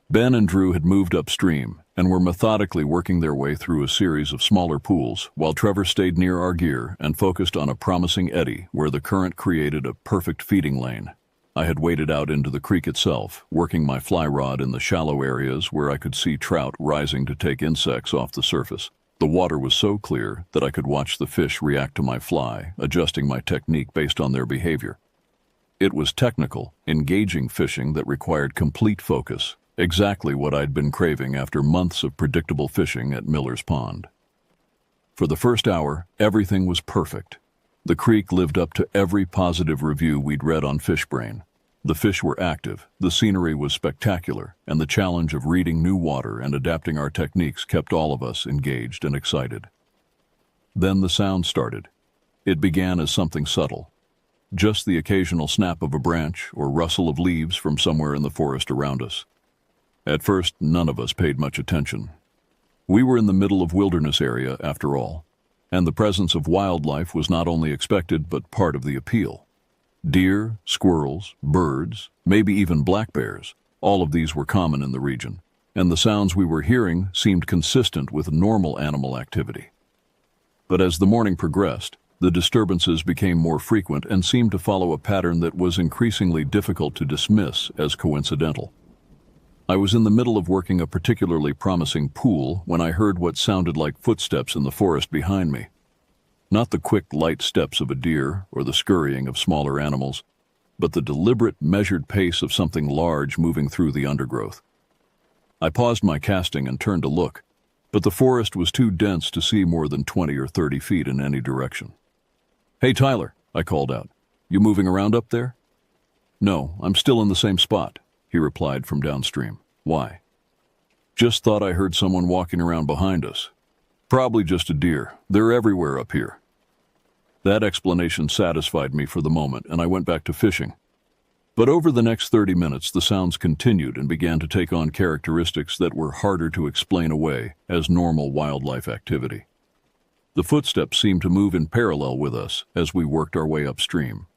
Ben and Drew had moved upstream and were methodically working their way through a series of smaller pools, while Trevor stayed near our gear and focused on a promising eddy where the current created a perfect feeding lane. I had waded out into the creek itself, working my fly rod in the shallow areas where I could see trout rising to take insects off the surface. The water was so clear that I could watch the fish react to my fly, adjusting my technique based on their behavior. It was technical, engaging fishing that required complete focus, exactly what I'd been craving after months of predictable fishing at Miller's Pond. For the first hour, everything was perfect. The creek lived up to every positive review we'd read on FishBrain. The fish were active, the scenery was spectacular, and the challenge of reading new water and adapting our techniques kept all of us engaged and excited. Then the sound started. It began as something subtle. Just the occasional snap of a branch or rustle of leaves from somewhere in the forest around us. At first, none of us paid much attention. We were in the middle of wilderness area, after all, and the presence of wildlife was not only expected but part of the appeal. Deer, squirrels, birds, maybe even black bears, all of these were common in the region, and the sounds we were hearing seemed consistent with normal animal activity. But as the morning progressed, the disturbances became more frequent and seemed to follow a pattern that was increasingly difficult to dismiss as coincidental. I was in the middle of working a particularly promising pool when I heard what sounded like footsteps in the forest behind me. Not the quick, light steps of a deer or the scurrying of smaller animals, but the deliberate, measured pace of something large moving through the undergrowth. I paused my casting and turned to look, but the forest was too dense to see more than 20 or 30 feet in any direction. "Hey, Tyler," I called out. "You moving around up there?" "No, I'm still in the same spot," he replied from downstream. "Why?" "Just thought I heard someone walking around behind us. Probably just a deer. They're everywhere up here." That explanation satisfied me for the moment, and I went back to fishing. But over the next 30 minutes, the sounds continued and began to take on characteristics that were harder to explain away as normal wildlife activity. The footsteps seemed to move in parallel with us as we worked our way upstream.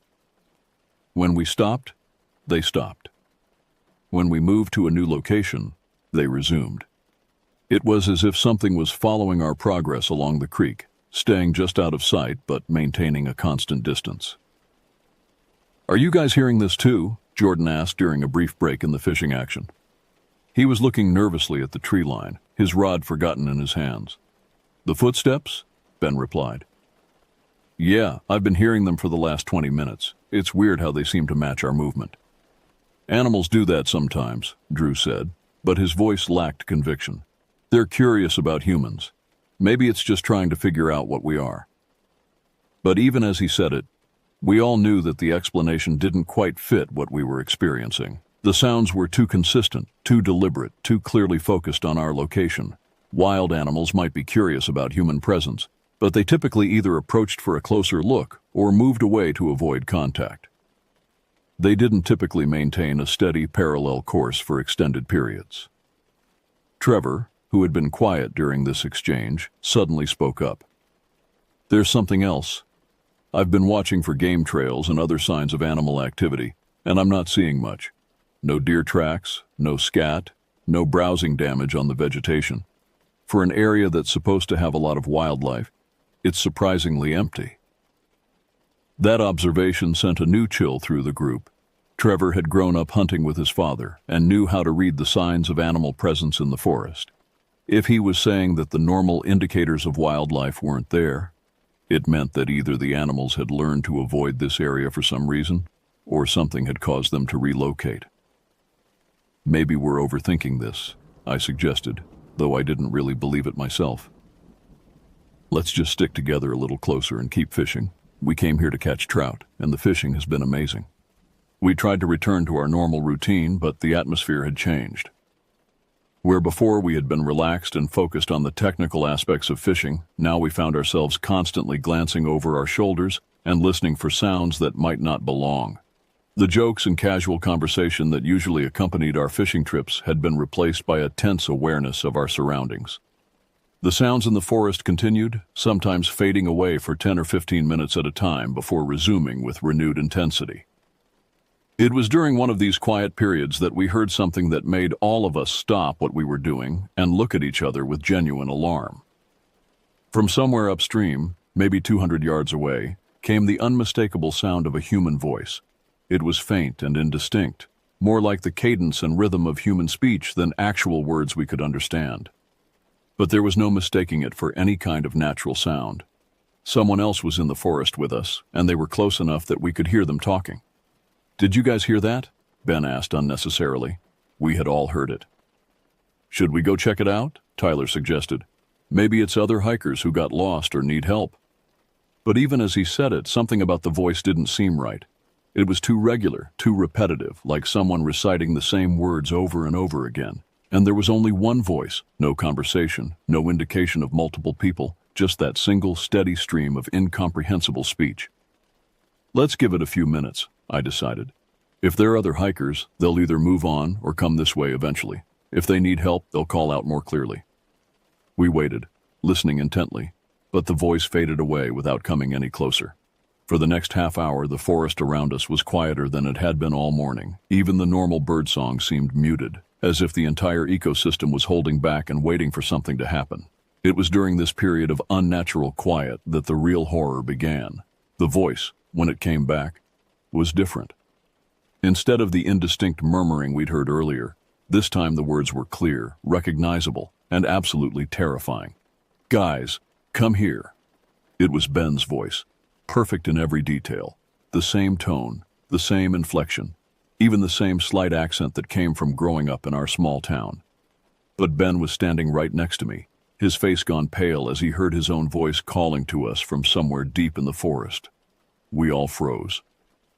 When we stopped, they stopped. When we moved to a new location, they resumed. It was as if something was following our progress along the creek, staying just out of sight but maintaining a constant distance. "Are you guys hearing this too?" Jordan asked during a brief break in the fishing action. He was looking nervously at the tree line, his rod forgotten in his hands. "The footsteps?" Ben replied. "Yeah, I've been hearing them for the last 20 minutes. It's weird how they seem to match our movement." "Animals do that sometimes," Drew said, but his voice lacked conviction. "They're curious about humans. Maybe it's just trying to figure out what we are." But even as he said it, we all knew that the explanation didn't quite fit what we were experiencing. The sounds were too consistent, too deliberate, too clearly focused on our location. Wild animals might be curious about human presence, but they typically either approached for a closer look or moved away to avoid contact. They didn't typically maintain a steady parallel course for extended periods. Trevor, who had been quiet during this exchange, suddenly spoke up. "There's something else. I've been watching for game trails and other signs of animal activity, and I'm not seeing much. No deer tracks, no scat, no browsing damage on the vegetation. For an area that's supposed to have a lot of wildlife, it's surprisingly empty." That observation sent a new chill through the group. Trevor had grown up hunting with his father and knew how to read the signs of animal presence in the forest. If he was saying that the normal indicators of wildlife weren't there, it meant that either the animals had learned to avoid this area for some reason, or something had caused them to relocate. "Maybe we're overthinking this," I suggested, though I didn't really believe it myself. "Let's just stick together a little closer and keep fishing. We came here to catch trout, and the fishing has been amazing." We tried to return to our normal routine, but the atmosphere had changed. Where before we had been relaxed and focused on the technical aspects of fishing, now we found ourselves constantly glancing over our shoulders and listening for sounds that might not belong. The jokes and casual conversation that usually accompanied our fishing trips had been replaced by a tense awareness of our surroundings. The sounds in the forest continued, sometimes fading away for 10 or 15 minutes at a time before resuming with renewed intensity. It was during one of these quiet periods that we heard something that made all of us stop what we were doing and look at each other with genuine alarm. From somewhere upstream, maybe 200 yards away, came the unmistakable sound of a human voice. It was faint and indistinct, more like the cadence and rhythm of human speech than actual words we could understand. But there was no mistaking it for any kind of natural sound. Someone else was in the forest with us, and they were close enough that we could hear them talking. "Did you guys hear that?" Ben asked unnecessarily. We had all heard it. "Should we go check it out?" Tyler suggested. "Maybe it's other hikers who got lost or need help." But even as he said it, something about the voice didn't seem right. It was too regular, too repetitive, like someone reciting the same words over and over again. And there was only one voice, no conversation, no indication of multiple people, just that single, steady stream of incomprehensible speech. "Let's give it a few minutes," I decided. "If there are other hikers, they'll either move on or come this way eventually. If they need help, they'll call out more clearly." We waited, listening intently, but the voice faded away without coming any closer. For the next half hour, the forest around us was quieter than it had been all morning. Even the normal birdsong seemed muted, as if the entire ecosystem was holding back and waiting for something to happen. It was during this period of unnatural quiet that the real horror began. The voice, when it came back, was different. Instead of the indistinct murmuring we'd heard earlier, this time the words were clear, recognizable, and absolutely terrifying. "Guys, come here." It was Ben's voice, perfect in every detail. The same tone, the same inflection, even the same slight accent that came from growing up in our small town. But Ben was standing right next to me, his face gone pale as he heard his own voice calling to us from somewhere deep in the forest. We all froze.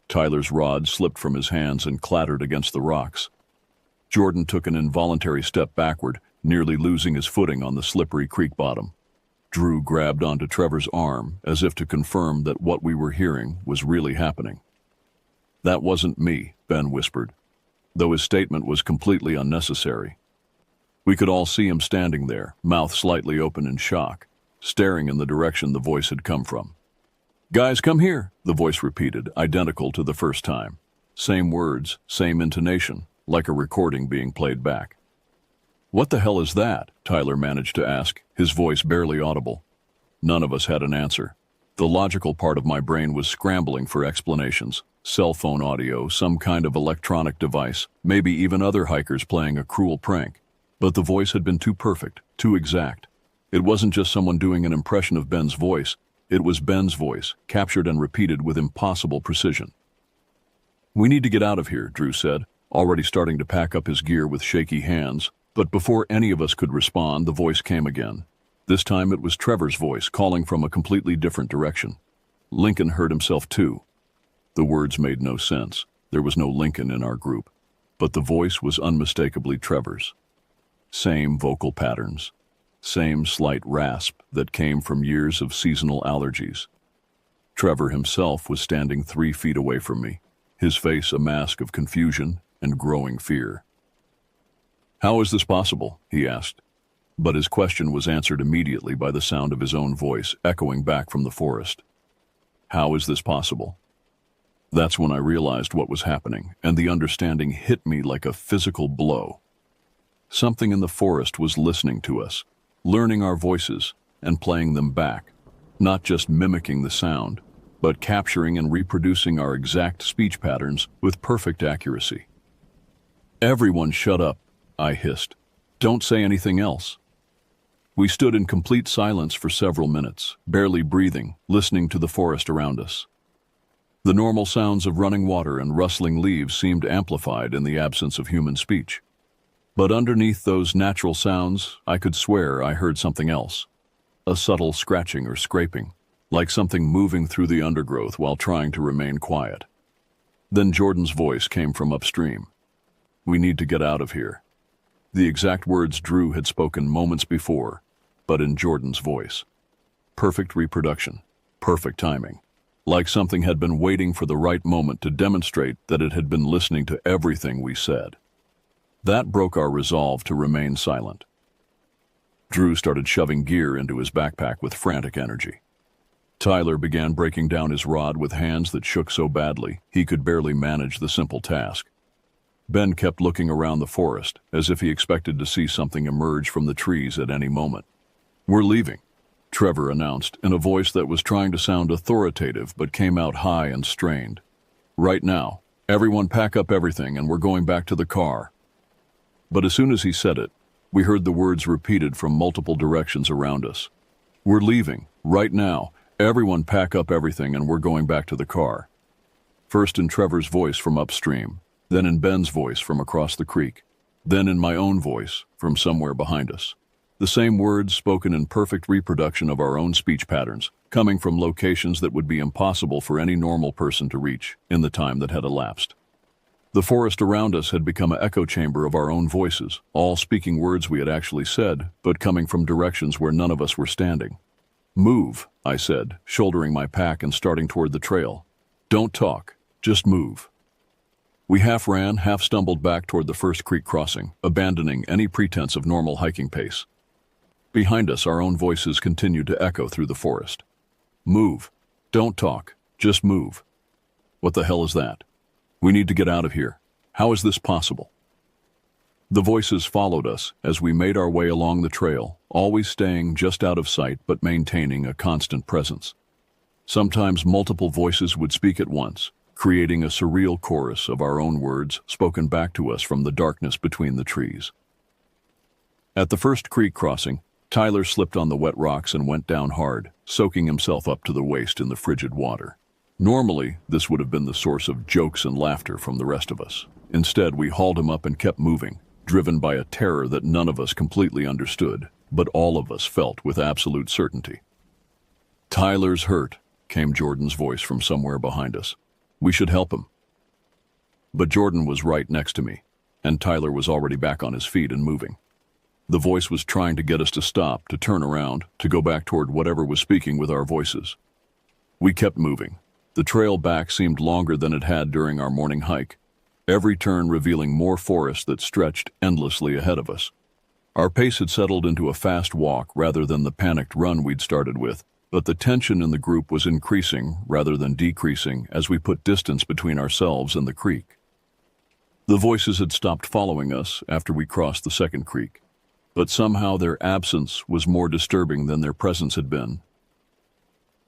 Tyler's rod slipped from his hands and clattered against the rocks. Jordan took an involuntary step backward, nearly losing his footing on the slippery creek bottom. Drew grabbed onto Trevor's arm as if to confirm that what we were hearing was really happening. "That wasn't me," Ben whispered, though his statement was completely unnecessary. We could all see him standing there, mouth slightly open in shock, staring in the direction the voice had come from. "Guys, come here," the voice repeated, identical to the first time. Same words, same intonation, like a recording being played back. "What the hell is that?" Tyler managed to ask, his voice barely audible. None of us had an answer. The logical part of my brain was scrambling for explanations. Cell phone audio, some kind of electronic device, maybe even other hikers playing a cruel prank. But the voice had been too perfect, too exact. It wasn't just someone doing an impression of Ben's voice. It was Ben's voice, captured and repeated with impossible precision. "We need to get out of here," Drew said, already starting to pack up his gear with shaky hands. But before any of us could respond, the voice came again. This time it was Trevor's voice, calling from a completely different direction. Lincoln heard himself too. The words made no sense. There was no Lincoln in our group. But the voice was unmistakably Trevor's. Same vocal patterns. Same slight rasp that came from years of seasonal allergies. Trevor himself was standing 3 feet away from me, his face a mask of confusion and growing fear. "How is this possible?" he asked. But his question was answered immediately by the sound of his own voice echoing back from the forest. "How is this possible?" That's when I realized what was happening, and the understanding hit me like a physical blow. Something in the forest was listening to us, learning our voices and playing them back, not just mimicking the sound, but capturing and reproducing our exact speech patterns with perfect accuracy. "Everyone shut up," I hissed. "Don't say anything else." We stood in complete silence for several minutes, barely breathing, listening to the forest around us. The normal sounds of running water and rustling leaves seemed amplified in the absence of human speech. But underneath those natural sounds, I could swear I heard something else. A subtle scratching or scraping, like something moving through the undergrowth while trying to remain quiet. Then Jordan's voice came from upstream. "We need to get out of here." The exact words Drew had spoken moments before, but in Jordan's voice. Perfect reproduction, perfect timing. Like something had been waiting for the right moment to demonstrate that it had been listening to everything we said. That broke our resolve to remain silent. Drew started shoving gear into his backpack with frantic energy. Tyler began breaking down his rod with hands that shook so badly he could barely manage the simple task. Ben kept looking around the forest, as if he expected to see something emerge from the trees at any moment. "We're leaving," Trevor announced in a voice that was trying to sound authoritative but came out high and strained. "Right now, everyone pack up everything and we're going back to the car." But as soon as he said it, We heard the words repeated from multiple directions around us. "We're leaving, right now. Everyone pack up everything and we're going back to the car." First in Trevor's voice from upstream, then in Ben's voice from across the creek, then in my own voice from somewhere behind us. The same words spoken in perfect reproduction of our own speech patterns, coming from locations that would be impossible for any normal person to reach in the time that had elapsed. The forest around us had become an echo chamber of our own voices, all speaking words we had actually said, but coming from directions where none of us were standing. "Move," I said, shouldering my pack and starting toward the trail. "Don't talk, just move." We half ran, half stumbled back toward the first creek crossing, abandoning any pretense of normal hiking pace. Behind us, our own voices continued to echo through the forest. "Move. Don't talk. Just move." What the hell is that? We need to get out of here. How is this possible? The voices followed us as we made our way along the trail, always staying just out of sight but maintaining a constant presence. Sometimes multiple voices would speak at once, creating a surreal chorus of our own words spoken back to us from the darkness between the trees. At the first creek crossing, Tyler slipped on the wet rocks and went down hard, soaking himself up to the waist in the frigid water. Normally, this would have been the source of jokes and laughter from the rest of us. Instead, we hauled him up and kept moving, driven by a terror that none of us completely understood, but all of us felt with absolute certainty. "Tyler's hurt," came Jordan's voice from somewhere behind us. "We should help him." But Jordan was right next to me, and Tyler was already back on his feet and moving. The voice was trying to get us to stop, to turn around, to go back toward whatever was speaking with our voices. We kept moving. The trail back seemed longer than it had during our morning hike, every turn revealing more forest that stretched endlessly ahead of us. Our pace had settled into a fast walk rather than the panicked run we'd started with, but the tension in the group was increasing rather than decreasing as we put distance between ourselves and the creek. The voices had stopped following us after we crossed the second creek, but somehow their absence was more disturbing than their presence had been.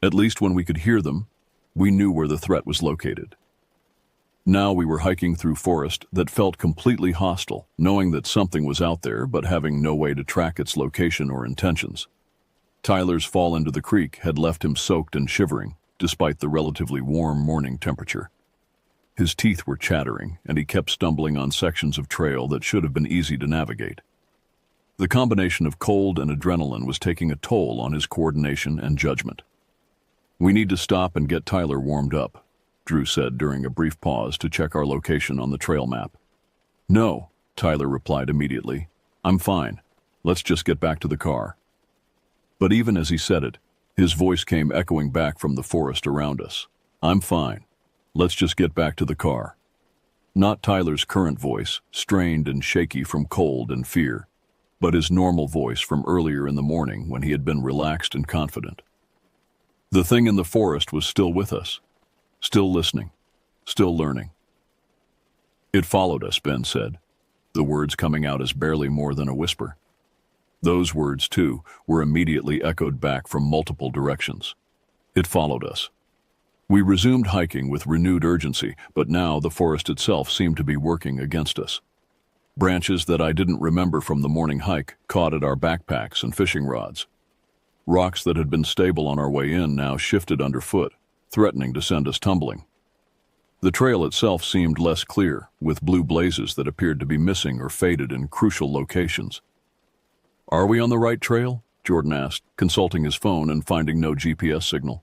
At least when we could hear them, we knew where the threat was located. Now we were hiking through forest that felt completely hostile, knowing that something was out there but having no way to track its location or intentions. Tyler's fall into the creek had left him soaked and shivering, despite the relatively warm morning temperature. His teeth were chattering, and he kept stumbling on sections of trail that should have been easy to navigate. The combination of cold and adrenaline was taking a toll on his coordination and judgment. "We need to stop and get Tyler warmed up," Drew said during a brief pause to check our location on the trail map. "No," Tyler replied immediately. "I'm fine. Let's just get back to the car." But even as he said it, his voice came echoing back from the forest around us. "I'm fine. Let's just get back to the car." Not Tyler's current voice, strained and shaky from cold and fear, but his normal voice from earlier in the morning when he had been relaxed and confident. The thing in the forest was still with us, still listening, still learning. "It followed us," Ben said, the words coming out as barely more than a whisper. Those words, too, were immediately echoed back from multiple directions. It followed us. We resumed hiking with renewed urgency, but now the forest itself seemed to be working against us. Branches that I didn't remember from the morning hike caught at our backpacks and fishing rods. Rocks that had been stable on our way in now shifted underfoot, threatening to send us tumbling. The trail itself seemed less clear, with blue blazes that appeared to be missing or faded in crucial locations. "Are we on the right trail?" Jordan asked, consulting his phone and finding no GPS signal.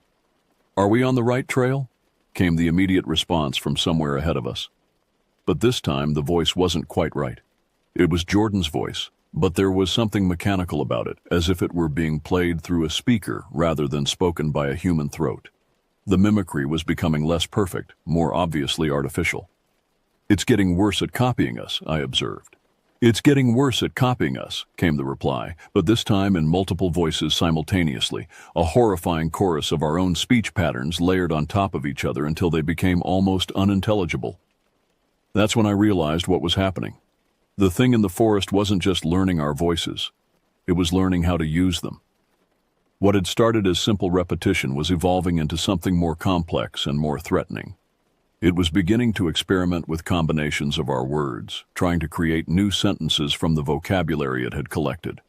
"Are we on the right trail?" came the immediate response from somewhere ahead of us. But this time the voice wasn't quite right. It was Jordan's voice, but there was something mechanical about it, as if it were being played through a speaker rather than spoken by a human throat. The mimicry was becoming less perfect, more obviously artificial. "It's getting worse at copying us," I observed. "It's getting worse at copying us," came the reply, but this time in multiple voices simultaneously, a horrifying chorus of our own speech patterns layered on top of each other until they became almost unintelligible. That's when I realized what was happening. The thing in the forest wasn't just learning our voices. It was learning how to use them. What had started as simple repetition was evolving into something more complex and more threatening. It was beginning to experiment with combinations of our words, trying to create new sentences from the vocabulary it had collected.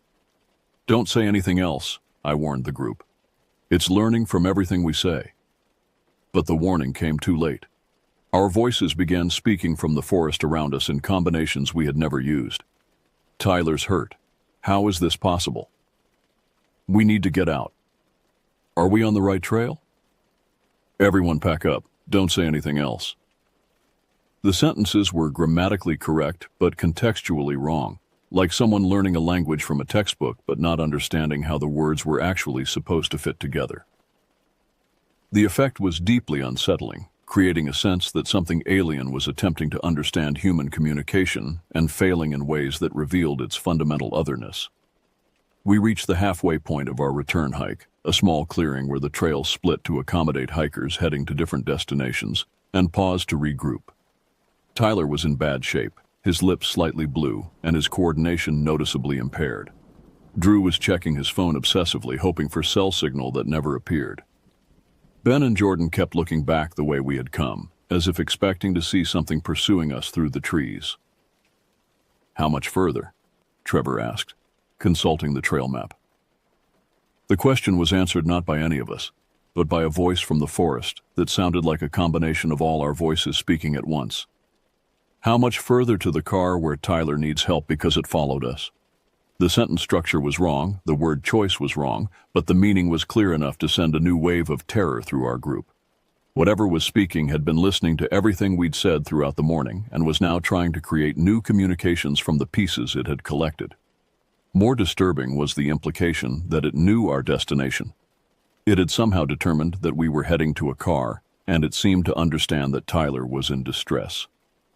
"Don't say anything else," I warned the group. "It's learning from everything we say." But the warning came too late. Our voices began speaking from the forest around us in combinations we had never used. "Tyler's hurt. How is this possible? We need to get out. Are we on the right trail? Everyone pack up. Don't say anything else." The sentences were grammatically correct, but contextually wrong, like someone learning a language from a textbook but not understanding how the words were actually supposed to fit together. The effect was deeply unsettling, creating a sense that something alien was attempting to understand human communication and failing in ways that revealed its fundamental otherness. We reached the halfway point of our return hike, a small clearing where the trail split to accommodate hikers heading to different destinations, and paused to regroup. Tyler was in bad shape, his lips slightly blue, and his coordination noticeably impaired. Drew was checking his phone obsessively, hoping for cell signal that never appeared. Ben and Jordan kept looking back the way we had come, as if expecting to see something pursuing us through the trees. "How much further?" Trevor asked, consulting the trail map. The question was answered not by any of us, but by a voice from the forest that sounded like a combination of all our voices speaking at once. "How much further to the car where Tyler needs help because it followed us?" The sentence structure was wrong, the word choice was wrong, but the meaning was clear enough to send a new wave of terror through our group. Whatever was speaking had been listening to everything we'd said throughout the morning and was now trying to create new communications from the pieces it had collected. More disturbing was the implication that it knew our destination. It had somehow determined that we were heading to a car, and it seemed to understand that Tyler was in distress.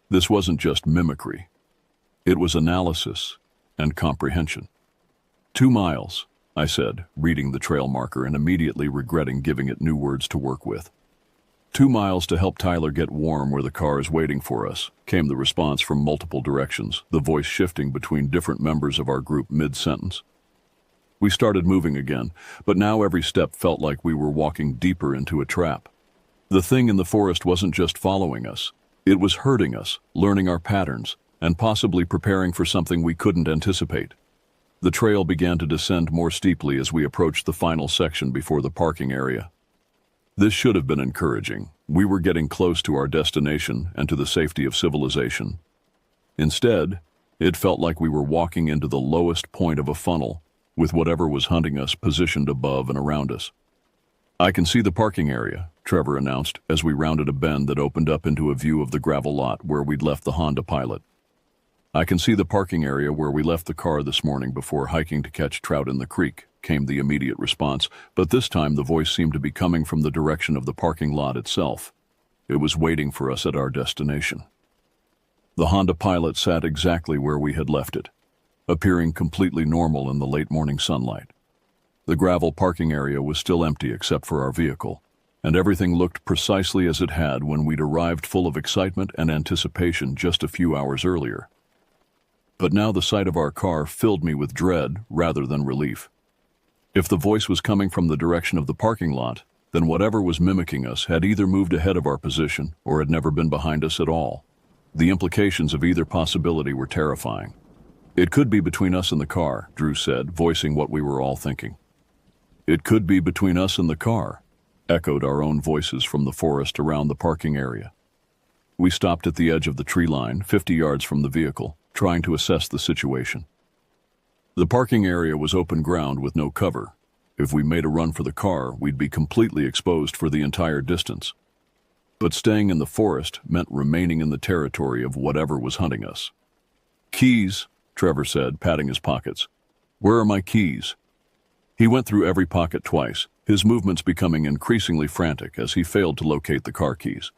This wasn't just mimicry. It was analysis and comprehension. 2 miles, I said, reading the trail marker and immediately regretting giving it new words to work with. 2 miles to help Tyler get warm where the car is waiting for us, came the response from multiple directions, the voice shifting between different members of our group mid-sentence. We started moving again, but now every step felt like we were walking deeper into a trap. The thing in the forest wasn't just following us. It was herding us, learning our patterns, and possibly preparing for something we couldn't anticipate. The trail began to descend more steeply as we approached the final section before the parking area. This should have been encouraging. We were getting close to our destination and to the safety of civilization. Instead, it felt like we were walking into the lowest point of a funnel, with whatever was hunting us positioned above and around us. "I can see the parking area," Trevor announced as we rounded a bend that opened up into a view of the gravel lot where we'd left the Honda Pilot. "I can see the parking area where we left the car this morning before hiking to catch trout in the creek," came the immediate response, but this time the voice seemed to be coming from the direction of the parking lot itself. It was waiting for us at our destination. The Honda Pilot sat exactly where we had left it, appearing completely normal in the late morning sunlight. The gravel parking area was still empty except for our vehicle, and everything looked precisely as it had when we'd arrived, full of excitement and anticipation just a few hours earlier. But now the sight of our car filled me with dread rather than relief. If the voice was coming from the direction of the parking lot, then whatever was mimicking us had either moved ahead of our position or had never been behind us at all. The implications of either possibility were terrifying. "It could be between us and the car," Drew said, voicing what we were all thinking. "It could be between us and the car," echoed our own voices from the forest around the parking area. We stopped at the edge of the tree line, 50 yards from the vehicle, trying to assess the situation. The parking area was open ground with no cover. If we made a run for the car, we'd be completely exposed for the entire distance. But staying in the forest meant remaining in the territory of whatever was hunting us. "Keys," Trevor said, patting his pockets. "Where are my keys?" He went through every pocket twice, his movements becoming increasingly frantic as he failed to locate the car keys.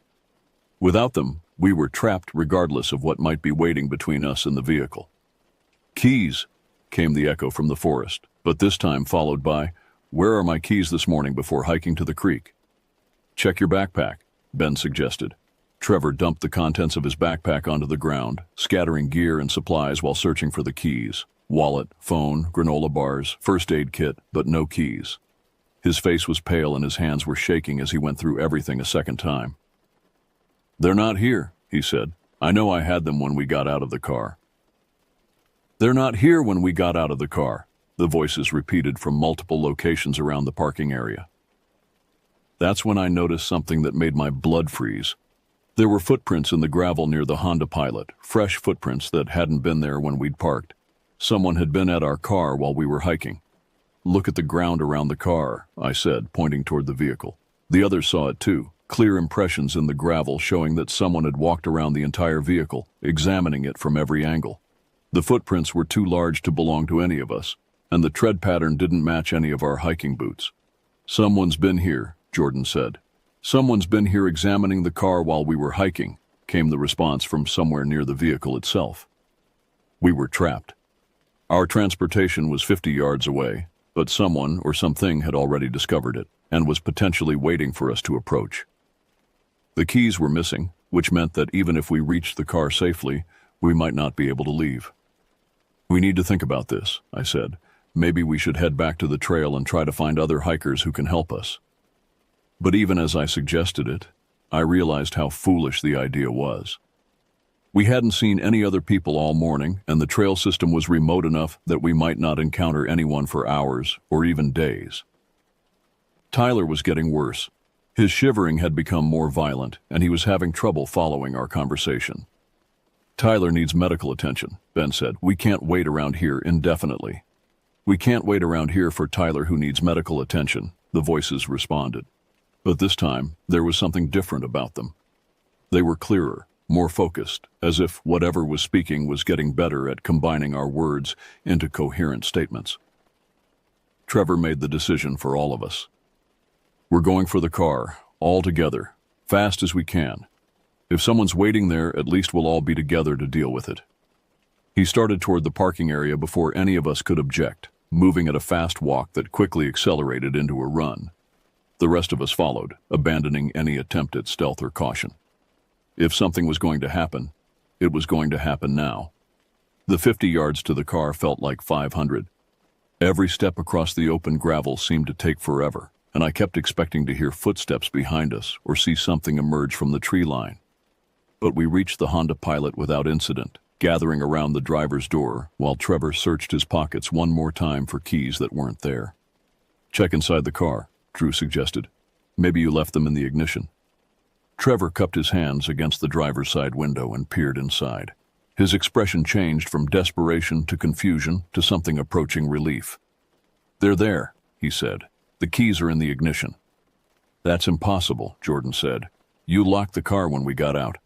Without them, we were trapped regardless of what might be waiting between us and the vehicle. "Keys," came the echo from the forest, but this time followed by, "Where are my keys this morning before hiking to the creek?" "Check your backpack," Ben suggested. Trevor dumped the contents of his backpack onto the ground, scattering gear and supplies while searching for the keys. Wallet, phone, granola bars, first aid kit, but no keys. His face was pale and his hands were shaking as he went through everything a second time. "They're not here," he said. "I know I had them when we got out of the car." "They're not here when we got out of the car," the voices repeated from multiple locations around the parking area. That's when I noticed something that made my blood freeze. There were footprints in the gravel near the Honda Pilot, fresh footprints that hadn't been there when we'd parked. Someone had been at our car while we were hiking. "Look at the ground around the car," I said, pointing toward the vehicle. The others saw it too, clear impressions in the gravel showing that someone had walked around the entire vehicle, examining it from every angle. The footprints were too large to belong to any of us, and the tread pattern didn't match any of our hiking boots. "Someone's been here," Jordan said. "Someone's been here examining the car while we were hiking," came the response from somewhere near the vehicle itself. We were trapped. Our transportation was 50 yards away, but someone or something had already discovered it and was potentially waiting for us to approach. The keys were missing, which meant that even if we reached the car safely, we might not be able to leave. "We need to think about this," I said. "Maybe we should head back to the trail and try to find other hikers who can help us." But even as I suggested it, I realized how foolish the idea was. We hadn't seen any other people all morning, and the trail system was remote enough that we might not encounter anyone for hours or even days. Tyler was getting worse. His shivering had become more violent, and he was having trouble following our conversation. "Tyler needs medical attention," Ben said. "We can't wait around here indefinitely." "We can't wait around here for Tyler who needs medical attention," the voices responded. But this time, there was something different about them. They were clearer, more focused, as if whatever was speaking was getting better at combining our words into coherent statements. Trevor made the decision for all of us. "We're going for the car, all together, fast as we can. If someone's waiting there, at least we'll all be together to deal with it." He started toward the parking area before any of us could object, moving at a fast walk that quickly accelerated into a run. The rest of us followed, abandoning any attempt at stealth or caution. If something was going to happen, it was going to happen now. The 50 yards to the car felt like 500. Every step across the open gravel seemed to take forever, and I kept expecting to hear footsteps behind us or see something emerge from the tree line. But we reached the Honda Pilot without incident, gathering around the driver's door while Trevor searched his pockets one more time for keys that weren't there. "Check inside the car," Drew suggested. "Maybe you left them in the ignition." Trevor cupped his hands against the driver's side window and peered inside. His expression changed from desperation to confusion to something approaching relief. "They're there," he said. "The keys are in the ignition." "That's impossible," Jordan said. "You locked the car when we got out."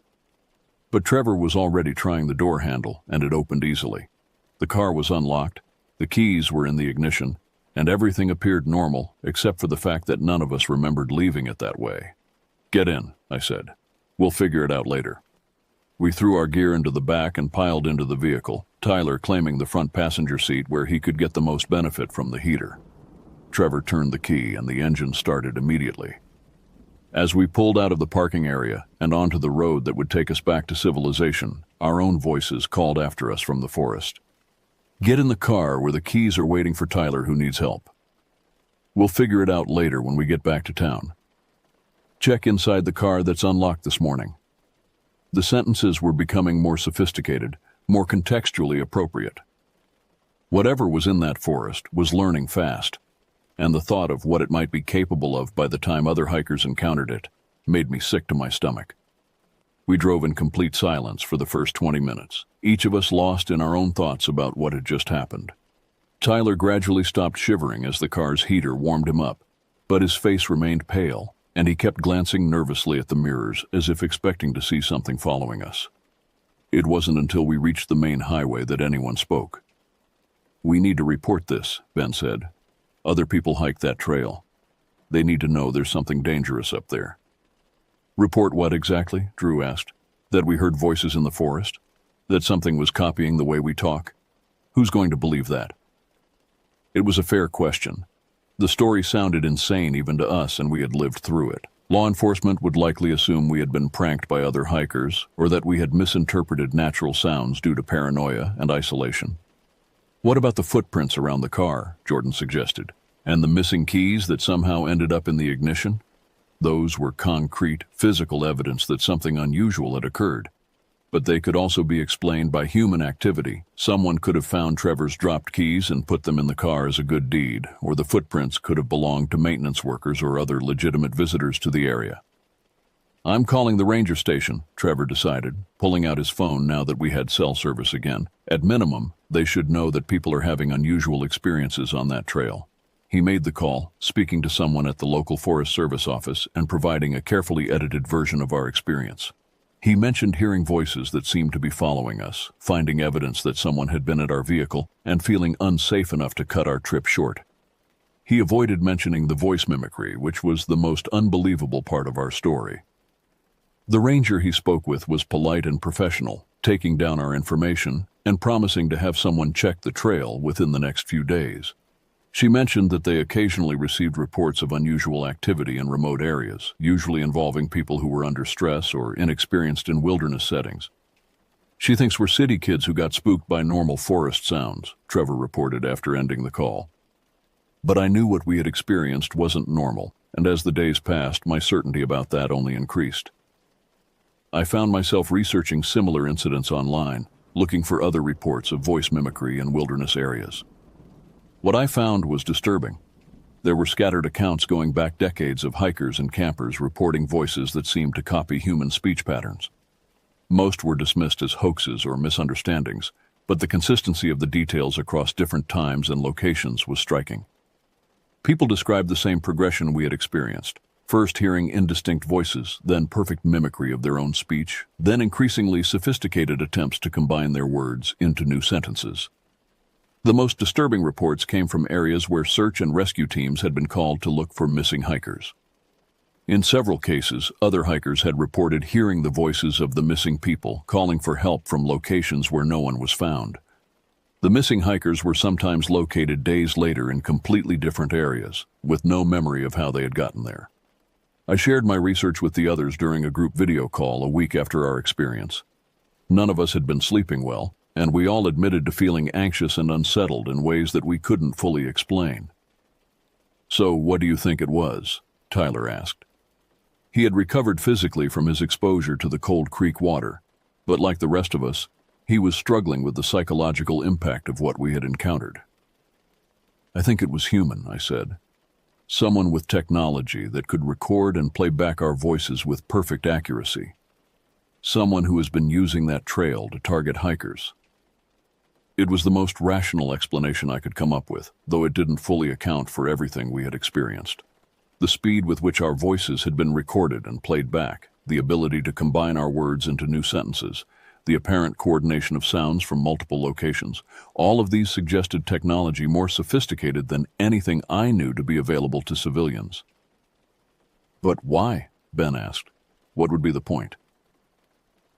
But Trevor was already trying the door handle, and it opened easily. The car was unlocked, the keys were in the ignition, and everything appeared normal except for the fact that none of us remembered leaving it that way. "Get in," I said. "We'll figure it out later." We threw our gear into the back and piled into the vehicle, Tyler claiming the front passenger seat where he could get the most benefit from the heater. Trevor turned the key and the engine started immediately. As we pulled out of the parking area and onto the road that would take us back to civilization, our own voices called after us from the forest. "Get in the car where the keys are waiting for Tyler who needs help. We'll figure it out later when we get back to town. Check inside the car that's unlocked this morning." The sentences were becoming more sophisticated, more contextually appropriate. Whatever was in that forest was learning fast, and the thought of what it might be capable of by the time other hikers encountered it made me sick to my stomach. We drove in complete silence for the first 20 minutes, each of us lost in our own thoughts about what had just happened. Tyler gradually stopped shivering as the car's heater warmed him up, but his face remained pale, and he kept glancing nervously at the mirrors as if expecting to see something following us. It wasn't until we reached the main highway that anyone spoke. "We need to report this," Ben said. "Other people hike that trail. They need to know there's something dangerous up there." "Report what exactly?" Drew asked. "That we heard voices in the forest? That something was copying the way we talk? Who's going to believe that?" It was a fair question. The story sounded insane even to us, and we had lived through it. Law enforcement would likely assume we had been pranked by other hikers, or that we had misinterpreted natural sounds due to paranoia and isolation. "What about the footprints around the car?" Jordan suggested. "And the missing keys that somehow ended up in the ignition?" Those were concrete, physical evidence that something unusual had occurred. But they could also be explained by human activity. Someone could have found Trevor's dropped keys and put them in the car as a good deed, or the footprints could have belonged to maintenance workers or other legitimate visitors to the area. "I'm calling the ranger station," Trevor decided, pulling out his phone now that we had cell service again. At minimum, they should know that people are having unusual experiences on that trail. He made the call, speaking to someone at the local Forest Service office and providing a carefully edited version of our experience. He mentioned hearing voices that seemed to be following us, finding evidence that someone had been at our vehicle, and feeling unsafe enough to cut our trip short. He avoided mentioning the voice mimicry, which was the most unbelievable part of our story. The ranger he spoke with was polite and professional, taking down our information and promising to have someone check the trail within the next few days. She mentioned that they occasionally received reports of unusual activity in remote areas, usually involving people who were under stress or inexperienced in wilderness settings. "She thinks we're city kids who got spooked by normal forest sounds," Trevor reported after ending the call. But I knew what we had experienced wasn't normal, and as the days passed, my certainty about that only increased. I found myself researching similar incidents online, looking for other reports of voice mimicry in wilderness areas. What I found was disturbing. There were scattered accounts going back decades of hikers and campers reporting voices that seemed to copy human speech patterns. Most were dismissed as hoaxes or misunderstandings, but the consistency of the details across different times and locations was striking. People described the same progression we had experienced, first hearing indistinct voices, then perfect mimicry of their own speech, then increasingly sophisticated attempts to combine their words into new sentences. The most disturbing reports came from areas where search and rescue teams had been called to look for missing hikers. In several cases, other hikers had reported hearing the voices of the missing people, calling for help from locations where no one was found. The missing hikers were sometimes located days later in completely different areas, with no memory of how they had gotten there. I shared my research with the others during a group video call a week after our experience. None of us had been sleeping well, and we all admitted to feeling anxious and unsettled in ways that we couldn't fully explain. "So, what do you think it was?" Tyler asked. He had recovered physically from his exposure to the cold creek water, but like the rest of us, he was struggling with the psychological impact of what we had encountered. "I think it was human," I said. "Someone with technology that could record and play back our voices with perfect accuracy. Someone who has been using that trail to target hikers." It was the most rational explanation I could come up with, though it didn't fully account for everything we had experienced. The speed with which our voices had been recorded and played back, the ability to combine our words into new sentences, the apparent coordination of sounds from multiple locations, all of these suggested technology more sophisticated than anything I knew to be available to civilians. "But why?" Ben asked. "What would be the point?"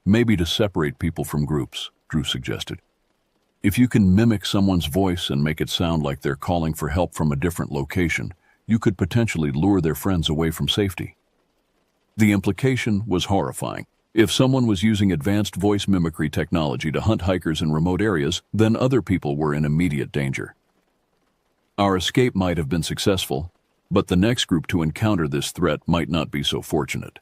"Maybe to separate people from groups," Drew suggested. "If you can mimic someone's voice and make it sound like they're calling for help from a different location, you could potentially lure their friends away from safety." The implication was horrifying. If someone was using advanced voice mimicry technology to hunt hikers in remote areas, then other people were in immediate danger. Our escape might have been successful, but the next group to encounter this threat might not be so fortunate.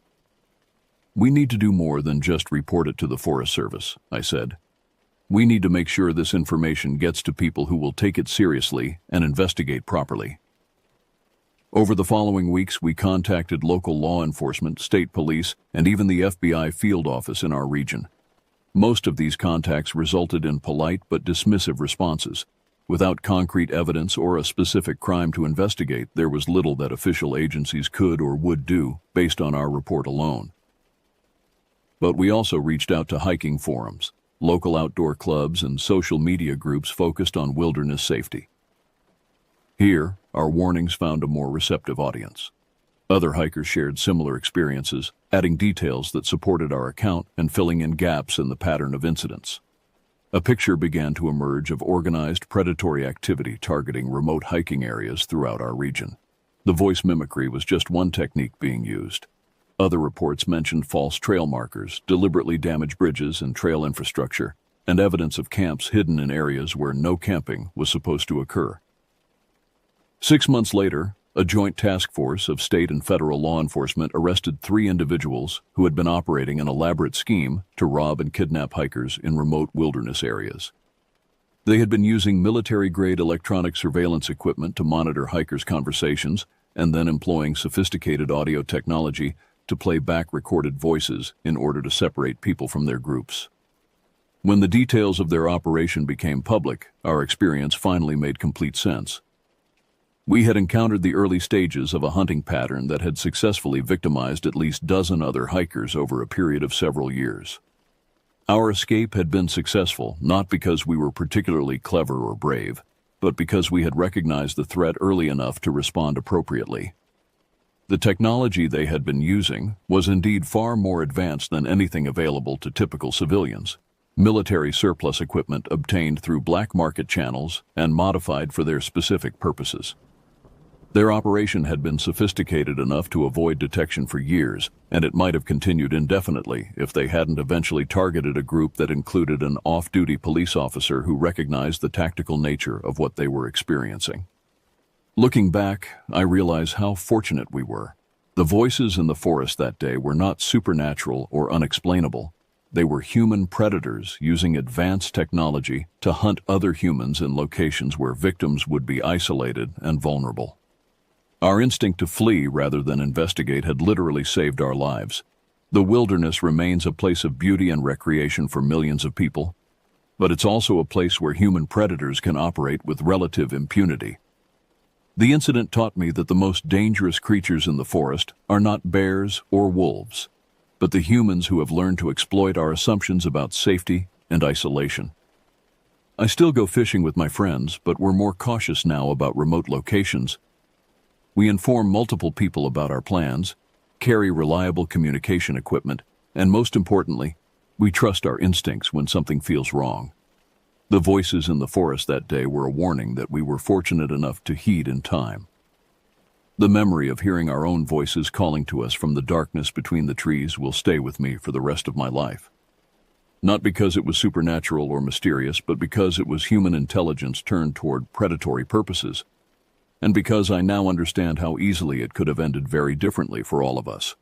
"We need to do more than just report it to the Forest Service," I said. "We need to make sure this information gets to people who will take it seriously and investigate properly." Over the following weeks, we contacted local law enforcement, state police, and even the FBI field office in our region. Most of these contacts resulted in polite but dismissive responses. Without concrete evidence or a specific crime to investigate, there was little that official agencies could or would do based on our report alone. But we also reached out to hiking forums, local outdoor clubs, and social media groups focused on wilderness safety. Here, our warnings found a more receptive audience. Other hikers shared similar experiences, adding details that supported our account and filling in gaps in the pattern of incidents. A picture began to emerge of organized predatory activity targeting remote hiking areas throughout our region. The voice mimicry was just one technique being used. Other reports mentioned false trail markers, deliberately damaged bridges and trail infrastructure, and evidence of camps hidden in areas where no camping was supposed to occur. 6 months later, A joint task force of state and federal law enforcement arrested 3 individuals who had been operating an elaborate scheme to rob and kidnap hikers in remote wilderness areas. They had been using military-grade electronic surveillance equipment to monitor hikers' conversations and then employing sophisticated audio technology to play back recorded voices in order to separate people from their groups. When the details of their operation became public, our experience finally made complete sense. We had encountered the early stages of a hunting pattern that had successfully victimized at least 12 other hikers over a period of several years. Our escape had been successful not because we were particularly clever or brave, but because we had recognized the threat early enough to respond appropriately. The technology they had been using was indeed far more advanced than anything available to typical civilians. Military surplus equipment obtained through black market channels and modified for their specific purposes. Their operation had been sophisticated enough to avoid detection for years, and it might have continued indefinitely if they hadn't eventually targeted a group that included an off-duty police officer who recognized the tactical nature of what they were experiencing. Looking back, I realize how fortunate we were. The voices in the forest that day were not supernatural or unexplainable. They were human predators using advanced technology to hunt other humans in locations where victims would be isolated and vulnerable. Our instinct to flee rather than investigate had literally saved our lives. The wilderness remains a place of beauty and recreation for millions of people, but it's also a place where human predators can operate with relative impunity. The incident taught me that the most dangerous creatures in the forest are not bears or wolves, but the humans who have learned to exploit our assumptions about safety and isolation. I still go fishing with my friends, but we're more cautious now about remote locations. We inform multiple people about our plans, carry reliable communication equipment, and most importantly, we trust our instincts when something feels wrong. The voices in the forest that day were a warning that we were fortunate enough to heed in time. The memory of hearing our own voices calling to us from the darkness between the trees will stay with me for the rest of my life. Not because it was supernatural or mysterious, but because it was human intelligence turned toward predatory purposes, and because I now understand how easily it could have ended very differently for all of us.